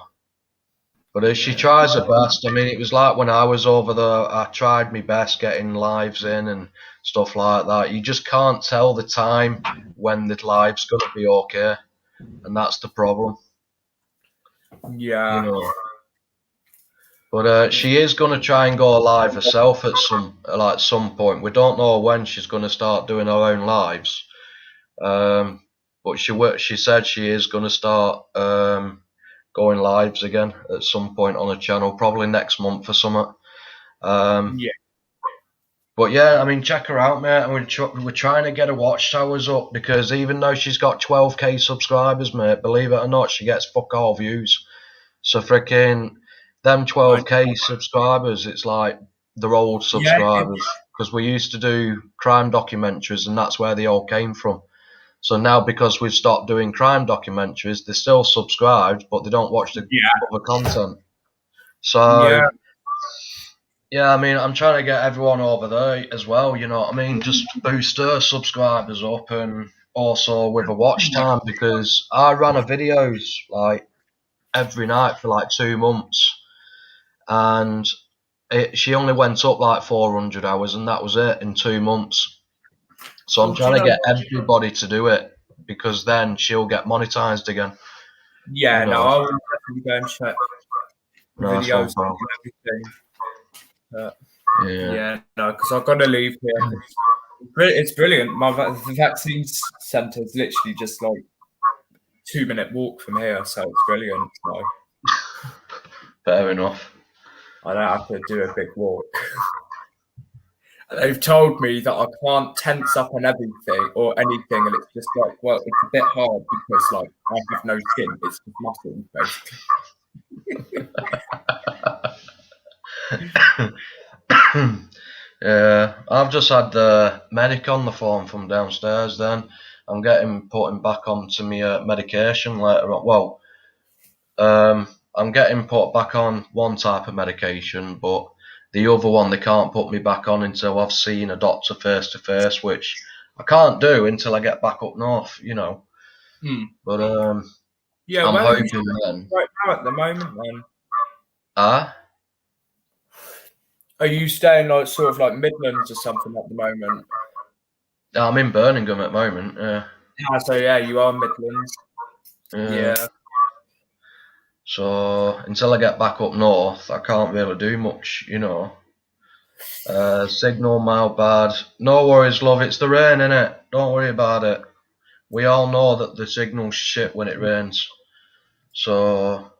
S3: But she tries her best. I mean, it was like when I was over there, I tried my best getting lives in and stuff like that. You just can't tell the time when the live's going to be okay, and that's the problem, you
S6: yeah,
S3: know. But she is going to try and go live herself at some point. We don't know when she's going to start doing her own lives. But she said she is going to start going lives again at some point on her channel, probably next month or something.
S6: yeah,
S3: But yeah, I mean, check her out, mate. And we're trying to get her watch towers up because even though she's got 12k subscribers, mate, believe it or not, she gets fuck all views. So freaking them 12k subscribers, it's like they're old
S6: yeah,
S3: subscribers because we used to do crime documentaries and that's where they all came from. So now because we've stopped doing crime documentaries, they're still subscribed, but they don't watch the other content. So
S6: yeah,
S3: yeah, I mean, I'm trying to get everyone over there as well, you know what I mean? Just boost her subscribers up and also with a watch time because I ran her videos like every night for like 2 months and she only went up like 400 hours and that was it in 2 months. So I'm
S6: Well, do you
S3: trying to
S6: know
S3: get
S6: what?
S3: everybody to do it because then she'll get monetized again.
S6: Yeah,
S3: You
S6: no,
S3: know,
S6: I will definitely go and check the
S3: nice one,
S6: videos
S3: pal.
S6: and everything. But
S3: Yeah.
S6: yeah, no, because I've got to leave here. It's brilliant. The vaccine centre is literally just like 2-minute walk from here, so it's brilliant. So
S3: Fair enough.
S6: I don't have to do a big walk. They've told me that I can't tense up on everything or anything, and it's just like, well, it's a bit hard because like I have no skin; it's just muscle, basically.
S3: Yeah, I've just had the medic on the phone from downstairs. Then I'm getting putting back onto my medication later on. Well, I'm getting put back on one type of medication, but the other one they can't put me back on until I've seen a doctor face to face, which I can't do until I get back up north, you know. But
S6: Yeah,
S3: I'm
S6: where are you
S3: hoping then.
S6: right now at the moment? Then
S3: Ah,
S6: are you staying like sort of like Midlands or something at the moment?
S3: I'm in Birmingham at the moment. Yeah.
S6: So yeah, you are Midlands.
S3: Yeah.
S6: Yeah.
S3: So until I get back up north, I can't really do much, you know. Signal mild bad. No worries, love. It's the rain, innit? Don't worry about it. We all know that the signal's shit when it rains. So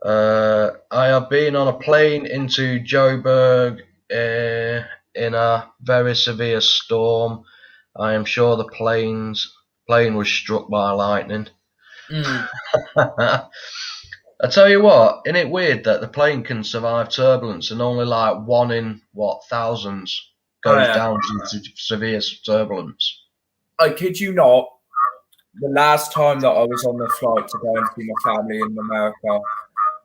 S3: I have been on a plane into Joburg in a very severe storm. I am sure the plane was struck by lightning. I tell you what, isn't it weird that the plane can survive turbulence and only like one in thousands goes down due to severe turbulence.
S6: I kid you not, the last time that I was on the flight to go and see my family in America,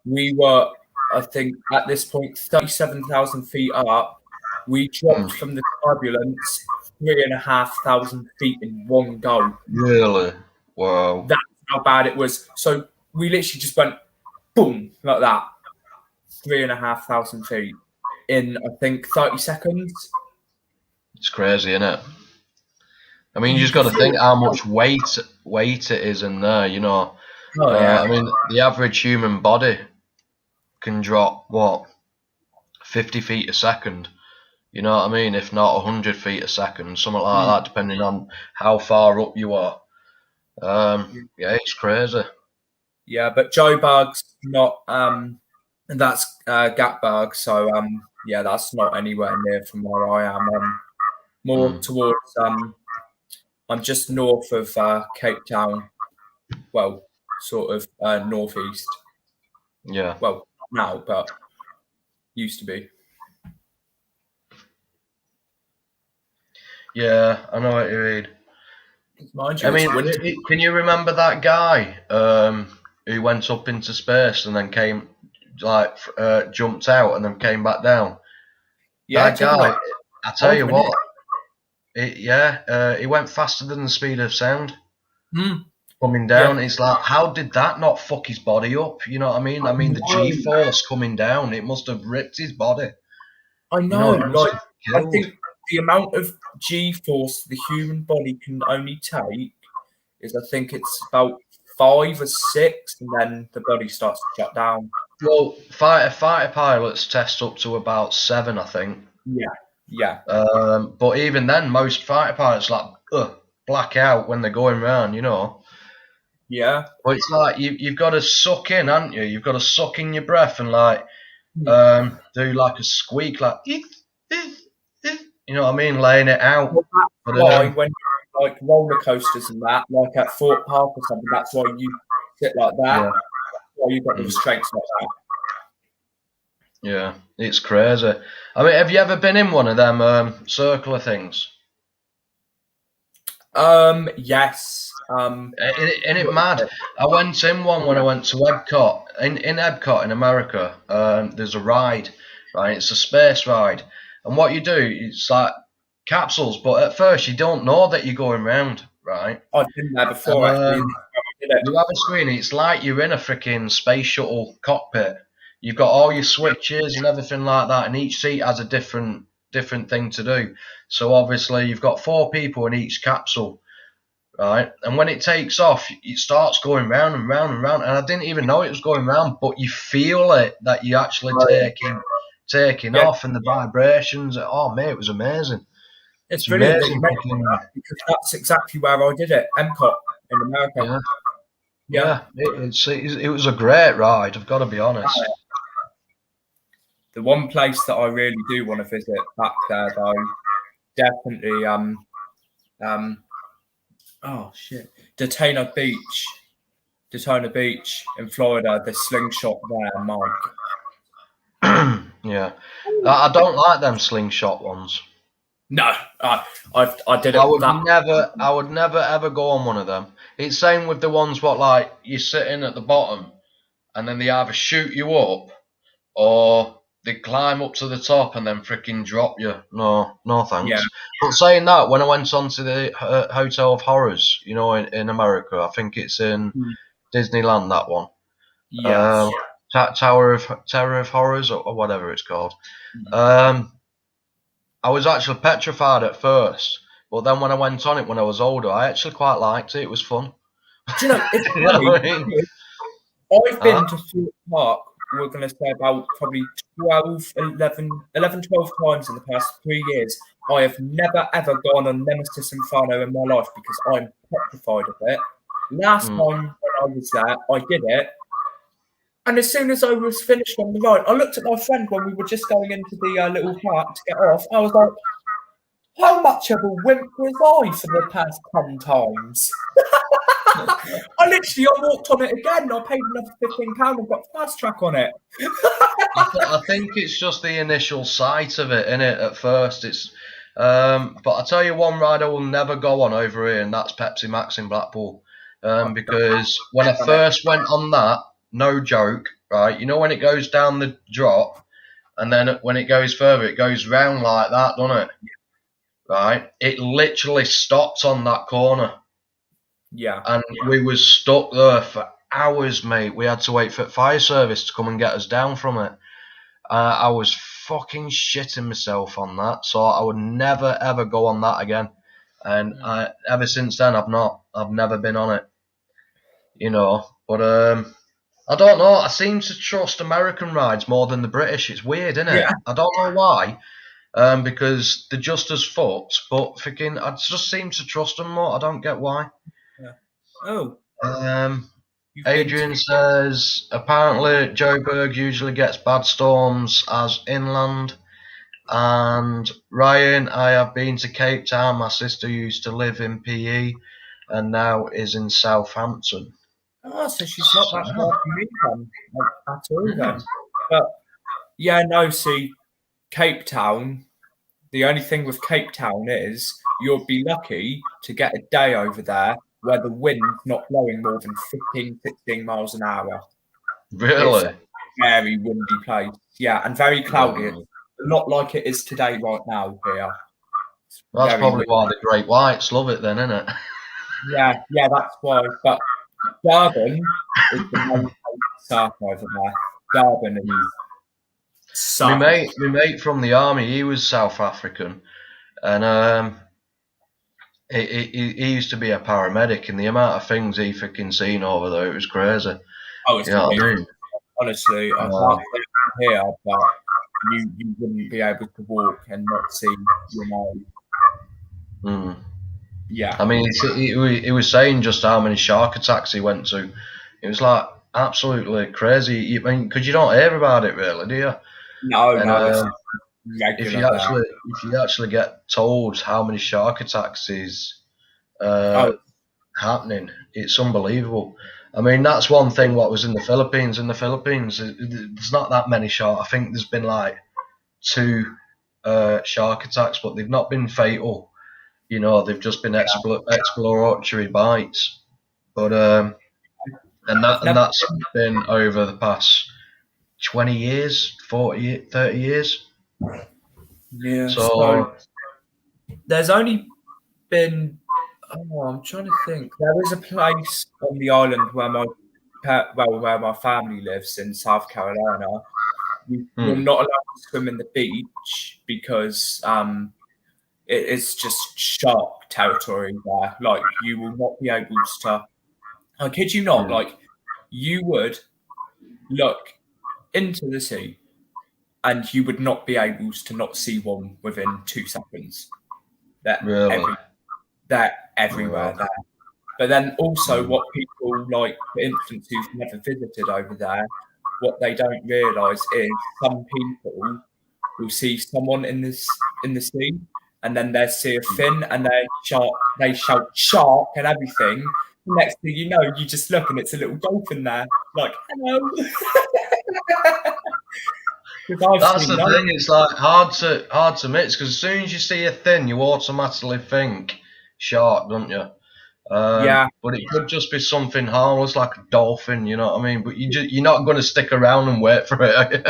S6: we were, I think, at this point, 37,000 feet up. We dropped from the turbulence 3,500 feet in one go.
S3: Really? Wow.
S6: That's how bad it was. So we literally just went boom, like that. 3,500 feet in, I think, 30 seconds.
S3: It's crazy, isn't it? I mean, you just got to think how much weight it is in there, you know.
S6: Oh, yeah.
S3: I mean, the average human body can drop, 50 feet a second? You know what I mean? If not 100 feet a second, something like that, depending on how far up you are. Yeah, it's crazy.
S6: Yeah, but Joburg's not, and that's Gatberg, so yeah, that's not anywhere near from where I am. More towards, I'm just north of Cape Town, well, sort of northeast.
S3: Yeah.
S6: Well, now, but used to be.
S3: Yeah, I know what you mean.
S6: Mind you,
S3: I mean,
S6: it's
S3: can you remember that guy who went up into space and then came, jumped out and then came back down?
S6: yeah,
S3: That guy, I tell you what, he went faster than the speed of sound. Coming down,
S6: Yeah.
S3: it's like, how did that not fuck his body up? You know what I mean? I mean, the G-force coming down, it must have ripped his body.
S6: I know,
S3: You know,
S6: I think the amount of G-force the human body can only take is, I think it's about 5 or 6, and then the body starts to shut down.
S3: Well, fighter pilots test up to about 7, I think.
S6: Yeah.
S3: But even then, most fighter pilots black out when they're going round, you know.
S6: Yeah.
S3: But it's like you've got to suck in, haven't you? You've got to suck in your breath and do like a squeak, like you know what I mean, laying it out.
S6: Well, that's why when you're like roller coasters and that, like at Fort Park or something, that's why you sit like that.
S3: Yeah.
S6: That's why you've got the restraints like that.
S3: Yeah, it's crazy. I mean, have you ever been in one of them circular things?
S6: Yes.
S3: Isn't it mad? I went in one when I went to Epcot. In Epcot in America, there's a ride, right? It's a space ride. And what you do, it's like capsules, but at first you don't know that you're going round, right?
S6: I've been there before, actually.
S3: You have a screen, it's like you're in a freaking space shuttle cockpit. You've got all your switches and everything like that, and each seat has a different thing to do. So obviously you've got 4 people in each capsule, right? And when it takes off, it starts going round and round and round. And I didn't even know it was going round, but you feel it, that you're actually taking off, and the vibrations. Oh mate, it was amazing.
S6: It's brilliant that you mentioned that, because that's exactly where I did it, Epcot in America.
S3: Yeah. It was a great ride, I've got to be honest.
S6: The one place that I really do want to visit back there, though, definitely Daytona Beach in Florida, the slingshot there, Mike.
S3: Yeah, I don't like them slingshot ones.
S6: No, I did it.
S3: I would never ever go on one of them. It's same with the ones what like you're sitting at the bottom, and then they either shoot you up, or they climb up to the top and then freaking drop you. No thanks. Yeah. But saying that, when I went on to the Hotel of Horrors, you know, in America, I think it's in Disneyland, that one.
S6: Yes.
S3: Tower of Horrors or whatever it's called. I was actually petrified at first, but then when I went on it when I was older, I actually quite liked it. It was fun.
S6: Do you know, it's funny, you know what I mean? I've been to Fort Park, we're going to say about probably 12 times in the past 3 years. I have never ever gone on Nemesis Inferno in my life because I'm petrified of it. Last time when I was there, I did it. And as soon as I was finished on the ride, I looked at my friend when we were just going into the little park to get off. I was like, how much of a wimp was I for the past 10 times? I walked on it again. I paid another £15 and got fast track on it.
S3: I think it's just the initial sight of it, innit? At first, But I tell you one ride I will never go on over here, and that's Pepsi Max in Blackpool. Because when I first went on that, no joke, right? You know when it goes down the drop, and then when it goes further, it goes round like that, doesn't it? Right? It literally stopped on that corner.
S6: Yeah.
S3: And we was stuck there for hours, mate. We had to wait for fire service to come and get us down from it. I was fucking shitting myself on that, so I would never ever go on that again. And ever since then, I've never been on it. You know, but I don't know. I seem to trust American rides more than the British. It's weird, isn't it?
S6: Yeah.
S3: I don't know why. Because they're just as fucked, but freaking, I just seem to trust them more. I don't get why.
S6: Yeah. Oh. You've
S3: Adrian says apparently Joburg usually gets bad storms as inland. And Ryan, I have been to Cape Town. My sister used to live in PE and now is in Southampton.
S6: Oh, so she's not that far from me then, at all then. But yeah, no, see, Cape Town, the only thing with Cape Town is you'll be lucky to get a day over there where the wind's not blowing more than 15, 16 miles an hour.
S3: Really?
S6: It's a very windy place. Yeah, and very cloudy.
S3: Oh.
S6: Not like it is today right now here.
S3: That's probably why the great whites love it then, isn't it?
S6: Yeah, that's why. But Durban is the main surf over there. Durban is surf.
S3: My mate from the army, he was South African, and he used to be a paramedic, and the amount of things he freaking seen over there, it was crazy.
S6: Oh, it's
S3: you know what I mean?
S6: Honestly, I can't say it here, but you wouldn't be able to walk and not see, Yeah.
S3: I mean, he was saying just how many shark attacks he went to. It was like absolutely crazy. I mean, because you don't hear about it really, do you?
S6: No,
S3: and,
S6: it's
S3: if you actually get told how many shark attacks is happening, it's unbelievable. I mean, that's one thing. What was in the Philippines? In the Philippines, there's not that many shark. I think there's been like 2 shark attacks, but they've not been fatal. You know, they've just been exploratory bites. But and that's been over the past 20 years, 40, 30 years.
S6: Yeah.
S3: So
S6: there's only been. Oh, I'm trying to think. There is a place on the island where my family lives in South Carolina. You're not allowed to swim in the beach because it's just shark territory there. Like, you will not be able to. I kid you not. Like, you would look into the sea, and you would not be able to not see one within 2 seconds. They're everywhere there. But then also what people, like, for instance, who've never visited over there, what they don't realise is some people will see someone in the sea, and then they see a fin and they shout shark and everything. Next thing you know, you just look and it's a little dolphin there. Like, hello.
S3: That's the thing. It's like hard to mix, because as soon as you see a fin, you automatically think shark, don't you? But it could just be something harmless like a dolphin. You know what I mean? But you're not going to stick around and wait for it.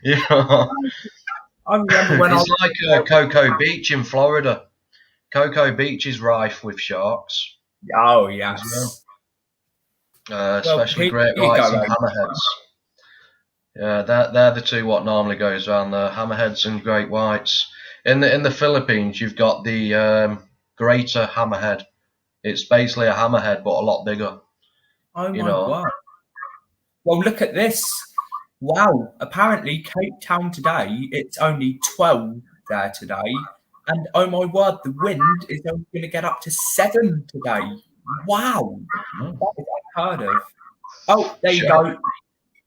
S3: You know.
S6: I remember when
S3: it's like Cocoa Beach in Florida. Cocoa Beach is rife with sharks.
S6: Oh yes.
S3: Especially great whites and hammerheads. Yeah, they're the 2 what normally goes around there. Hammerheads and great whites. In the Philippines, you've got the greater hammerhead. It's basically a hammerhead, but a lot bigger.
S6: Oh my God. Well, look at this. Wow. Apparently, Cape Town today, it's only 12 there today. And oh my word, the wind is only going to get up to 7 today. Wow. That is unheard of. Oh, there you go.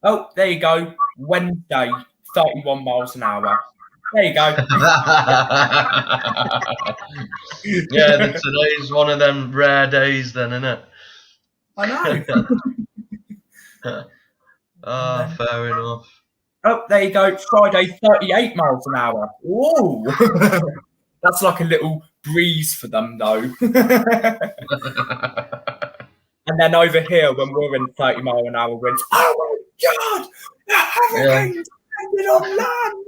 S6: Oh, there you go. Wednesday, 31 miles an hour. There you go.
S3: Yeah, today's one of them rare days then, isn't it?
S6: I know.
S3: Fair enough.
S6: Oh, there you go. Friday, 38 miles an hour. Whoa. That's like a little breeze for them, though. And then over here, when we're in 30-mile-an-hour winds, oh my God, the hurricane's landed on land.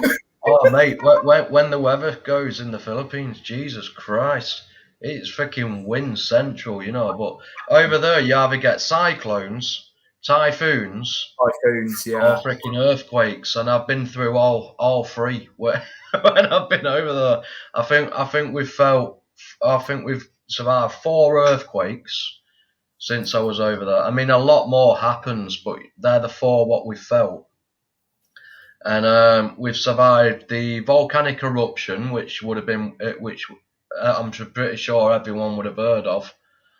S6: No.
S3: Oh, mate, when the weather goes in the Philippines, Jesus Christ, it's freaking wind central, you know. But over there, you either get cyclones, typhoons,
S6: Typhoons,
S3: or
S6: yeah.
S3: freaking earthquakes, and I've been through all three. When I've been over there, I think we've survived 4 earthquakes since I was over there. I mean, a lot more happens, but they're the 4 what we felt. And we've survived the volcanic eruption, which would have been, I'm pretty sure everyone would have heard of.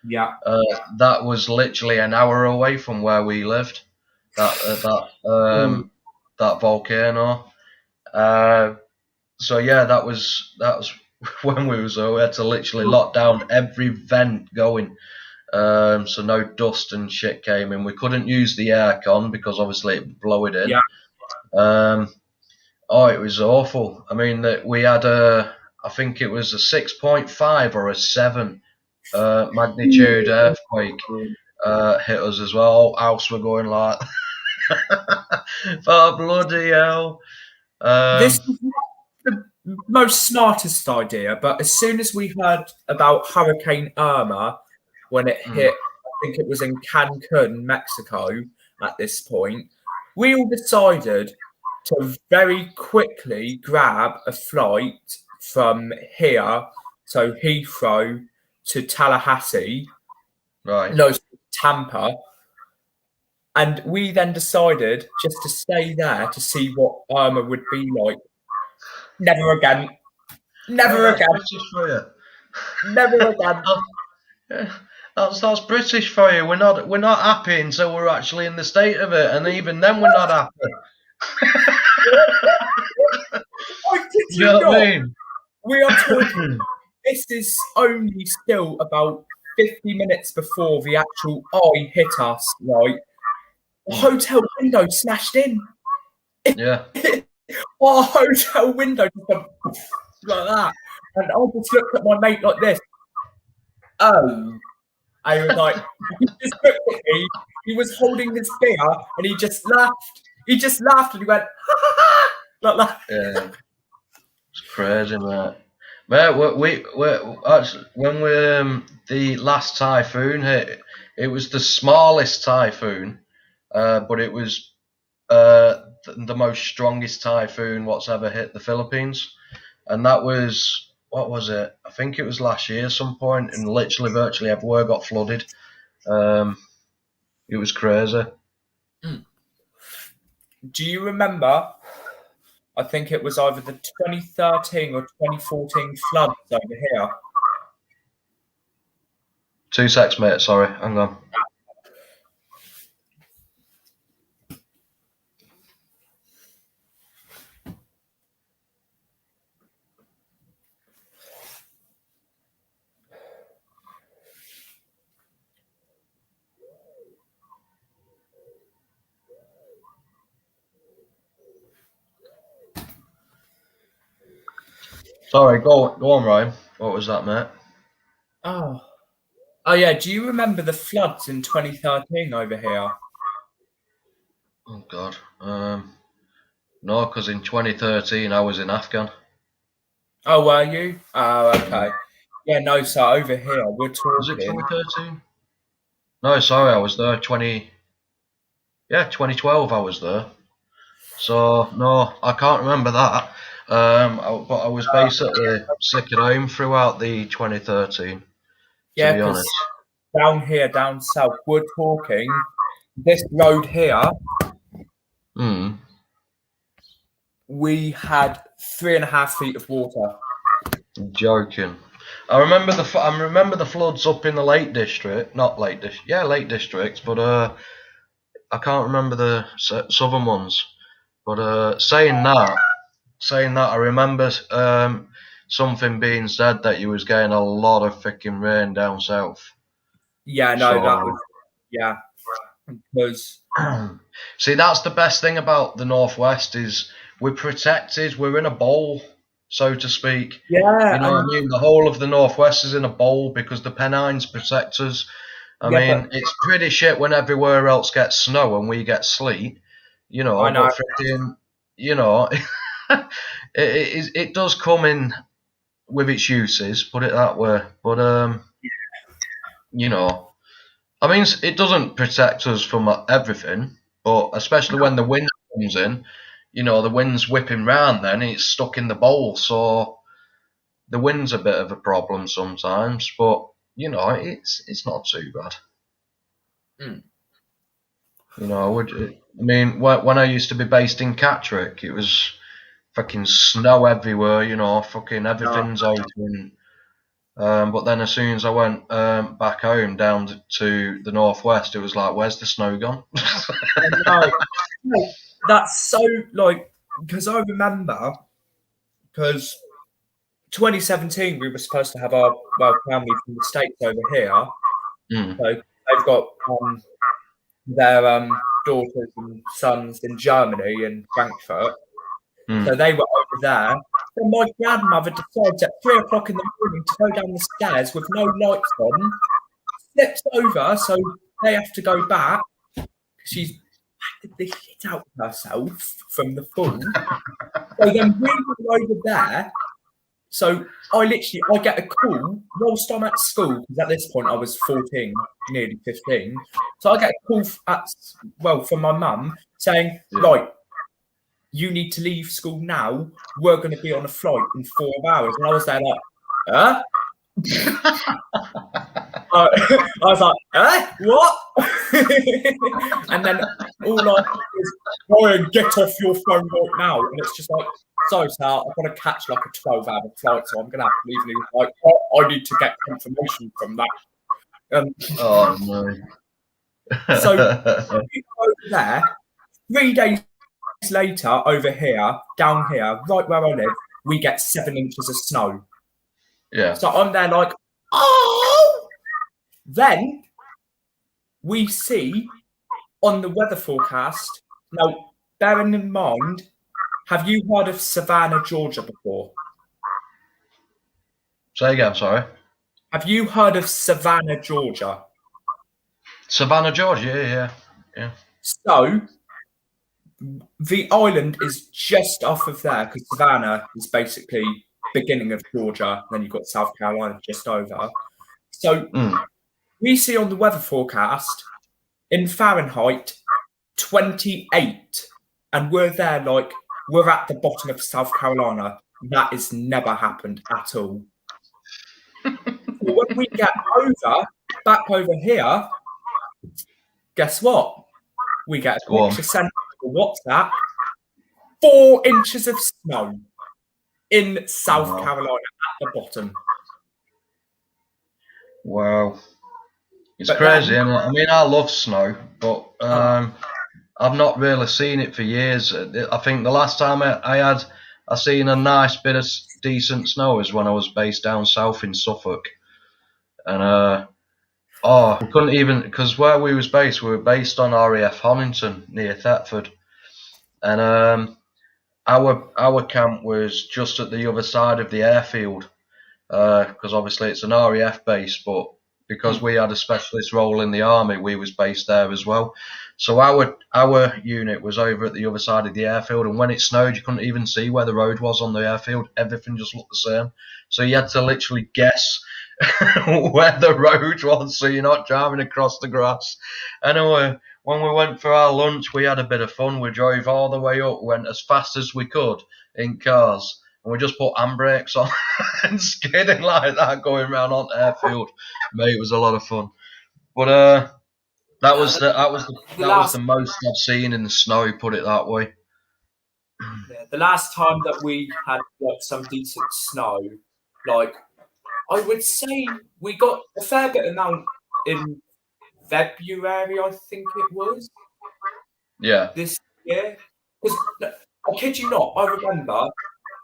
S6: Yeah.
S3: That was literally an hour away from where we lived. That volcano. So yeah, that was when we was there. We had to literally lock down every vent going. So no dust and shit came in. We couldn't use the aircon because obviously it blow it in.
S6: Yeah.
S3: It was awful. I mean, we had I think it was a 6.5 or a 7 magnitude earthquake hit us as well. House were going like, oh bloody hell.
S6: This is not the most smartest idea, but as soon as we heard about Hurricane Irma, when it hit, I think it was in Cancun, Mexico at this point, we all decided to very quickly grab a flight from here, so Heathrow to Tallahassee,
S3: Right.
S6: no, Tampa, and we then decided just to stay there to see what Irma would be like. Never again. Never again.
S3: British for you.
S6: Never again.
S3: That's British for you. We're not happy until we're actually in the state of it, and even then we're not happy.
S6: You
S3: know what I mean?
S6: We are talking. This is only still about 50 minutes before the actual eye hit us. Right, the hotel window smashed in.
S3: Yeah.
S6: Our hotel window just went like that, and I just looked at my mate like this. Oh. I was like, he just looked at me. He was holding his beer, and he just laughed. He just laughed, and he went, ha ha ha, like that.
S3: Yeah, it's crazy, mate. Mate, we actually, when the last typhoon hit, it was the smallest typhoon, but it was the most strongest typhoon what's ever hit the Philippines, and that was. What was it? I think it was last year some point, and literally virtually everywhere got flooded. It was crazy.
S6: Do you remember? I think it was either the 2013 or 2014 floods over here.
S3: 2 secs, mate. Sorry, hang on. Sorry, go on, Ryan. What was that, mate?
S6: Oh yeah. Do you remember the floods in 2013 over here?
S3: Oh God. No, because in 2013 I was in Afghan.
S6: Oh, were you? Oh, okay. Yeah, no. So over here we're talking.
S3: Was it 2013? No, sorry, I was there 2012 I was there. So no, I can't remember that. But I was basically sick at home throughout the 2013.
S6: Yeah,
S3: to be honest.
S6: Down here, down south, we're talking this road here. We had 3.5 feet of water.
S3: I'm joking. I remember the floods up in the Lake District, Lake District, but I can't remember the southern ones. But saying that, I remember something being said that you was getting a lot of freaking rain down south.
S6: Yeah, no, that was because
S3: see, that's the best thing about the Northwest is we're protected. We're in a bowl. so to speak.
S6: Yeah,
S3: You know what I mean? The whole of the Northwest is in a bowl because the Pennines protect us. I mean, it's pretty shit when everywhere else gets snow and we get sleet. You know,
S6: I know.
S3: but freaking, you know, it does come in with its uses, put it that way. But you know, I mean, it doesn't protect us from everything, but especially when the wind comes in, you know, the wind's whipping round, then it's stuck in the bowl, so the wind's a bit of a problem sometimes. But you know, it's not too bad.
S6: Mm.
S3: You know, I mean, when I used to be based in Catterick, it was fucking snow everywhere. You know, fucking everything's open. But then as soon as I went back home down to the Northwest, it was like, where's the snow gone?
S6: No, that's so like, because I remember, because 2017 we were supposed to have our family from the States over here. So they've got their daughters and sons in Germany in Frankfurt. So they were over there. So my grandmother decides at 3 o'clock in the morning to go down the stairs with no lights on, slips over, so they have to go back. She's acted the shit out of herself from the fall. So then we were over there. So I get a call whilst I'm at school, because at this point I was 14, nearly 15. So I get a call from my mum saying, right, you need to leave school now. We're going to be on a flight in 4 hours. And I was there like, huh? I was like, what? And then all I do is try and get off your phone right now. And it's just like, so Sal, I've got to catch like a 12-hour flight, so I'm going to have to leave. And he was like, oh, I need to get confirmation from that.
S3: Oh, no.
S6: So we go over there, 3 days later, over here, down here, right where I live, we get 7 inches of snow.
S3: Yeah.
S6: So I'm there like, oh! Then we see on the weather forecast, now bearing in mind, have you heard of Savannah, Georgia before?
S3: Say again, sorry.
S6: Have you heard of Savannah, Georgia?
S3: Savannah, Georgia, yeah.
S6: So the island is just off of there, because Savannah is basically beginning of Georgia, then you've got South Carolina just over. So we see on the weather forecast in Fahrenheit 28, and we're there like we're at the bottom of South Carolina. That has never happened at all. When we get back over here, guess what? We get a picture sent to WhatsApp. 4 inches of snow in South Carolina at the bottom.
S3: Wow. It's crazy, isn't it? I mean, I love snow, but I've not really seen it for years. I think the last time I seen a nice bit of decent snow is when I was based down south in Suffolk. And we couldn't even, because where we were based on RAF Honington near Thetford. And our camp was just at the other side of the airfield, because obviously it's an RAF base, but because we had a specialist role in the army, we was based there as well. So our unit was over at the other side of the airfield, and when it snowed, you couldn't even see where the road was on the airfield. Everything just looked the same. So you had to literally guess where the road was, so you're not driving across the grass. Anyway, when we went for our lunch, we had a bit of fun. We drove all the way up, went as fast as we could in cars, and we just put handbrakes on and skidding like that, going around on the airfield. Mate, it was a lot of fun. But that was the most I've seen in the snow. Put it that way.
S6: Yeah, the last time that we had like some decent snow, like I would say we got a fair bit amount in February, I think it was.
S3: Yeah.
S6: This year, because I kid you not, I remember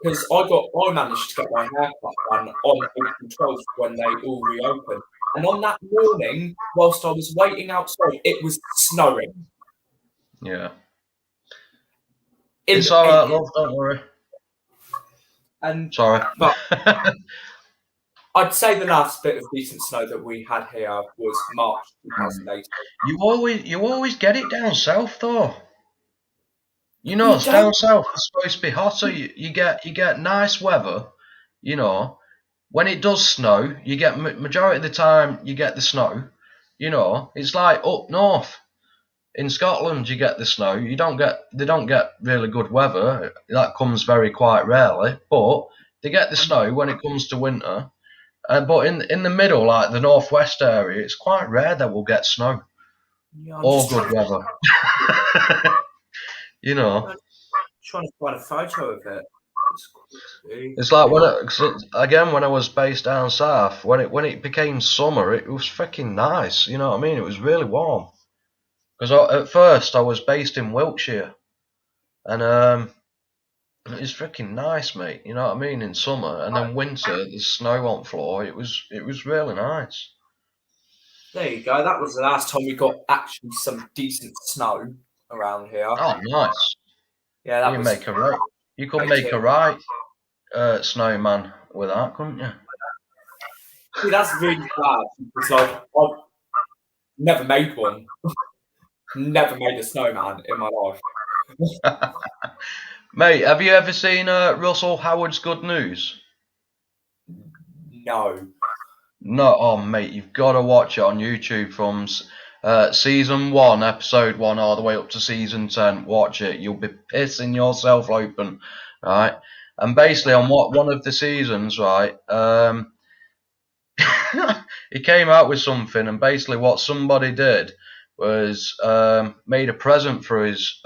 S6: because I managed to get my haircut done on April 12th when they all reopened. And on that morning, whilst I was waiting outside, it was snowing.
S3: Yeah. It's all right, love, don't worry.
S6: And
S3: Sorry.
S6: but I'd say the last bit of decent snow that we had here was March 2018.
S3: You always get it down south though. You know,
S6: You
S3: it's
S6: don't.
S3: down south. It's supposed to be hotter. You get nice weather. You know, when it does snow, you get majority of the time you get the snow. You know, it's like up north in Scotland you get the snow. They don't get really good weather. That comes very quite rarely, but they get the snow when it comes to winter. But in the middle, like the northwest area, it's quite rare that we'll get snow
S6: Yeah, I'm
S3: or
S6: just
S3: good weather. You know,
S6: trying to find a photo of it.
S3: it's like when I was based down south, when it became summer, it was freaking nice. You know what I mean? It was really warm. Because at first I was based in Wiltshire, and it was freaking nice, mate. You know what I mean? In summer, and then winter, the snow on floor. It was really nice.
S6: There you go. That was the last time we got actually some decent snow around here.
S3: Oh, nice.
S6: Yeah, that
S3: You
S6: was
S3: make a right. You could
S6: great
S3: make
S6: here.
S3: a right snowman with that, couldn't you?
S6: See, that's really bad. It's like I've never made one. Never made a snowman in my life.
S3: Mate, have you ever seen Russell Howard's Good News?
S6: No.
S3: No, oh mate, you've got to watch it on YouTube from season 1, episode 1, all the way up to season 10. Watch it, you'll be pissing yourself open, right? And basically, on one of the seasons, right, he came out with something, and basically, what somebody did was made a present for his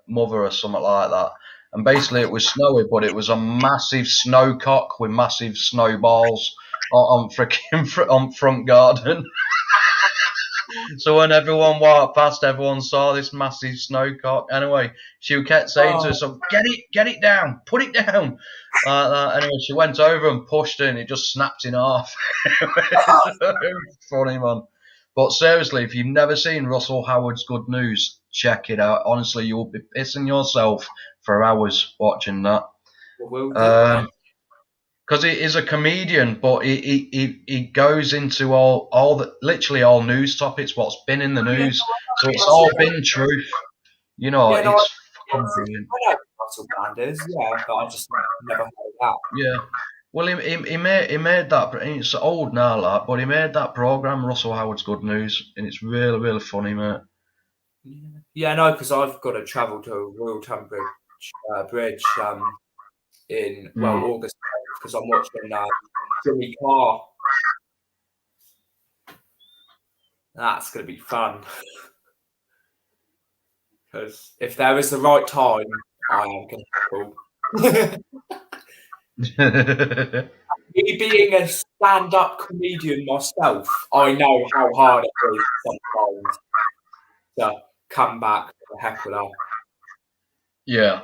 S3: mother or something like that. And basically, it was snowy, but it was a massive snow cock with massive snowballs on freaking on front garden. So when everyone walked past, everyone saw this massive snow cock. Anyway, she kept saying to her, "So get it down, put it down." Like that. Anyway, she went over and pushed it, and it just snapped in half. Funny, man. But seriously, if you've never seen Russell Howard's Good News, check it out. Honestly, you'll be pissing yourself for hours watching that. Because he is a comedian, but he goes into literally all news topics, what's been in the news. So it's all been truth. You know,
S6: Yeah, no,
S3: it's fucking brilliant.
S6: I know who Russell Brand is, yeah, but I just never heard of that.
S3: Yeah. Well, he made that. It's old now, like, but he made that program, Russell Howard's Good News, and it's really, really funny, mate.
S6: Yeah, no, because I've got to travel to Royal Tunbridge Bridge in August because I'm watching Jimmy Carr. That's going to be fun. Because if there is the right time, I am going to Me being a stand-up comedian myself, I know how hard it is sometimes to come back to a heckler.
S3: Yeah.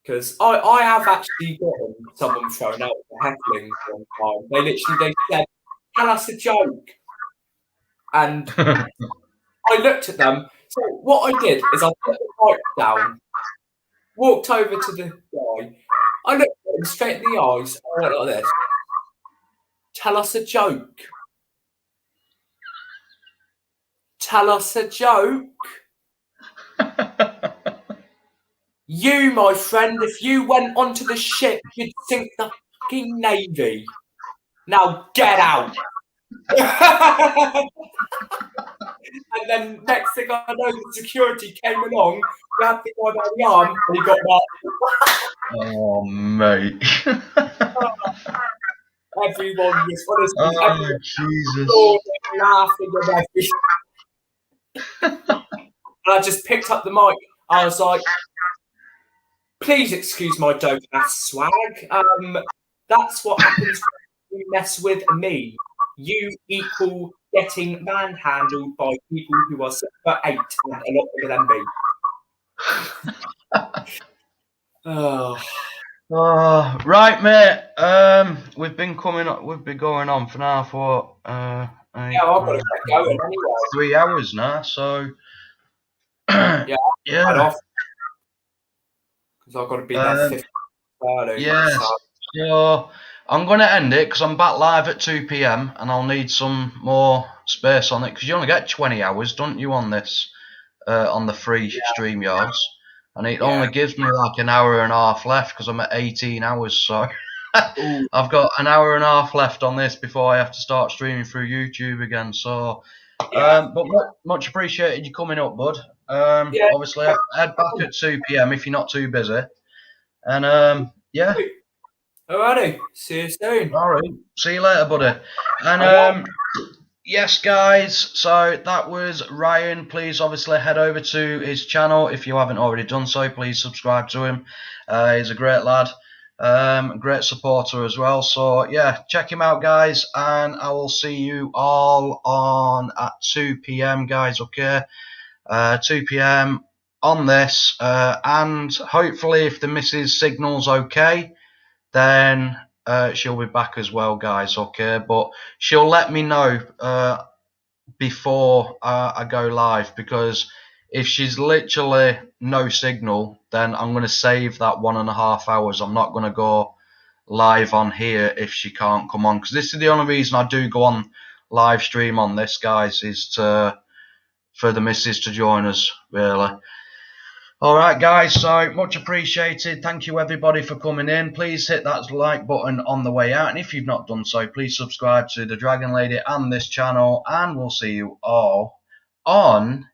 S6: Because I have actually gotten someone thrown out for heckling one time. They said, "Tell us a joke," and I looked at them. So what I did is I put the mic down, walked over to the guy, I looked at him straight in the eyes, and I went like this: "Tell us a joke. Tell us a joke." You, my friend, if you went onto the ship, you'd sink the fucking Navy. Now get out. And then next thing I know, the security came along, grabbed the guy by the arm, and he got back.
S3: Oh, mate.
S6: Everyone was honestly, everyone
S3: Jesus.
S6: laughing and everything. And I just picked up the mic. I was like, "Please excuse my dope ass swag. That's what happens when you mess with me. You equal getting manhandled by people who are 6'8" and a lot bigger than me."
S3: Oh, right, mate. We've been going on for now for
S6: Yeah, I've got to get going anyway.
S3: 3 hours now, so
S6: Yeah.
S3: yeah.
S6: Because I've got to be there 50 early.
S3: Yes.
S6: So.
S3: So I'm going to end it because I'm back live at 2 p.m. and I'll need some more space on it because you only get 20 hours, don't you, on this, on the free StreamYards? And it only gives me like an hour and a half left because I'm at 18 hours. So I've got an hour and a half left on this before I have to start streaming through YouTube again. So, but much appreciated you coming up, bud. Obviously, head back at 2 p.m. if you're not too busy. And yeah.
S6: Alrighty, see you soon.
S3: All right, see you later, buddy. And yes, guys. So that was Ryan. Please, obviously, head over to his channel if you haven't already done so. Please subscribe to him. He's a great lad, great supporter as well. So yeah, check him out, guys. And I will see you all on at 2 p.m. guys. Okay, 2 p.m. on this, and hopefully, if the missus signal's okay, then she'll be back as well, guys. Okay, but she'll let me know before I go live, because if she's literally no signal, then I'm going to save that 1.5 hours. I'm not going to go live on here if she can't come on, because this is the only reason I do go on live stream on this, guys, is for the missus to join us, really. Alright guys, so much appreciated. Thank you everybody for coming in. Please hit that like button on the way out, and if you've not done so, please subscribe to the Dragon Lady and this channel, and we'll see you all on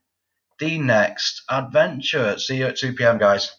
S3: the next adventure. See you at 2 p.m. guys.